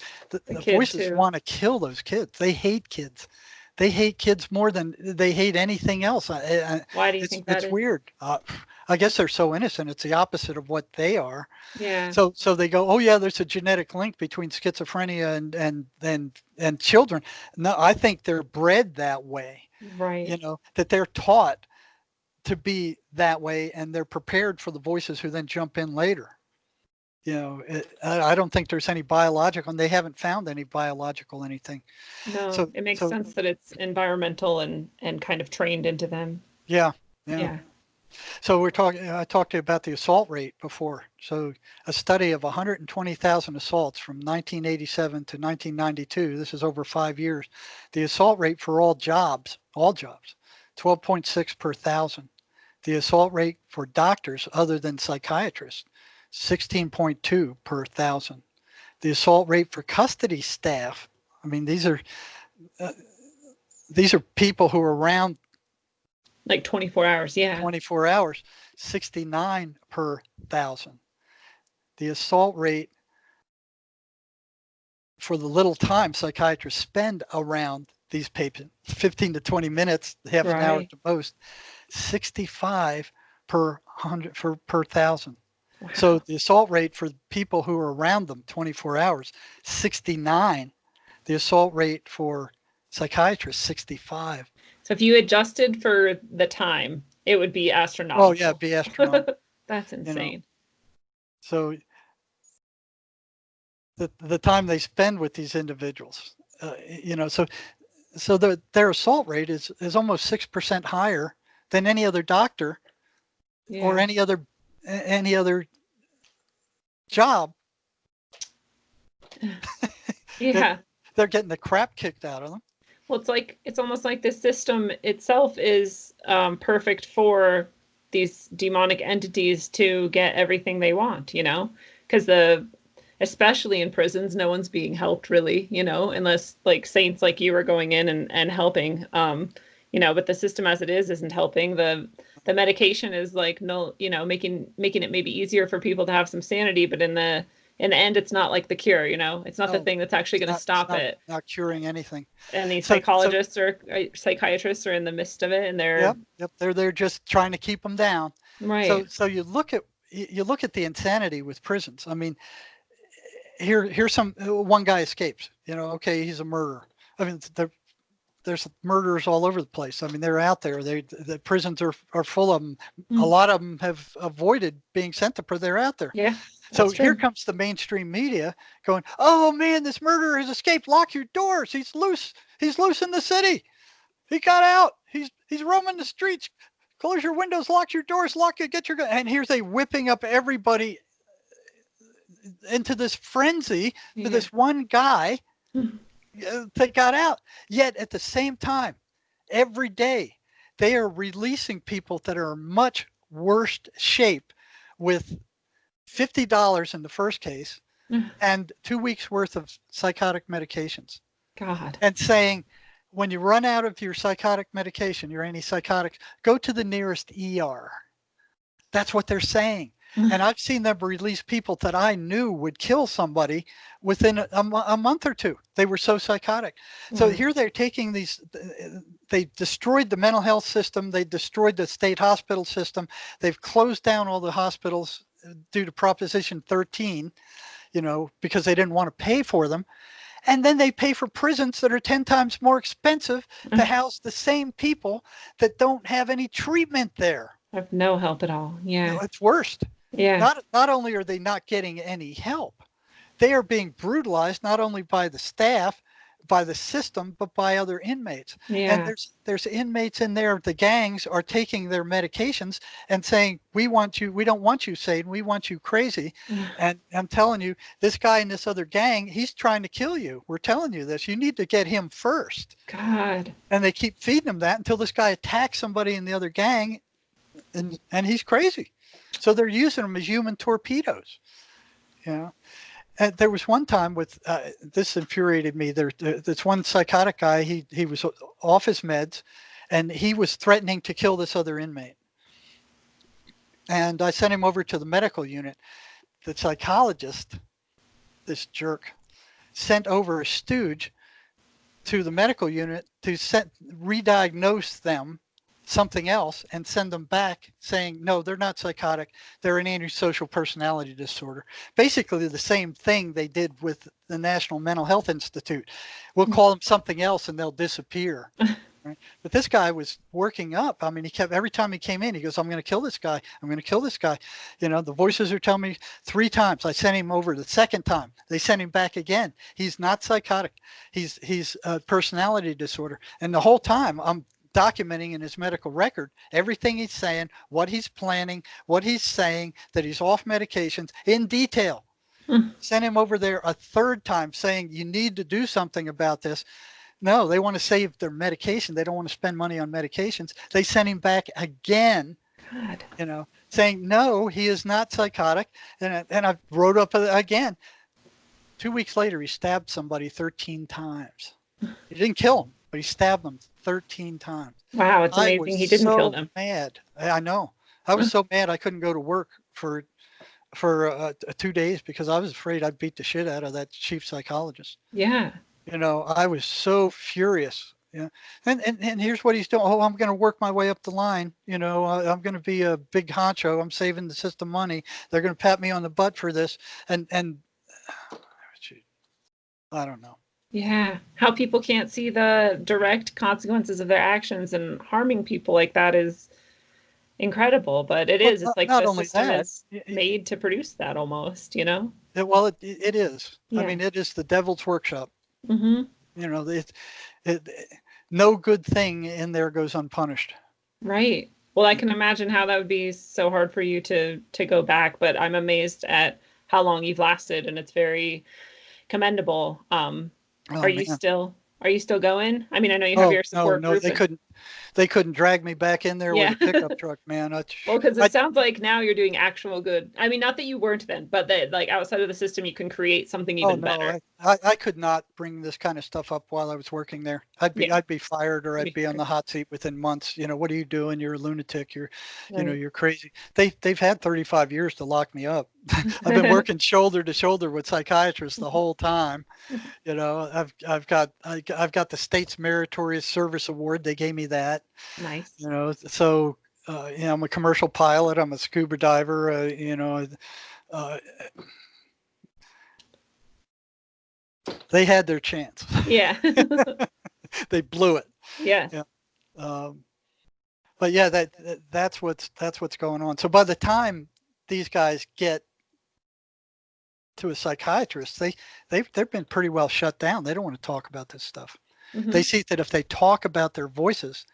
voices too. want to kill those kids. They hate kids. They hate kids more than they hate anything else. Why do you think that it's is? weird. I guess they're so innocent. It's the opposite of what they are. Yeah. So they go, oh yeah, there's a genetic link between schizophrenia and children. No, I think they're bred that way. Right. That they're taught to be that way, and they're prepared for the voices who then jump in later. I don't think there's any biological, and they haven't found any biological anything. No, So it makes sense that it's environmental and kind of trained into them. Yeah. So I talked to you about the assault rate before. So a study of 120,000 assaults from 1987 to 1992. This is over 5 years. The assault rate for all jobs, 12.6 per thousand. The assault rate for doctors other than psychiatrists, 16.2 per thousand. The assault rate for custody staff, I mean, these are people who are around like 24 hours. Yeah. 24 hours, 69 per thousand. The assault rate for the little time psychiatrists spend around these patients, 15 to 20 minutes, half an hour at the most, 65 per thousand. Wow. So the assault rate for people who are around them 24 hours, 69. The assault rate for psychiatrists, 65. So if you adjusted for the time, it would be astronomical. Oh yeah, it'd be astronomical. That's insane. So the time they spend with these individuals, so their assault rate is almost 6% higher than any other doctor or any other job. Yeah. They're getting the crap kicked out of them. Well, it's almost like the system itself is perfect for these demonic entities to get everything they want, because especially in prisons, no one's being helped really, unless like saints like you are going in and helping, but the system as it is isn't helping. The medication is like, no, making it maybe easier for people to have some sanity, but in the in the end, it's not like the cure, it's not the No, thing that's actually going to stop it. not curing anything. And these So, psychologists or psychiatrists are in the midst of it, and they're yep, they're just trying to keep them down. right. So you look at the insanity with prisons. I mean, here's one guy escapes. Okay, he's a murderer. I mean, there's murderers all over the place. I mean, they're out there. The prisons are full of them. A lot of them have avoided being sent to prison. They're out there. Yeah. So here comes the mainstream media going, "Oh man, this murderer has escaped. Lock your doors. He's loose. He's loose in the city. He got out. He's roaming the streets. Close your windows. Lock your doors. Get your gun." And here's a whipping up everybody into this frenzy for this one guy that got out. Yet at the same time, every day they are releasing people that are in much worse shape with $50 in the first case and 2 weeks worth of psychotic medications. God. And saying, when you run out of your psychotic medication, your antipsychotics, go to the nearest ER. That's what they're saying. And I've seen them release people that I knew would kill somebody within a month or two. They were so psychotic. So here they're taking these, they destroyed the mental health system. They destroyed the state hospital system. They've closed down all the hospitals due to Proposition 13, because they didn't want to pay for them. And then they pay for prisons that are 10 times more expensive to house the same people that don't have any treatment there. I have no help at all. Yeah. It's worst. Yeah. Not only are they not getting any help, they are being brutalized not only by the staff, by the system, but by other inmates. Yeah. And there's inmates in there. The gangs are taking their medications and saying, we don't want you sane, we want you crazy. And I'm telling you, this guy in this other gang, he's trying to kill you. We're telling you this. You need to get him first. God. And they keep feeding him that until this guy attacks somebody in the other gang, and he's crazy. So they're using them as human torpedoes. And there was one time with this infuriated me. This one psychotic guy. He was off his meds, and he was threatening to kill this other inmate. And I sent him over to the medical unit. The psychologist, this jerk, sent over a stooge to the medical unit to re-diagnose them something else and send them back saying, no, they're not psychotic. They're an antisocial personality disorder. Basically the same thing they did with the National Mental Health Institute. We'll call them something else and they'll disappear. Right? But this guy was working up. I mean, he kept, every time he came in, he goes, I'm going to kill this guy. I'm going to kill this guy. The voices are telling me 3 times. I sent him over the second time. They sent him back again. He's not psychotic. He's a personality disorder. And the whole time I'm documenting in his medical record everything he's saying, what he's planning, what he's saying, that he's off medications in detail. Sent him over there a third time saying, you need to do something about this. No, they want to save their medication. They don't want to spend money on medications. They sent him back again, God. Saying, no, he is not psychotic. And I wrote up again. 2 weeks later, he stabbed somebody 13 times. He didn't kill him, but he stabbed them 13 times. Wow, it's amazing he didn't kill them. Mad. I know. I was so mad I couldn't go to work for 2 days because I was afraid I'd beat the shit out of that chief psychologist. Yeah. I was so furious. Yeah. And here's what he's doing. Oh, I'm going to work my way up the line. I'm going to be a big honcho. I'm saving the system money. They're going to pat me on the butt for this. And I don't know. Yeah. How people can't see the direct consequences of their actions and harming people like that is incredible. But it's like the system is made to produce that almost, Well, it is. Yeah. I mean, it is the devil's workshop. Mm-hmm. No good thing in there goes unpunished. Right. Well, I can imagine how that would be so hard for you to go back, but I'm amazed at how long you've lasted, and it's very commendable. Are you still going? I mean, I know you have your support group. No, they couldn't. they couldn't drag me back in there Yeah. with a pickup truck, man. Well, because it sounds like now you're doing actual good. I mean, not that you weren't then, but that like outside of the system, you can create something even better. I could not bring this kind of stuff up while I was working there. I'd be fired, or I'd be on the hot seat within months. You know, what are you doing? You're a lunatic. You're you're crazy. They've had 35 years to lock me up. I've been working shoulder to shoulder with psychiatrists the whole time. You know, I've got the state's meritorious service award. They gave me that. Nice. You know, so you know, I'm a commercial pilot. I'm a scuba diver. You know, they had their chance. Yeah. They blew it. Yes. Yeah. But yeah, that's what's going on. So by the time these guys get to a psychiatrist, they've been pretty well shut down. They don't want to talk about this stuff. Mm-hmm. They see that if they talk about their voices,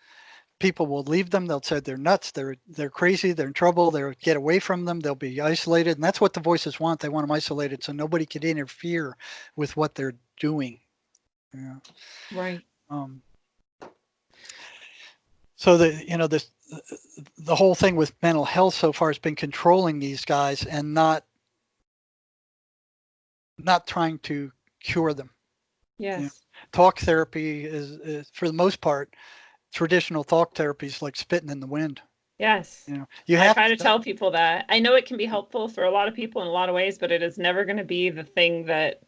people will leave them. They'll say they're nuts. They're crazy. They're in trouble. They'll get away from them. They'll be isolated, and that's what the voices want. They want them isolated so nobody can interfere with what they're doing. Yeah. Right. So the whole thing with mental health so far has been controlling these guys and not trying to cure them. Yes. You know, talk therapy is for the most part, traditional talk therapy is like spitting in the wind. Yes. You know, I try to tell people that. I know it can be helpful for a lot of people in a lot of ways, but it is never going to be the thing that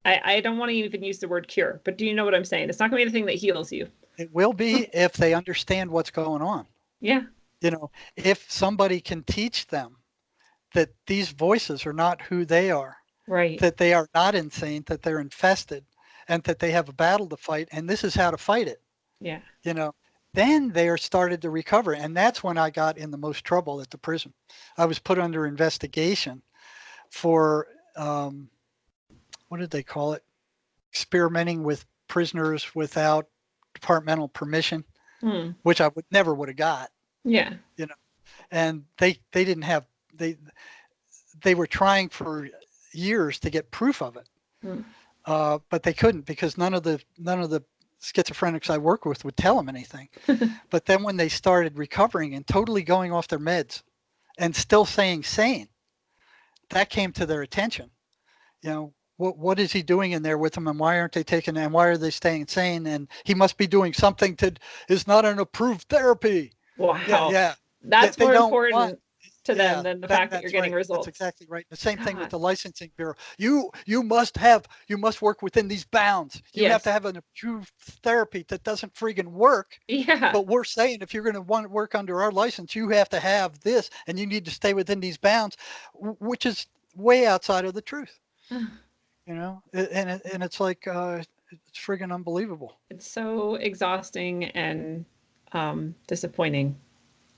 I don't want to even use the word cure, but do you know what I'm saying? It's not going to be the thing that heals you. It will be if they understand what's going on. Yeah. You know, if somebody can teach them that these voices are not who they are, right, that they are not insane, that they're infested, and that they have a battle to fight, and this is how to fight it. Yeah. You know, then they are started to recover. And that's when I got in the most trouble at the prison. I was put under investigation for, what did they call it? Experimenting with prisoners without departmental permission, which I never would have got. Yeah. You know, and they didn't have, they were trying for years to get proof of it. But they couldn't, because none of the schizophrenics I work with would tell them anything. But then when they started recovering and totally going off their meds and still saying sane, that came to their attention. You know, what is he doing in there with them, and why aren't they taking, and why are they staying sane? And he must be doing something that is not an approved therapy. Wow. Yeah. That's more important to them than the fact that you're getting results. That's exactly right. The same thing with the licensing bureau. You must work within these bounds. You have to have an approved therapy that doesn't friggin' work. Yeah. But we're saying if you're going to want to work under our license, you have to have this, and you need to stay within these bounds, which is way outside of the truth. You know, and it's like it's friggin' unbelievable. It's so exhausting and disappointing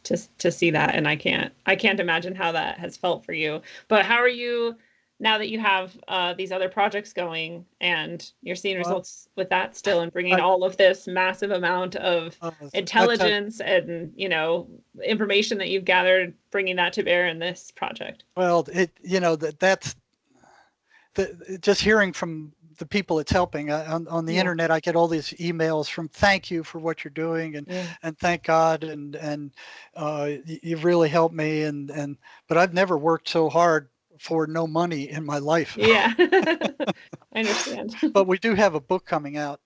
to see that, and I can't imagine how that has felt for you. But how are you now that you have these other projects going and you're seeing results with that still, and bringing all of this massive amount of intelligence and, you know, information that you've gathered, bringing that to bear in this project? Well, that's just hearing from the people it's helping on the internet. I get all these emails from thank you for what you're doing, and thank God, and you've really helped me, but I've never worked so hard for no money in my life. Yeah. I understand. But we do have a book coming out.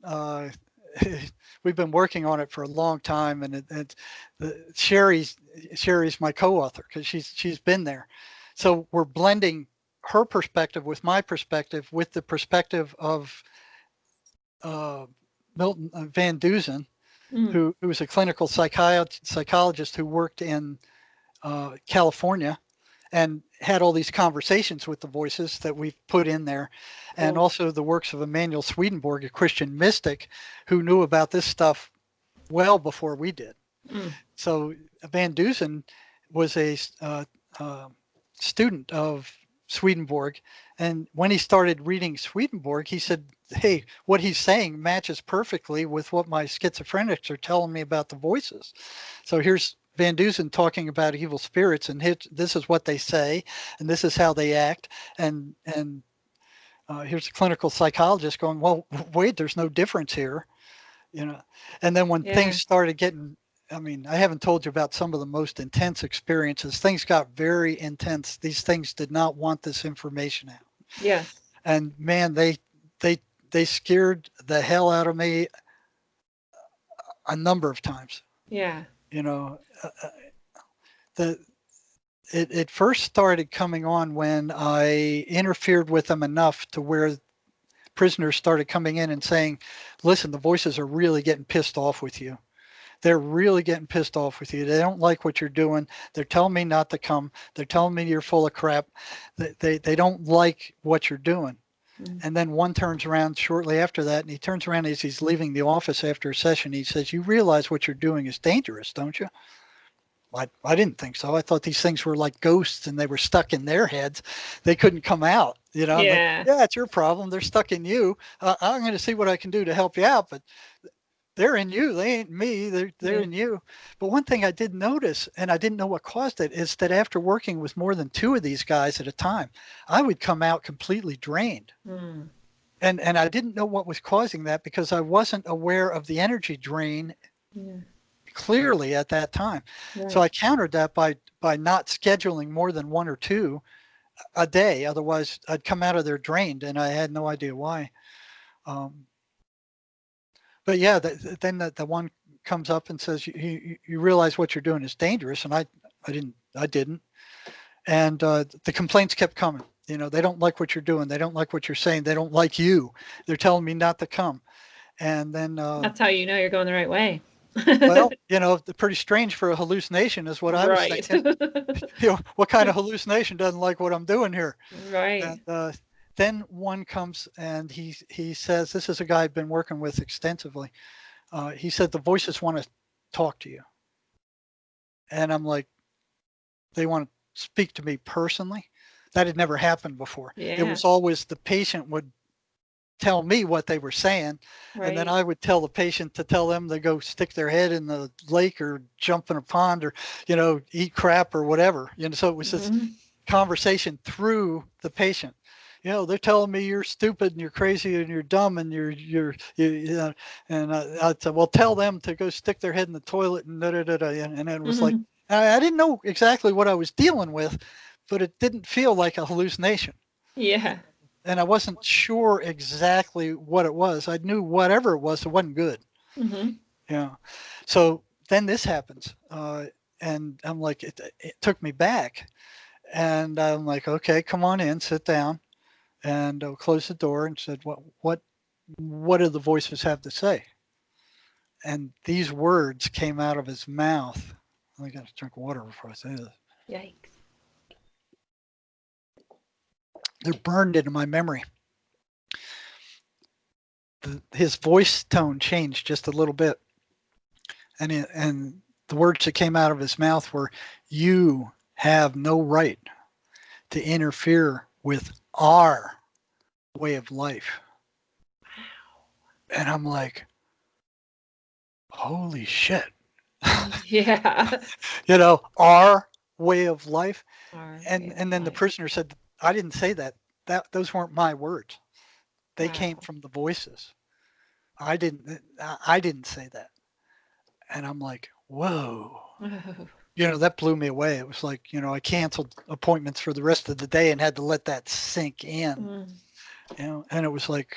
We've been working on it for a long time, and Sherry's my co-author, because she's been there. So we're blending her perspective with my perspective, with the perspective of Milton Van Dusen, who was a clinical psychologist who worked in California and had all these conversations with the voices that we've put in there, and also the works of Emanuel Swedenborg, a Christian mystic who knew about this stuff well before we did. So Van Dusen was a student of Swedenborg, and when he started reading Swedenborg, he said, hey, what he's saying matches perfectly with what my schizophrenics are telling me about the voices. So here's Van Dusen talking about evil spirits, and this is what they say, and this is how they act, and here's a clinical psychologist going, well, wait, there's no difference here. you know. And then when Yeah. things started getting, I mean, I haven't told you about some of the most intense experiences. Things got very intense. These things did not want this information out. Yes. And man, they they scared the hell out of me a number of times. Yeah. You know, the it first started coming on when I interfered with them enough to where prisoners started coming in and saying, "Listen, the voices are really getting pissed off with you. They're really getting pissed off with you. They don't like what you're doing. They're telling me not to come. They're telling me you're full of crap. They don't like what you're doing." Mm. And then one turns around shortly after that, and he turns around as he's leaving the office after a session. He says, "You realize what you're doing is dangerous, don't you?" I didn't think so. I thought these things were like ghosts and they were stuck in their heads. They couldn't come out. You know, I'm like, Yeah. yeah, it's your problem. They're stuck in you. I'm going to see what I can do to help you out, but they're in you. They ain't me. They're in you. But one thing I did notice, and I didn't know what caused it, is that after working with more than two of these guys at a time, I would come out completely drained. Mm. And I didn't know what was causing that because I wasn't aware of the energy drain Yeah. clearly at that time. Right. So I countered that by not scheduling more than one or two a day. Otherwise, I'd come out of there drained, and I had no idea why. But yeah, then the one comes up and says, "You realize what you're doing is dangerous," and I didn't. And the complaints kept coming. You know, they don't like what you're doing. They don't like what you're saying. They don't like you. They're telling me not to come. And then, That's how you know you're going the right way. well, you know, pretty strange for a hallucination is what I was Right. thinking. You know, what kind of hallucination doesn't like what I'm doing here? Right. And then one comes and he says, this is a guy I've been working with extensively. He said, the voices want to talk to you. And I'm like, they want to speak to me personally? That had never happened before. It Yeah. was always the patient would tell me what they were saying, and then Right. I would tell the patient to tell them to go stick their head in the lake or jump in a pond or, you know, eat crap or whatever. You know, so it was this Mhm. conversation through the patient. You know, they're telling me you're stupid and you're crazy and you're dumb and you know, and I'd say, well, tell them to go stick their head in the toilet and da da da da. And it was like, Mhm. I didn't know exactly what I was dealing with, but it didn't feel like a hallucination. Yeah. And I wasn't sure exactly what it was. I knew whatever it wasn't good. Mhm. Yeah. So then this happens, and I'm like, it took me back, and I'm like, okay, come on in, sit down, and closed the door and said, what do the voices have to say? And these words came out of his mouth. I got to drink water before I say this. Yikes. They're burned into my memory. His voice tone changed just a little bit, and the words that came out of his mouth were, "You have no right to interfere with our way of life." And I'm like, holy shit. Yeah. You know, our way of life. Our And way of and then the life. prisoner said, I didn't say that. Those weren't my words. They came Wow. from the voices. I didn't say that. And I'm like, whoa. Oh. You know, that blew me away. It was like, you know, I canceled appointments for the rest of the day and had to let that sink in. Mm. You know, and it was like,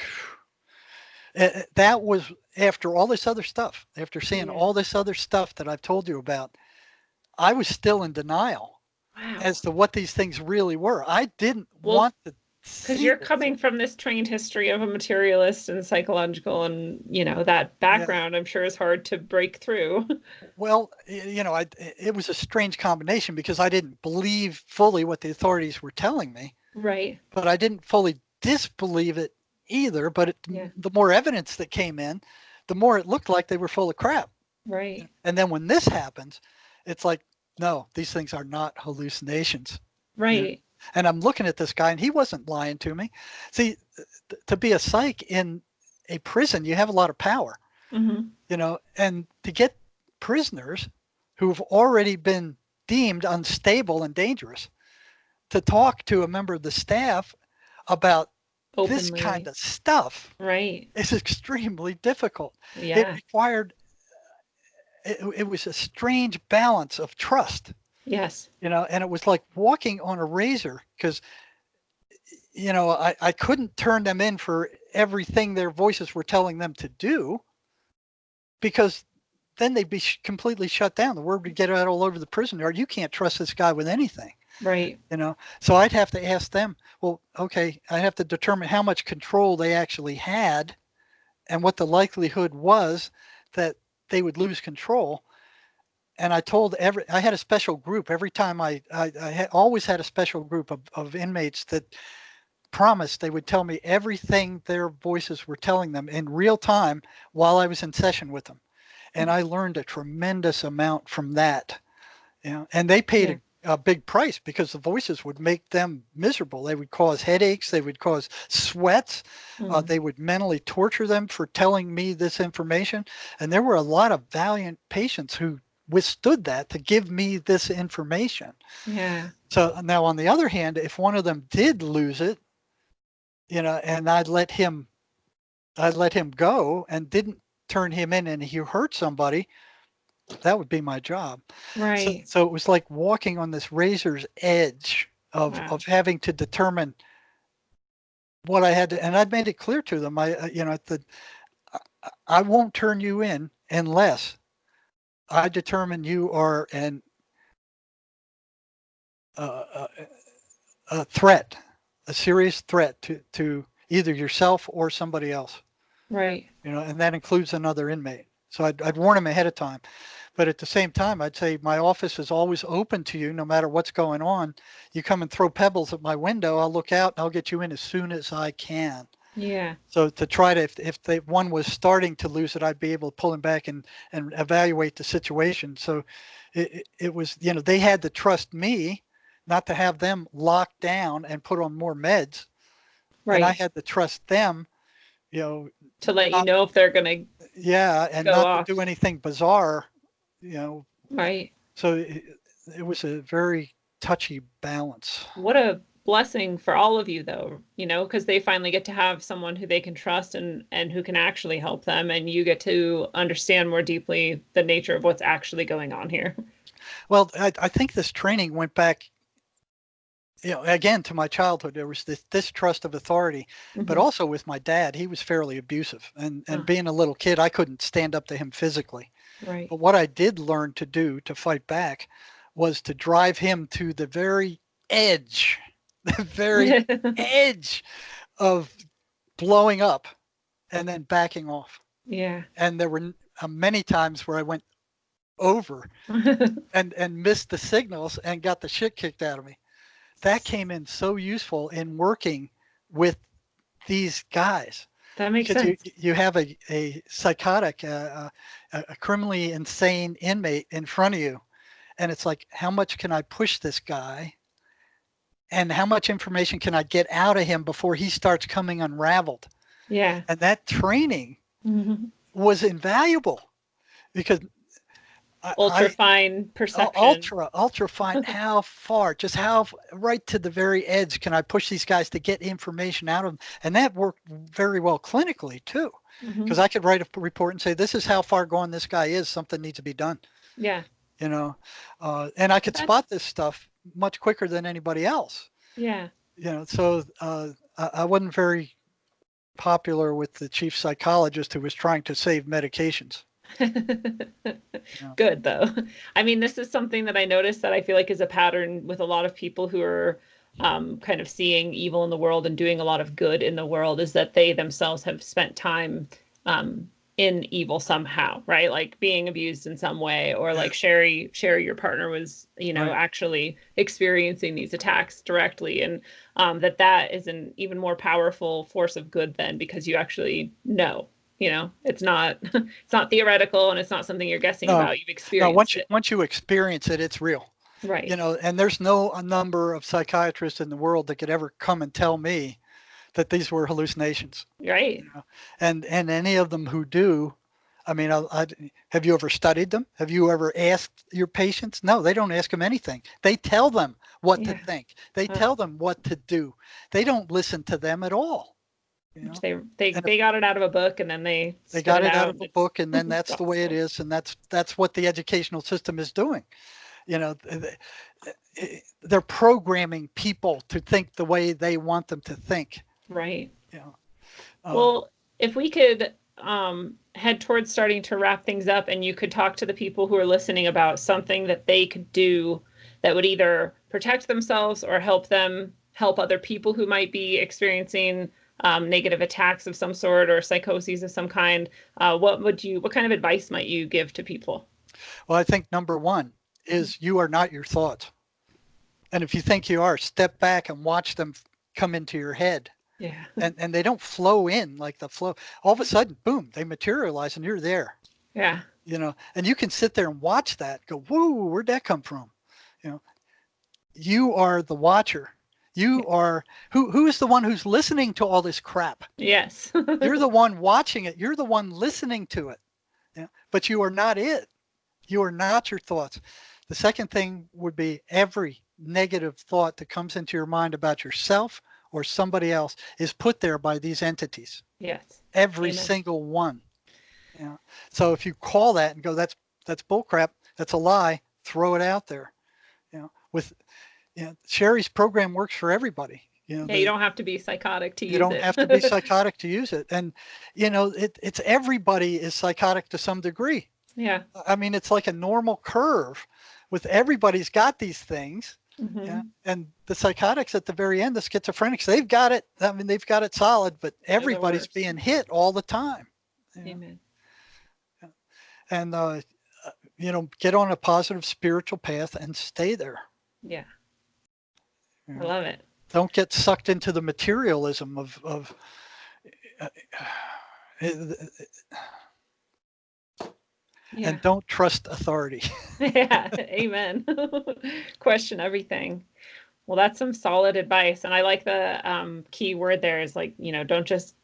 that was after all this other stuff, after seeing Yeah. all this other stuff that I've told you about. I was still in denial Wow. as to what these things really were. I didn't Well, want to because see you're this. coming from this trained history of a materialist and psychological, and that background, I'm sure, is hard to break through. Well, you know, it was a strange combination because I didn't believe fully what the authorities were telling me, Right. but I didn't fully disbelieve it either. But Yeah. the more evidence that came in, the more it looked like they were full of crap. Right. And then when this happens, it's like, no, these things are not hallucinations. You know? Right. And I'm looking at this guy, and he wasn't lying to me. See, to be a psych in a prison, you have a lot of power, Mm-hmm. you know, and to get prisoners who've already been deemed unstable and dangerous to talk to a member of the staff about this openly. kind of stuff Right. is extremely difficult. It Yeah. required, it was a strange balance of trust, Yes. and it was like walking on a razor because, I couldn't turn them in for everything their voices were telling them to do because then they'd be completely shut down. The word would get out all over the prison yard. You can't trust this guy with anything. Right. So I'd have to ask them, well, okay, I have to determine how much control they actually had and what the likelihood was that they would lose control. And I told I had a special group every time I always had a special group of inmates that promised they would tell me everything their voices were telling them in real time while I was in session with them. And I learned a tremendous amount from that. And they paid a big price because the voices would make them miserable. They would cause headaches. They would cause sweats. They would mentally torture them for telling me this information. And there were a lot of valiant patients who withstood that to give me this information. Yeah. So now on the other hand, if one of them did lose it, and I'd let him go and didn't turn him in and he hurt somebody, that would be my job. Right. So it was like walking on this razor's edge of having to determine what I had to, and I'd made it clear to them. I won't turn you in unless I determine you are a threat, a serious threat to either yourself or somebody else. Right. And that includes another inmate. So I'd warn them ahead of time. But at the same time, I'd say my office is always open to you no matter what's going on. You come and throw pebbles at my window, I'll look out and I'll get you in as soon as I can. Yeah. So to try to, if one was starting to lose it, I'd be able to pull him back and evaluate the situation. So it was, they had to trust me not to have them locked down and put on more meds. Right. And I had to trust them, to let you know if they're going to and go not off. to do anything bizarre, Right. So it was a very touchy balance. What a blessing for all of you, though, because they finally get to have someone who they can trust and who can actually help them, and you get to understand more deeply the nature of what's actually going on here. Well, I think this training went back, again, to my childhood. There was this distrust of authority, but also with my dad. He was fairly abusive, and being a little kid, I couldn't stand up to him physically. Right. But what I did learn to do to fight back was to drive him to the very edge, edge of blowing up and then backing off. Yeah. And there were many times where I went over and missed the signals and got the shit kicked out of me. That came in so useful in working with these guys. That makes because sense. You have a psychotic, a criminally insane inmate in front of you. And it's like, how much can I push this guy? And how much information can I get out of him before he starts coming unraveled? Yeah. And that training was invaluable because ultra fine perception. Ultra fine. How far? Just how right to the very edge can I push these guys to get information out of them? And that worked very well clinically too, because I could write a report and say, "This is how far gone this guy is. Something needs to be done." Yeah. And I could spot this stuff much quicker than anybody else. Yeah. So I wasn't very popular with the chief psychologist who was trying to save medications. Good though. I mean, this is something that I noticed that I feel like is a pattern with a lot of people who are kind of seeing evil in the world and doing a lot of good in the world, is that they themselves have spent time in evil somehow, right? Like being abused in some way, or like Sherry, your partner was, actually experiencing these attacks directly, and that is an even more powerful force of good then, because you actually know. It's not theoretical, and it's not something you're guessing about. You've experienced it. Once you experience it, it's real. Right. And there's a number of psychiatrists in the world that could ever come and tell me that these were hallucinations. Right. And any of them who do, I mean, have you ever studied them? Have you ever asked your patients? No, they don't ask them anything. They tell them what to think. They tell them what to do. They don't listen to them at all. You know? They got it out of a book, and then they got it out out of a book, and then that's the way it is, and that's what the educational system is doing. You know, they're programming people to think the way they want them to think. Right. You know, well, if we could head towards starting to wrap things up, and you could talk to the people who are listening about something that they could do that would either protect themselves or help other people who might be experiencing negative attacks of some sort or psychoses of some kind, what kind of advice might you give to people? Well, I think number one is you are not your thoughts. And if you think you are, step back and watch them come into your head. Yeah. And they don't flow in like the flow. All of a sudden, boom, they materialize and you're there. Yeah. You know, and you can sit there and watch that, go, whoa, where'd that come from? You know, you are the watcher. You are who is the one who's listening to all this crap? Yes. You're the one watching it. You're the one listening to it. Yeah. But you are not it. You are not your thoughts. The second thing would be every negative thought that comes into your mind about yourself or somebody else is put there by these entities. Yes. Every Amen. single one. Yeah. So if you call that and go, that's bullcrap, that's a lie, throw it out there. You know, Sherry's program works for everybody. You know, you don't have to be psychotic to use it. You don't have to be psychotic to use it. And, you know, it's everybody is psychotic to some degree. Yeah. I mean, it's like a normal curve with everybody's got these things. Mm-hmm. Yeah. And the psychotics at the very end, the schizophrenics, they've got it. I mean, they've got it solid, but everybody's being hit all the time. Amen. Yeah. And, you know, get on a positive spiritual path and stay there. Yeah. You know? I love it. Don't get sucked into the materialism of yeah. And don't trust authority. Yeah, amen. Question everything. Well, that's some solid advice, and I like the key word there is like, you know, don't just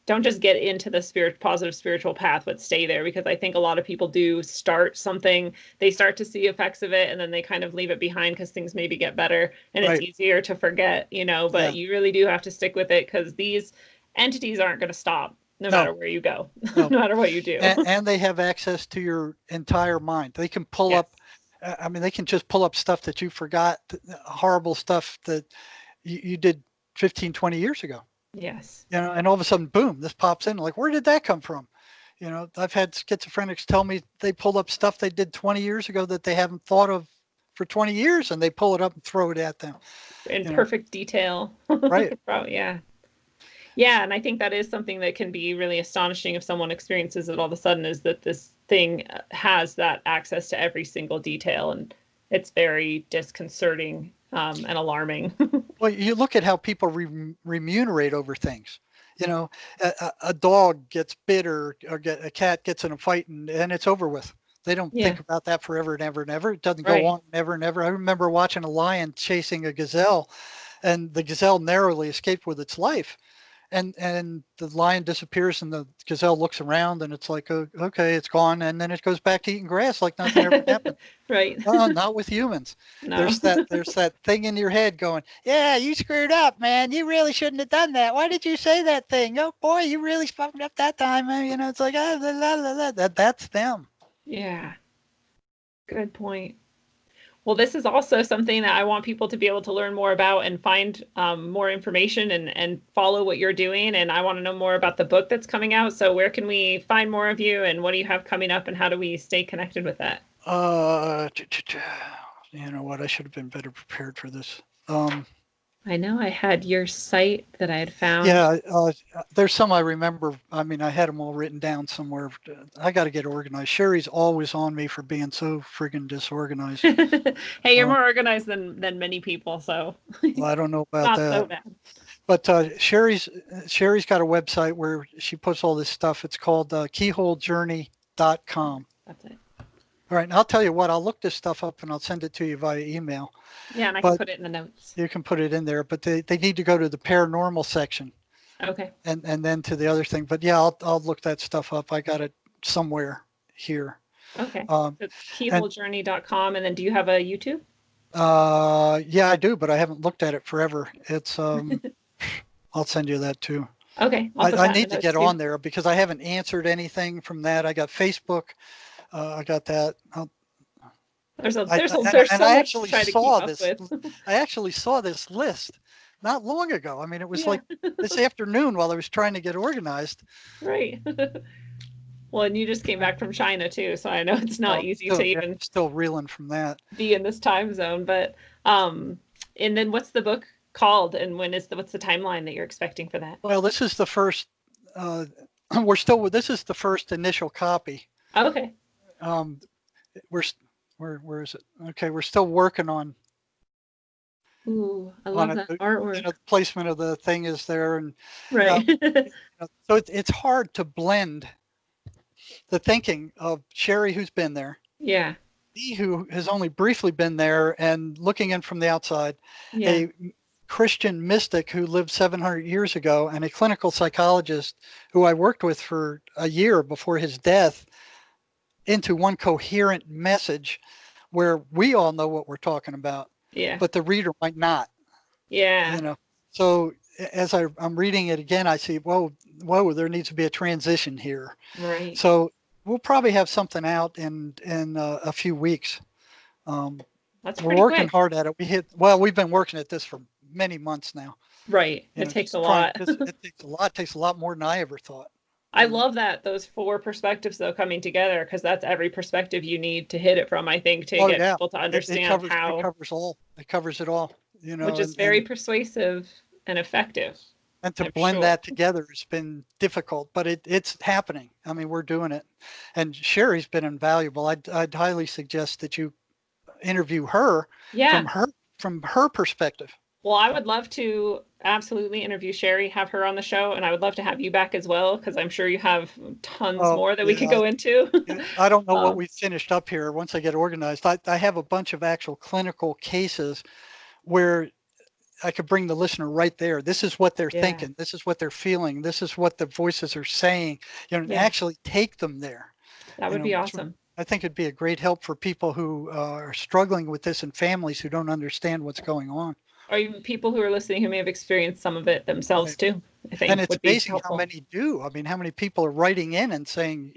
get into the positive spiritual path, but stay there, because I think a lot of people do start something, they start to see effects of it, and then they kind of leave it behind because things maybe get better, and Right. It's easier to forget, you know. But you really do have to stick with it, because these entities aren't going to stop no matter where you go, no matter what you do. And they have access to your entire mind. They can pull up. I mean, they can just pull up stuff that you forgot, horrible stuff that you did 15, 20 years ago. Yes. You know, and all of a sudden, boom, this pops in. Like, where did that come from? You know, I've had schizophrenics tell me they pulled up stuff they did 20 years ago that they haven't thought of for 20 years, and they pull it up and throw it at them. In perfect detail. Right. Yeah. Yeah, and I think that is something that can be really astonishing if someone experiences it all of a sudden, is that this thing has that access to every single detail, and it's very disconcerting and alarming. Well, you look at how people remunerate over things. You know, a dog gets bit or a cat gets in a fight, and it's over with. They don't think about that forever and ever and ever. It doesn't go on ever and ever. I remember watching a lion chasing a gazelle, and the gazelle narrowly escaped with its life. And the lion disappears, and the gazelle looks around, and it's like, oh, okay, it's gone, and then it goes back to eating grass like nothing ever happened. Right. Not with humans. No. There's that thing in your head going, yeah, you screwed up, man. You really shouldn't have done that. Why did you say that thing? Oh boy, you really fucked up that time. You know, it's like that's them. Yeah. Good point. Well, this is also something that I want people to be able to learn more about and find more information and follow what you're doing. And I want to know more about the book that's coming out. So where can we find more of you, and what do you have coming up, and how do we stay connected with that? You know what? I should have been better prepared for this. I know I had your site that I had found. Yeah, there's some I remember. I mean, I had them all written down somewhere. I got to get organized. Sherry's always on me for being so friggin' disorganized. Hey, you're more organized than many people, so. Well, I don't know about Not that. so bad. But Sherry's got a website where she puts all this stuff. It's called keyholejourney.com. That's it. All right, and I'll tell you what, I'll look this stuff up and I'll send it to you via email. Yeah, and I can put it in the notes. You can put it in there, but they need to go to the paranormal section. Okay. And then to the other thing. But yeah, I'll look that stuff up. I got it somewhere here. Okay. It's keyholejourney.com. And then do you have a YouTube? Yeah, I do, but I haven't looked at it forever. It's I'll send you that too. Okay, I'll put I that in need the to notes get too. on there because I haven't answered anything from that. I got Facebook. I got that. There's And so I much to actually try to keep saw up this. with. I actually saw this list not long ago. I mean, it was Yeah, like this afternoon while I was trying to get organized. right. Well, and you just came back from China too, so I know it's not So easy to yeah, even still reeling from that. be in this time zone. But and then what's the book called, and what's the timeline that you're expecting for that? Well, this is the first. Uh, we're still. This is the first initial copy. Okay. Um, we're where is it? Okay, we're still working Ooh, I on love it. that artwork. The placement of the thing is there, and Right. so it's hard to blend the thinking of Sherry, who's been there, Yeah. me, who has only briefly been there, and looking in from the outside, Yeah. a Christian mystic who lived 700 years ago, and a clinical psychologist who I worked with for a year before his death, into one coherent message where we all know what we're talking about, Yeah. but the reader might not, Yeah. you know. So as I'm reading it again, I see, whoa, there needs to be a transition here. Right. So we'll probably have something out in a few weeks. That's We're pretty working quick. hard at it. We've been working at this for many months now. Right. It takes a Just trying. lot. It takes a lot. It takes a lot more than I ever thought. I love that those four perspectives though coming together because that's every perspective you need to hit it from, I think, to Oh get yeah, people to it understand covers it how, covers all. It covers it all. which is very persuasive and effective, And to I'm blend sure. that together has been difficult, but it's happening. I mean, we're doing it. And Sherry's been invaluable. I'd highly suggest that you interview her Yeah. from her perspective. Well, I would love to absolutely interview Sherry, have her on the show, and I would love to have you back as well because I'm sure you have tons Oh more that we could yeah, go into. I don't know what um, we finished up here once I get organized. I have a bunch of actual clinical cases where I could bring the listener right there. This is what they're yeah, thinking. This is what they're feeling. This is what the voices are saying. And yeah, actually take them there. that would be awesome. I think it'd be a great help for people who are struggling with this and families who don't understand what's going on. Or even people who are listening who may have experienced some of it themselves Right. too, I And think it's would be amazing how helpful. many do. I mean, how many people are writing in and saying,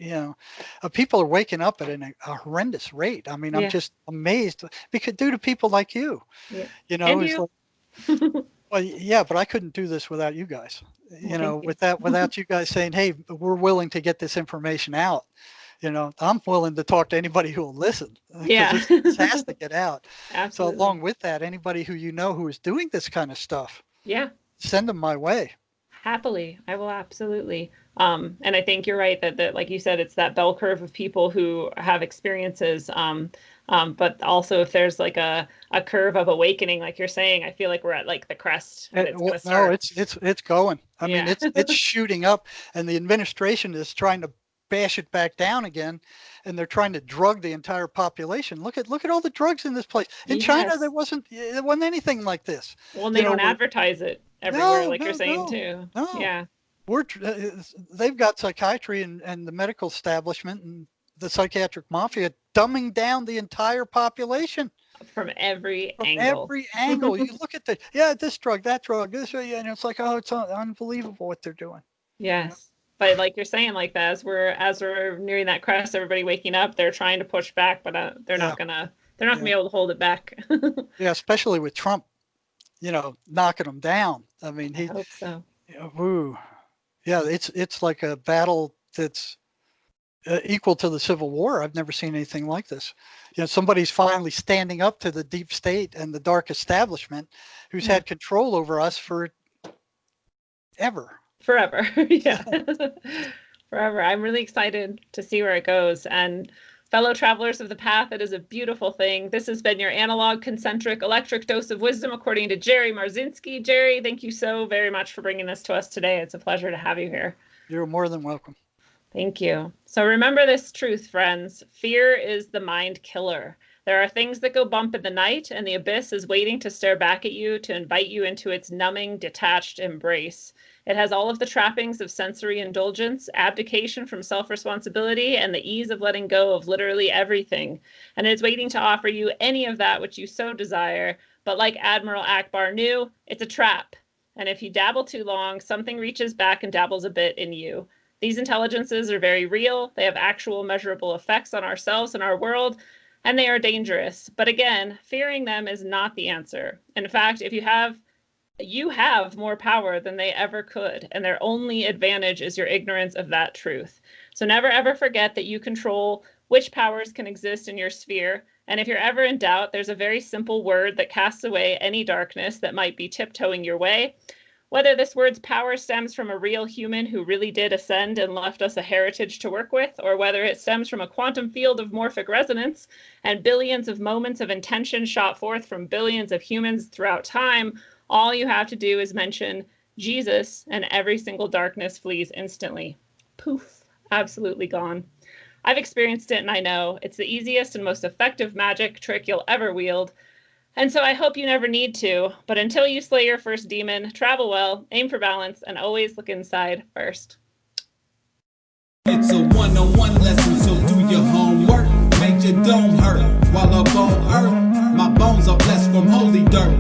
people are waking up at a horrendous rate. I mean, I'm Yeah, just amazed because due to people like you, yeah. And it's you. like, well, yeah, but I couldn't do this without you guys. Well, thank you. Without you guys saying, hey, we're willing to get this information out. I'm willing to talk to anybody who will listen because Yeah, this has to get out. So absolutely. along with that, anybody who who is doing this kind of stuff, Yeah, send them my way. happily. I will absolutely. And I think you're right that like you said, it's that bell curve of people who have experiences. But also if there's like a curve of awakening, like you're saying, I feel like we're at like the crest and it's Well, gonna no, start. it's going. I mean, Yeah. it's shooting up, and the administration is trying to bash it back down again, and they're trying to drug the entire population. Look at all the drugs in this place. In China, Yes. there wasn't anything like this. Well, and they don't We're advertise it everywhere, no, like you're no, saying no, too. no. Yeah. They've got psychiatry and the medical establishment and the psychiatric mafia dumbing down the entire population From every from angle. every angle. You look at this drug, that drug, this, and it's like, oh, it's unbelievable what they're doing. Yes. But like you're saying, like that, as we're nearing that crest, everybody waking up, they're trying to push back, but Yeah, they're not gonna yeah, be able to hold it back. yeah. Especially with Trump, knocking them down. I mean, I hope so. woo, yeah. It's like a battle that's equal to the Civil War. I've never seen anything like this. Somebody's finally standing up to the deep state and the dark establishment, who's Yeah. had control over us for ever. Forever. Yeah. Forever. I'm really excited to see where it goes. And fellow travelers of the path, it is a beautiful thing. This has been your analog, concentric, electric dose of wisdom, according to Jerry Marzinsky. Jerry, thank you so very much for bringing this to us today. It's a pleasure to have you here. You're more than welcome. Thank you. So remember this truth, friends. Fear is the mind killer. There are things that go bump in the night, and the abyss is waiting to stare back at you to invite you into its numbing, detached embrace. It has all of the trappings of sensory indulgence, abdication from self-responsibility, and the ease of letting go of literally everything. And it's waiting to offer you any of that which you so desire. But like Admiral Akbar knew, it's a trap. And if you dabble too long, something reaches back and dabbles a bit in you. These intelligences are very real. They have actual measurable effects on ourselves and our world, and they are dangerous. But again, fearing them is not the answer. In fact, if you have more power than they ever could, and their only advantage is your ignorance of that truth. So never ever forget that you control which powers can exist in your sphere. And if you're ever in doubt, there's a very simple word that casts away any darkness that might be tiptoeing your way. Whether this word's power stems from a real human who really did ascend and left us a heritage to work with, or whether it stems from a quantum field of morphic resonance and billions of moments of intention shot forth from billions of humans throughout time, all you have to do is mention Jesus and every single darkness flees instantly. Poof, absolutely gone. I've experienced it and I know it's the easiest and most effective magic trick you'll ever wield. And so I hope you never need to, but until you slay your first demon, travel well, aim for balance, and always look inside first. It's a one-on-one lesson, so do your homework. Make your dome hurt while up on earth. My bones are blessed from holy dirt.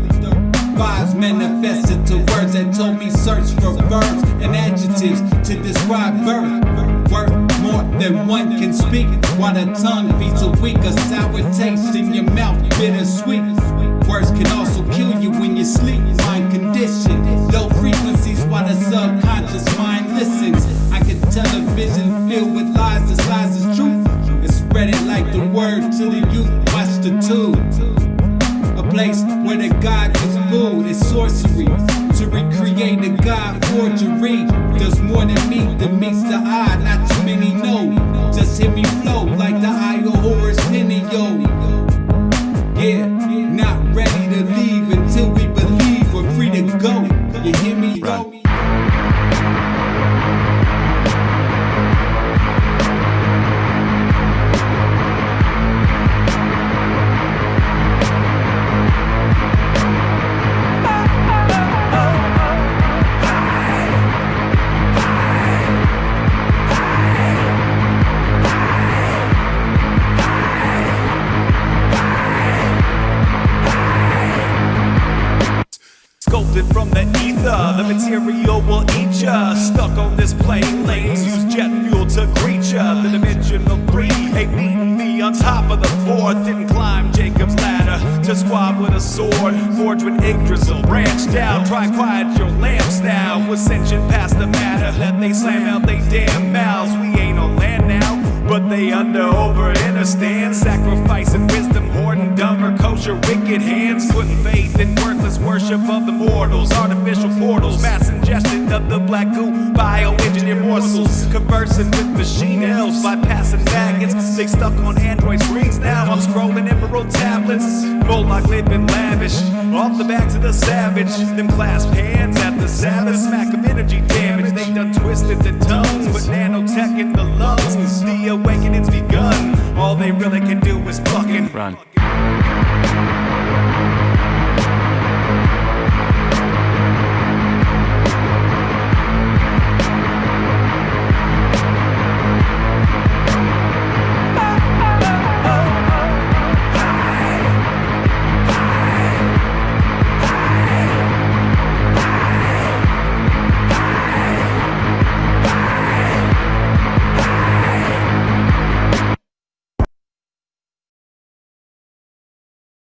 Vibes manifested to words that told me search for verbs and adjectives to describe birth. Worth more than one can speak, while the tongue feeds a weak, a sour taste in your mouth, bittersweet. Words can also kill you when you sleep. Mind condition, low frequencies while the subconscious mind listens. I can tell a vision filled with lies, disguised as truth, and spread it like the word to the youth. Watch the tube. A place where the God gets booed is sorcery. To recreate the God forgery does more than meets the eye. Not too many know. Just hear me flow like the eye of Horus Pinio. Yeah, not ready to leave until we believe we're free to go. You hear me? Run. Sculpted from the ether, the material will eat ya. Stuck on this plane, lanes use jet fuel to greet ya. The dimensional three ain't beating me on top of the fourth. Didn't climb Jacob's ladder to squab with a sword. Forged with Yggdrasil, branch down, try quiet your lamps now. Ascension past the matter, let they slam out they damn mouths. We ain't on land now, but they over understand. Sacrificing wisdom, hoarding dumber, kosher, wicked hands. Putting faith in worthless worship of the mortals. Artificial portals, mass ingestion of the black goo, bioengineered morsels. Conversing with machine elves, bypassing maggots. They stuck on Android screens now. I'm scrolling emerald tablets. Moloch living lavish, off the backs of the savage. Them clasp hands at the Sabbath. Smack of energy damage, they done twisted the tongues. With nanotech in the lungs, the awakening's begun. All they really can do is fucking run.